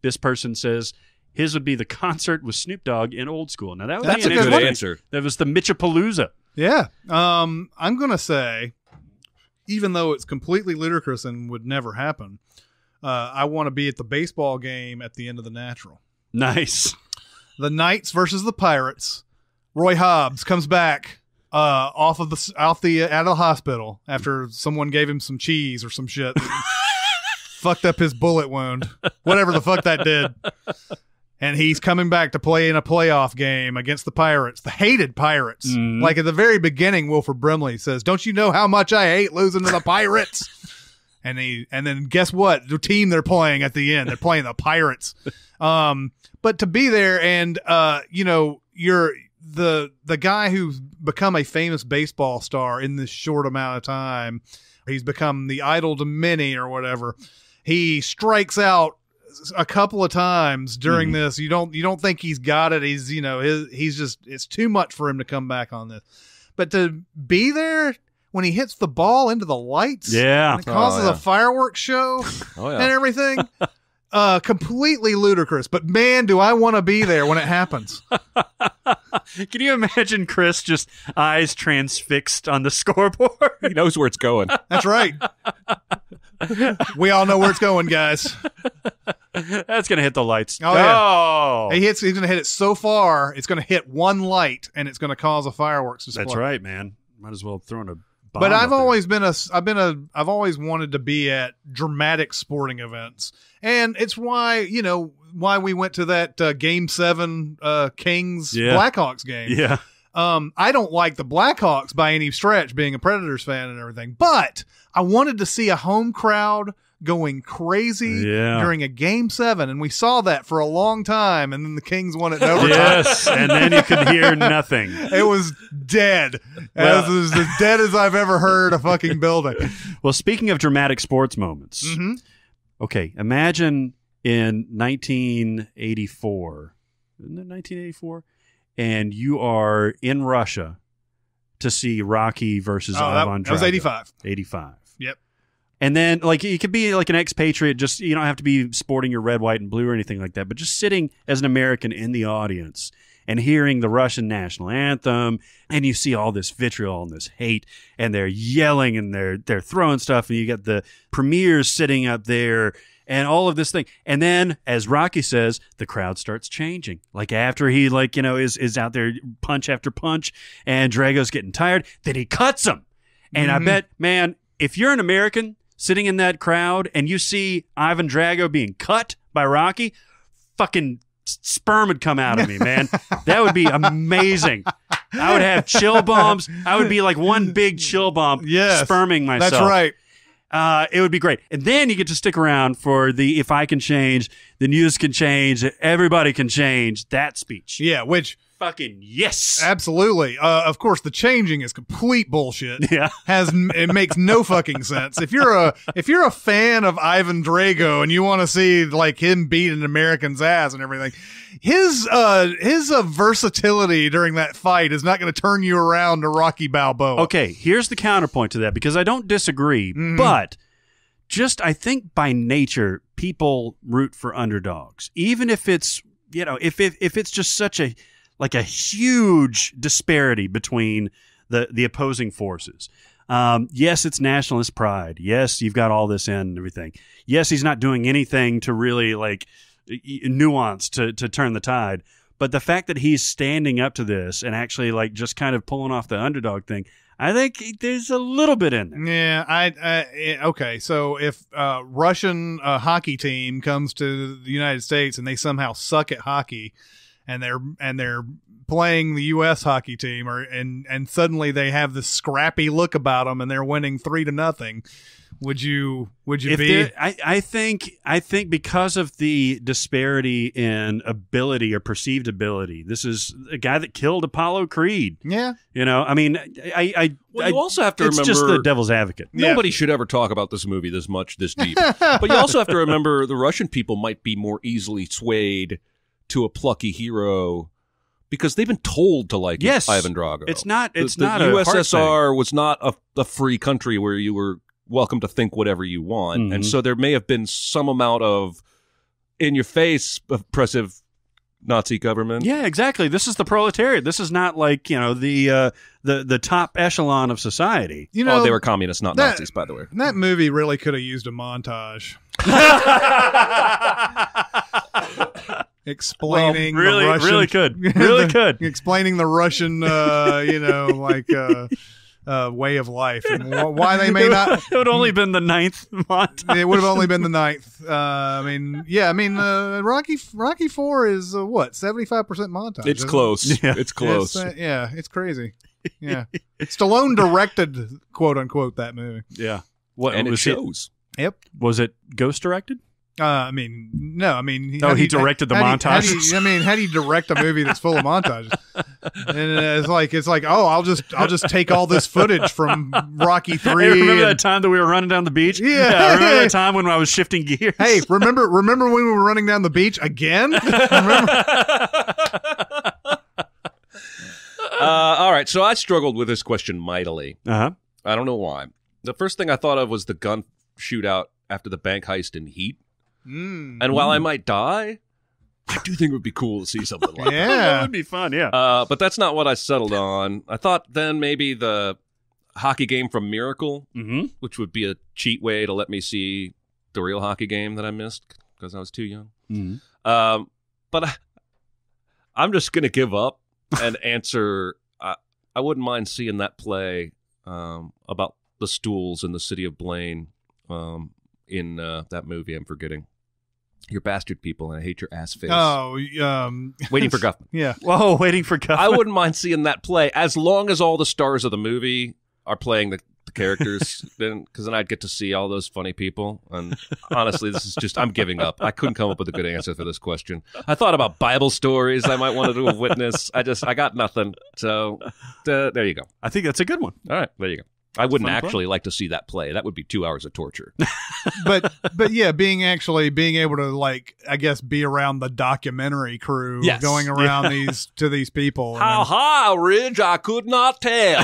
This person says his would be the concert with Snoop Dogg in Old School. Now
that's a good answer.
That was the Mitchapalooza.
Yeah. I'm going to say, even though it's completely ludicrous and would never happen, I want to be at the baseball game at the end of The Natural.
Nice.
The Knights versus the Pirates. Roy Hobbs comes back out of the hospital after someone gave him some cheese or some shit. Fucked up his bullet wound. Whatever the fuck that did. And he's coming back to play in a playoff game against the Pirates, the hated Pirates. Mm. Like at the very beginning, Wilford Brimley says, "Don't you know how much I hate losing to the Pirates?" and then guess what? The team they're playing at the end, they're playing the Pirates. But to be there and you're the guy who's become a famous baseball star in this short amount of time. He's become the idol to many or whatever. He strikes out a couple of times during this. You don't think he's got it. He's just, it's too much for him to come back on this. But to be there when he hits the ball into the lights, and it causes a fireworks show and everything. Completely ludicrous, but man, do I want to be there when it happens.
Can you imagine Chris just eyes transfixed on the scoreboard?
He knows where it's going.
That's right. We all know where it's going, guys.
That's going to hit the lights.
Oh, yeah. He's going to hit it so far, it's going to hit one light, and it's going to cause a fireworks display.
That's right, man. Might as well throw in a bomb.
But I've always wanted to be at dramatic sporting events. And it's why we went to that Game 7 Kings Blackhawks game.
Yeah.
I don't like the Blackhawks by any stretch, being a Predators fan and everything, but I wanted to see a home crowd going crazy during a Game 7, and we saw that for a long time, and then the Kings won it in overtime.
Yes, and then you could hear nothing.
It was dead. It was as dead as I've ever heard a fucking building.
Well, speaking of dramatic sports moments, okay, imagine in 1984, isn't it 1984? And you are in Russia to see Rocky versus Ivan Drago.
That was 85.
85.
Yep.
And then, like, you could be like an expatriate, just, you don't have to be sporting your red, white, and blue or anything like that, but just sitting as an American in the audience and hearing the Russian national anthem, and you see all this vitriol and this hate, and they're yelling and they're throwing stuff, and you got the premiers sitting up there, and all of this thing. And then, as Rocky says, the crowd starts changing. Like, after he, like, you know, is out there punch after punch, and Drago's getting tired, then he cuts him. And I bet, man, if you're an American sitting in that crowd and you see Ivan Drago being cut by Rocky, fucking sperm would come out of me, man. That would be amazing. I would have chill bombs. I would be like one big chill bomb, sperming myself.
That's right.
It would be great. And then you get to stick around for the "if I can change, the news can change, everybody can change" that speech.
Yeah, which
fucking yes,
absolutely. Of course, the changing is complete bullshit.
Yeah,
it makes no fucking sense. If you're a fan of Ivan Drago and you want to see like him beat an American's ass and everything, his versatility during that fight is not going to turn you around to Rocky Balboa.
Okay, here's the counterpoint to that, because I don't disagree, but just I think by nature people root for underdogs, even if it's, you know, if it's just such a huge disparity between the opposing forces. Yes, it's nationalist pride. Yes, you've got all this in and everything. Yes, he's not doing anything to really like nuance to turn the tide. But the fact that he's standing up to this and actually like just kind of pulling off the underdog thing, I think there's a little bit in there.
Yeah, okay. So if Russian hockey team comes to the United States and they somehow suck at hockey, and they're playing the U.S. hockey team, and suddenly they have this scrappy look about them, and they're winning 3-0. Would you be?
I think because of the disparity in ability or perceived ability, this is a guy that killed Apollo Creed.
Yeah,
you know, I mean,
you also have to remember,
it's just the devil's advocate.
Nobody should ever talk about this movie this deep. But you also have to remember the Russian people might be more easily swayed to a plucky hero because they've been told to like Ivan Drago.
It's not
the
a
USSR was not a free country where you were welcome to think whatever you want, and so there may have been some amount of in your face oppressive Nazi government.
Yeah, exactly. This is the proletariat. This is not like, you know, the top echelon of society.
You know,
they were communists, not Nazis, by the way.
That movie really could have used a montage. Explaining the Russian,
really could
explaining the Russian, way of life and why they may not.
It would only been the 9th montage.
It would have only been the 9th. Rocky 4 is what, 75% montage.
It's close.
Yeah.
It's close.
It's crazy. Yeah, Stallone directed, quote unquote, that movie.
Yeah,
and it shows.
Yep.
Was it ghost directed?
No.
He directed the montages.
How do you direct a movie that's full of montages? And it's like, oh, I'll just take all this footage from Rocky 3.
Hey, remember that time that we were running down the beach?
Yeah.
Remember that time when I was shifting gears?
Hey, remember when we were running down the beach again? Remember?
All right, so I struggled with this question mightily.
Uh-huh.
I don't know why. The first thing I thought of was the gun shootout after the bank heist in Heat. And while I might die, I do think it would be cool to see something like that.
That would be fun, yeah.
But that's not what I settled on. I thought then maybe the hockey game from Miracle, which would be a cheat way to let me see the real hockey game that I missed because I was too young. But I'm just going to give up and answer. I wouldn't mind seeing that play about the stools in the city of Blaine in that movie I'm forgetting. You're bastard people, and I hate your ass face.
Oh,
Waiting for Guffman.
Yeah.
Whoa, Waiting for Guffman.
I wouldn't mind seeing that play, as long as all the stars of the movie are playing the characters, because then I'd get to see all those funny people. And honestly, this is just, I'm giving up. I couldn't come up with a good answer for this question. I thought about Bible stories I might want to do a witness. I got nothing. So there you go.
I think that's a good one.
All right, there you go. I wouldn't actually like to see that play. That would be 2 hours of torture.
but yeah, being able to, like, I guess, be around the documentary crew, going around to these people.
How high, Ridge? I could not tell.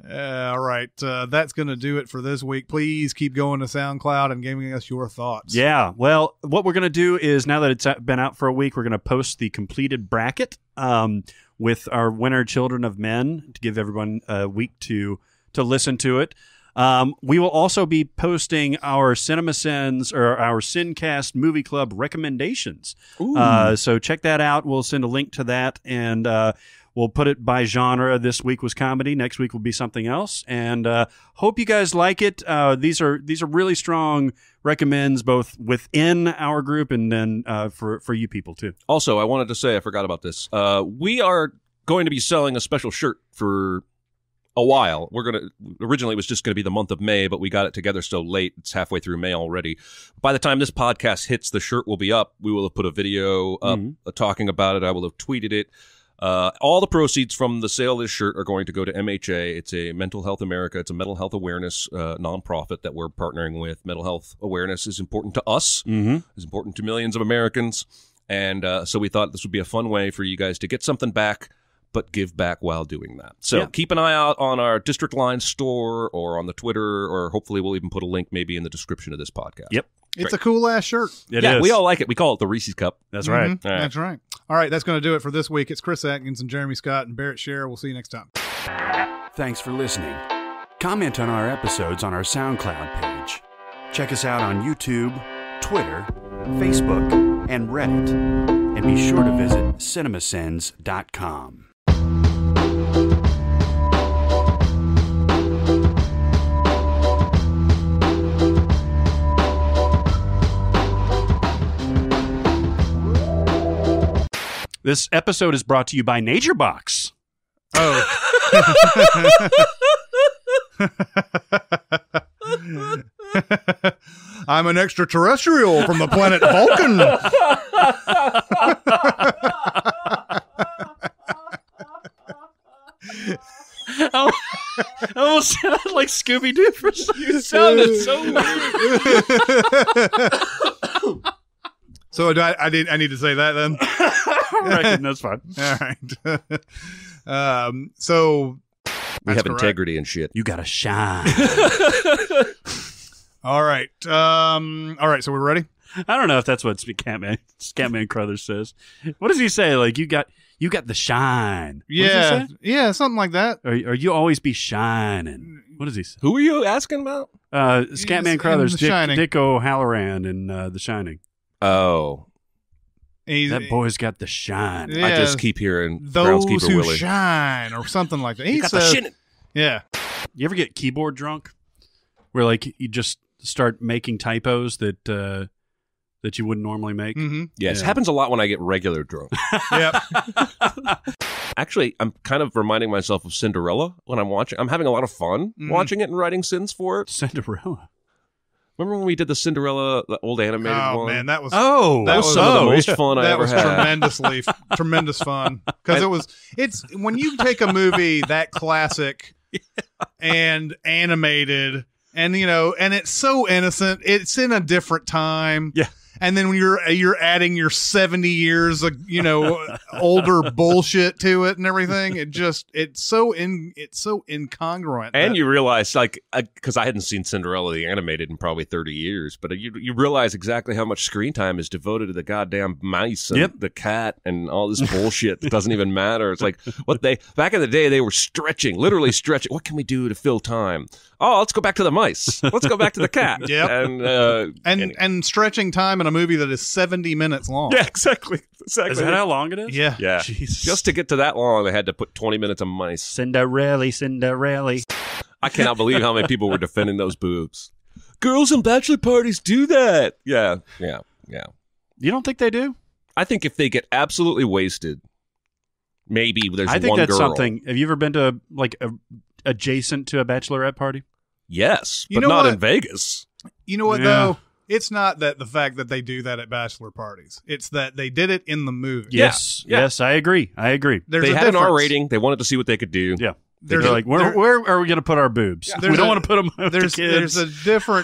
All right, that's going to do it for this week. Please keep going to SoundCloud and giving us your thoughts.
Yeah, well, what we're going to do is, now that it's been out for a week, we're going to post the completed bracket with our winner, Children of Men, to give everyone a week to listen to it. We will also be posting our Cinemasins, or our SinCast Movie Club recommendations. So check that out. We'll send a link to that, and we'll put it by genre. This week was comedy. Next week will be something else. And hope you guys like it. These are really strong recommends, both within our group and then for you people too.
Also, I wanted to say, I forgot about this. We are going to be selling a special shirt for a while. Originally it was just going to be the month of May, but we got it together so late. It's halfway through May already. By the time this podcast hits, the shirt will be up. We will have put a video up talking about it. I will have tweeted it. All the proceeds from the sale of this shirt are going to go to MHA. It's a Mental Health America. It's a mental health awareness nonprofit that we're partnering with. Mental health awareness is important to us. It's important to millions of Americans. And so we thought this would be a fun way for you guys to get something back, but give back while doing that. So keep an eye out on our District Line store or on the Twitter, or hopefully we'll even put a link maybe in the description of this podcast.
Yep.
It's a cool-ass shirt.
It is.
We all like it. We call it the Reese's Cup.
That's right.
All right.
That's right. All right, that's going to do it for this week. It's Chris Atkins and Jeremy Scott and Barrett Scher. We'll see you next time.
Thanks for listening. Comment on our episodes on our SoundCloud page. Check us out on YouTube, Twitter, Facebook, and Reddit. And be sure to visit cinemasins.com. This episode is brought to you by Nature Box.
Oh. I'm an extraterrestrial from the planet Vulcan.
I almost sounded like Scooby-Doo for some reason. You sounded so weird.
So I need to say that then?
I reckon that's fine.
All right. So
we have integrity and shit.
You gotta shine.
All right. All right. So we're ready?
I don't know if that's what Scatman Crothers says. What does he say? Like, you got the shine.
Yeah. Yeah. Something like that.
Or you always be shining. What does he say?
Who are you asking about?
Scatman Crothers,
Shining.
Dick O'Halloran in The Shining.
Oh.
That boy's got the shine.
Yeah,
I just keep hearing
those
Groundskeeper
who
Willie.
shine or something like that.
You got the shinin'.
Yeah.
You ever get keyboard drunk? Where, like, you just start making typos that you wouldn't normally make?
Mm-hmm.
Yes, it happens a lot when I get regular drunk.
Yep.
Actually, I'm kind of reminding myself of Cinderella when I'm watching. I'm having a lot of fun watching it and writing sins for it.
Cinderella.
Remember when we did the Cinderella, the old animated one?
Oh, man, that was
some of the most fun I ever had.
That was tremendous fun. Because it's when you take a movie that classic and animated, and and it's so innocent, it's in a different time.
Yeah.
And then when you're adding your 70 years of older bullshit to it and everything, it's so incongruent.
And you realize, like, because I hadn't seen Cinderella the animated in probably 30 years, but you realize exactly how much screen time is devoted to the goddamn mice and the cat and all this bullshit that doesn't even matter. It's like back in the day they were literally stretching. What can we do to fill time? Oh, let's go back to the mice. Let's go back to the cat.
Yep. And stretching time in a movie that is 70 minutes long.
Yeah, exactly.
Is that how long it is?
Yeah.
Yeah.
Jesus.
Just to get to that long, they had to put 20 minutes of mice.
Cinderella.
I cannot believe how many people were defending those boobs. girls and bachelor parties do that. Yeah.
You don't think they do?
I think if they get absolutely wasted, maybe there's one girl.
I think that's something. Have you ever been to adjacent to a bachelorette party?
Yes, but not in Vegas.
You know what, though? It's not that the fact that they do that at bachelor parties. It's that they did it in the movie.
Yes, I agree.
They
had an R rating. They wanted to see what they could do.
Yeah. They're like, where are we going to put our boobs? Yeah. We don't want to put them with the kids.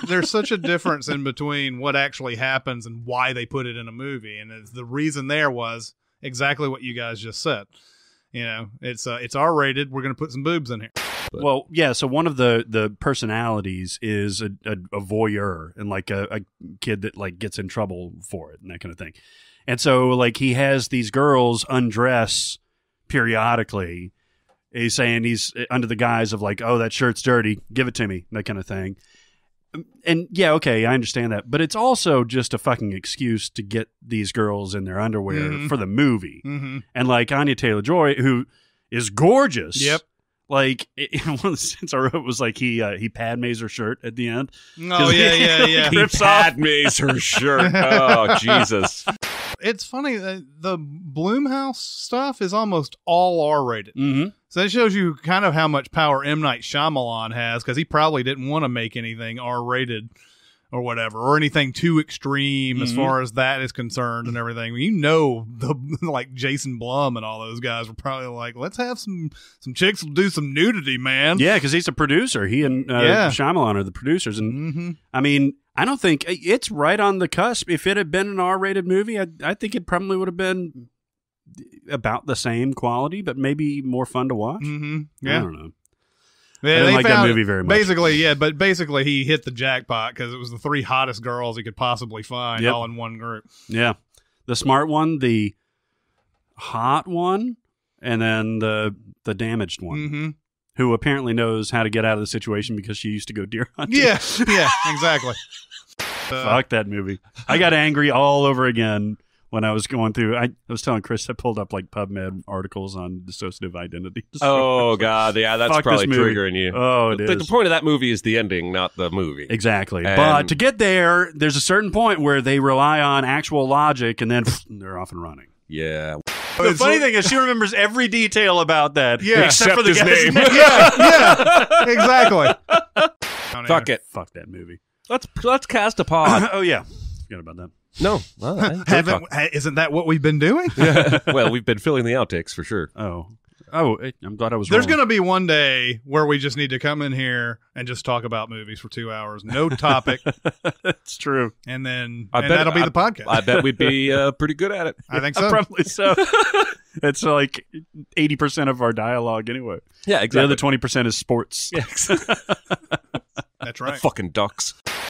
There's such a difference in between what actually happens and why they put it in a movie. And the reason there was exactly what you guys just said. You know, it's R rated. We're going to put some boobs in here.
Well, yeah. So one of the personalities is a voyeur and like a kid that like gets in trouble for it and that kind of thing. And so like he has these girls undress periodically. He's saying he's under the guise of like, oh, that shirt's dirty, give it to me, that kind of thing. And yeah, okay, I understand that. But it's also just a fucking excuse to get these girls in their underwear for the movie. Mm-hmm. And like Anya Taylor-Joy, who is gorgeous.
Yep.
Like, one of the scenes I wrote was like he Padmes her shirt at the end.
Oh, yeah.
He Padmes her shirt. Oh, Jesus.
It's funny that the Blumhouse stuff is almost all R-rated. Mm-hmm. So that shows you kind of how much power M. Night Shyamalan has, because he probably didn't want to make anything R-rated or whatever, or anything too extreme as far as that is concerned and everything. You know, like Jason Blum and all those guys were probably like, let's have some chicks will do some nudity, man.
Yeah, because he's a producer. He and Shyamalan are the producers. And I mean, I don't think it's right on the cusp. If it had been an R-rated movie, I think it probably would have been about the same quality, but maybe more fun to watch. Mm-hmm. Yeah. I don't know.
Yeah,
I didn't like that movie very much.
Basically, he hit the jackpot because it was the three hottest girls he could possibly find all in one group.
Yeah. The smart one, the hot one, and then the damaged one, who apparently knows how to get out of the situation because she used to go deer hunting.
Yeah, exactly.
Fuck that movie. I got angry all over again when I was going through. I was telling Chris I pulled up like PubMed articles on dissociative identity.
Oh, God. Yeah, that's probably triggering you.
Oh, it is.
The point of that movie is the ending, not the movie.
Exactly. But to get there, there's a certain point where they rely on actual logic and then they're off and running.
Yeah.
The funny thing is she remembers every detail about that.
Yeah.
Except for the
his
guy's
name.
Yeah, exactly.
Fuck it.
Fuck that movie.
Let's cast a pod.
Oh, yeah. Forgot about that.
No.
Isn't that what we've been doing?
Well, we've been filling the outtakes for sure.
Oh, I'm glad I was
There's
wrong.
going to be one day where we just need to come in here and just talk about movies for 2 hours. No topic.
That's true.
And then that'll be the podcast.
I bet we'd be pretty good at it.
I think so.
Probably so. It's like 80% of our dialogue anyway.
Yeah, exactly.
The other 20% is sports.
Yeah,
That's right.
Fucking ducks.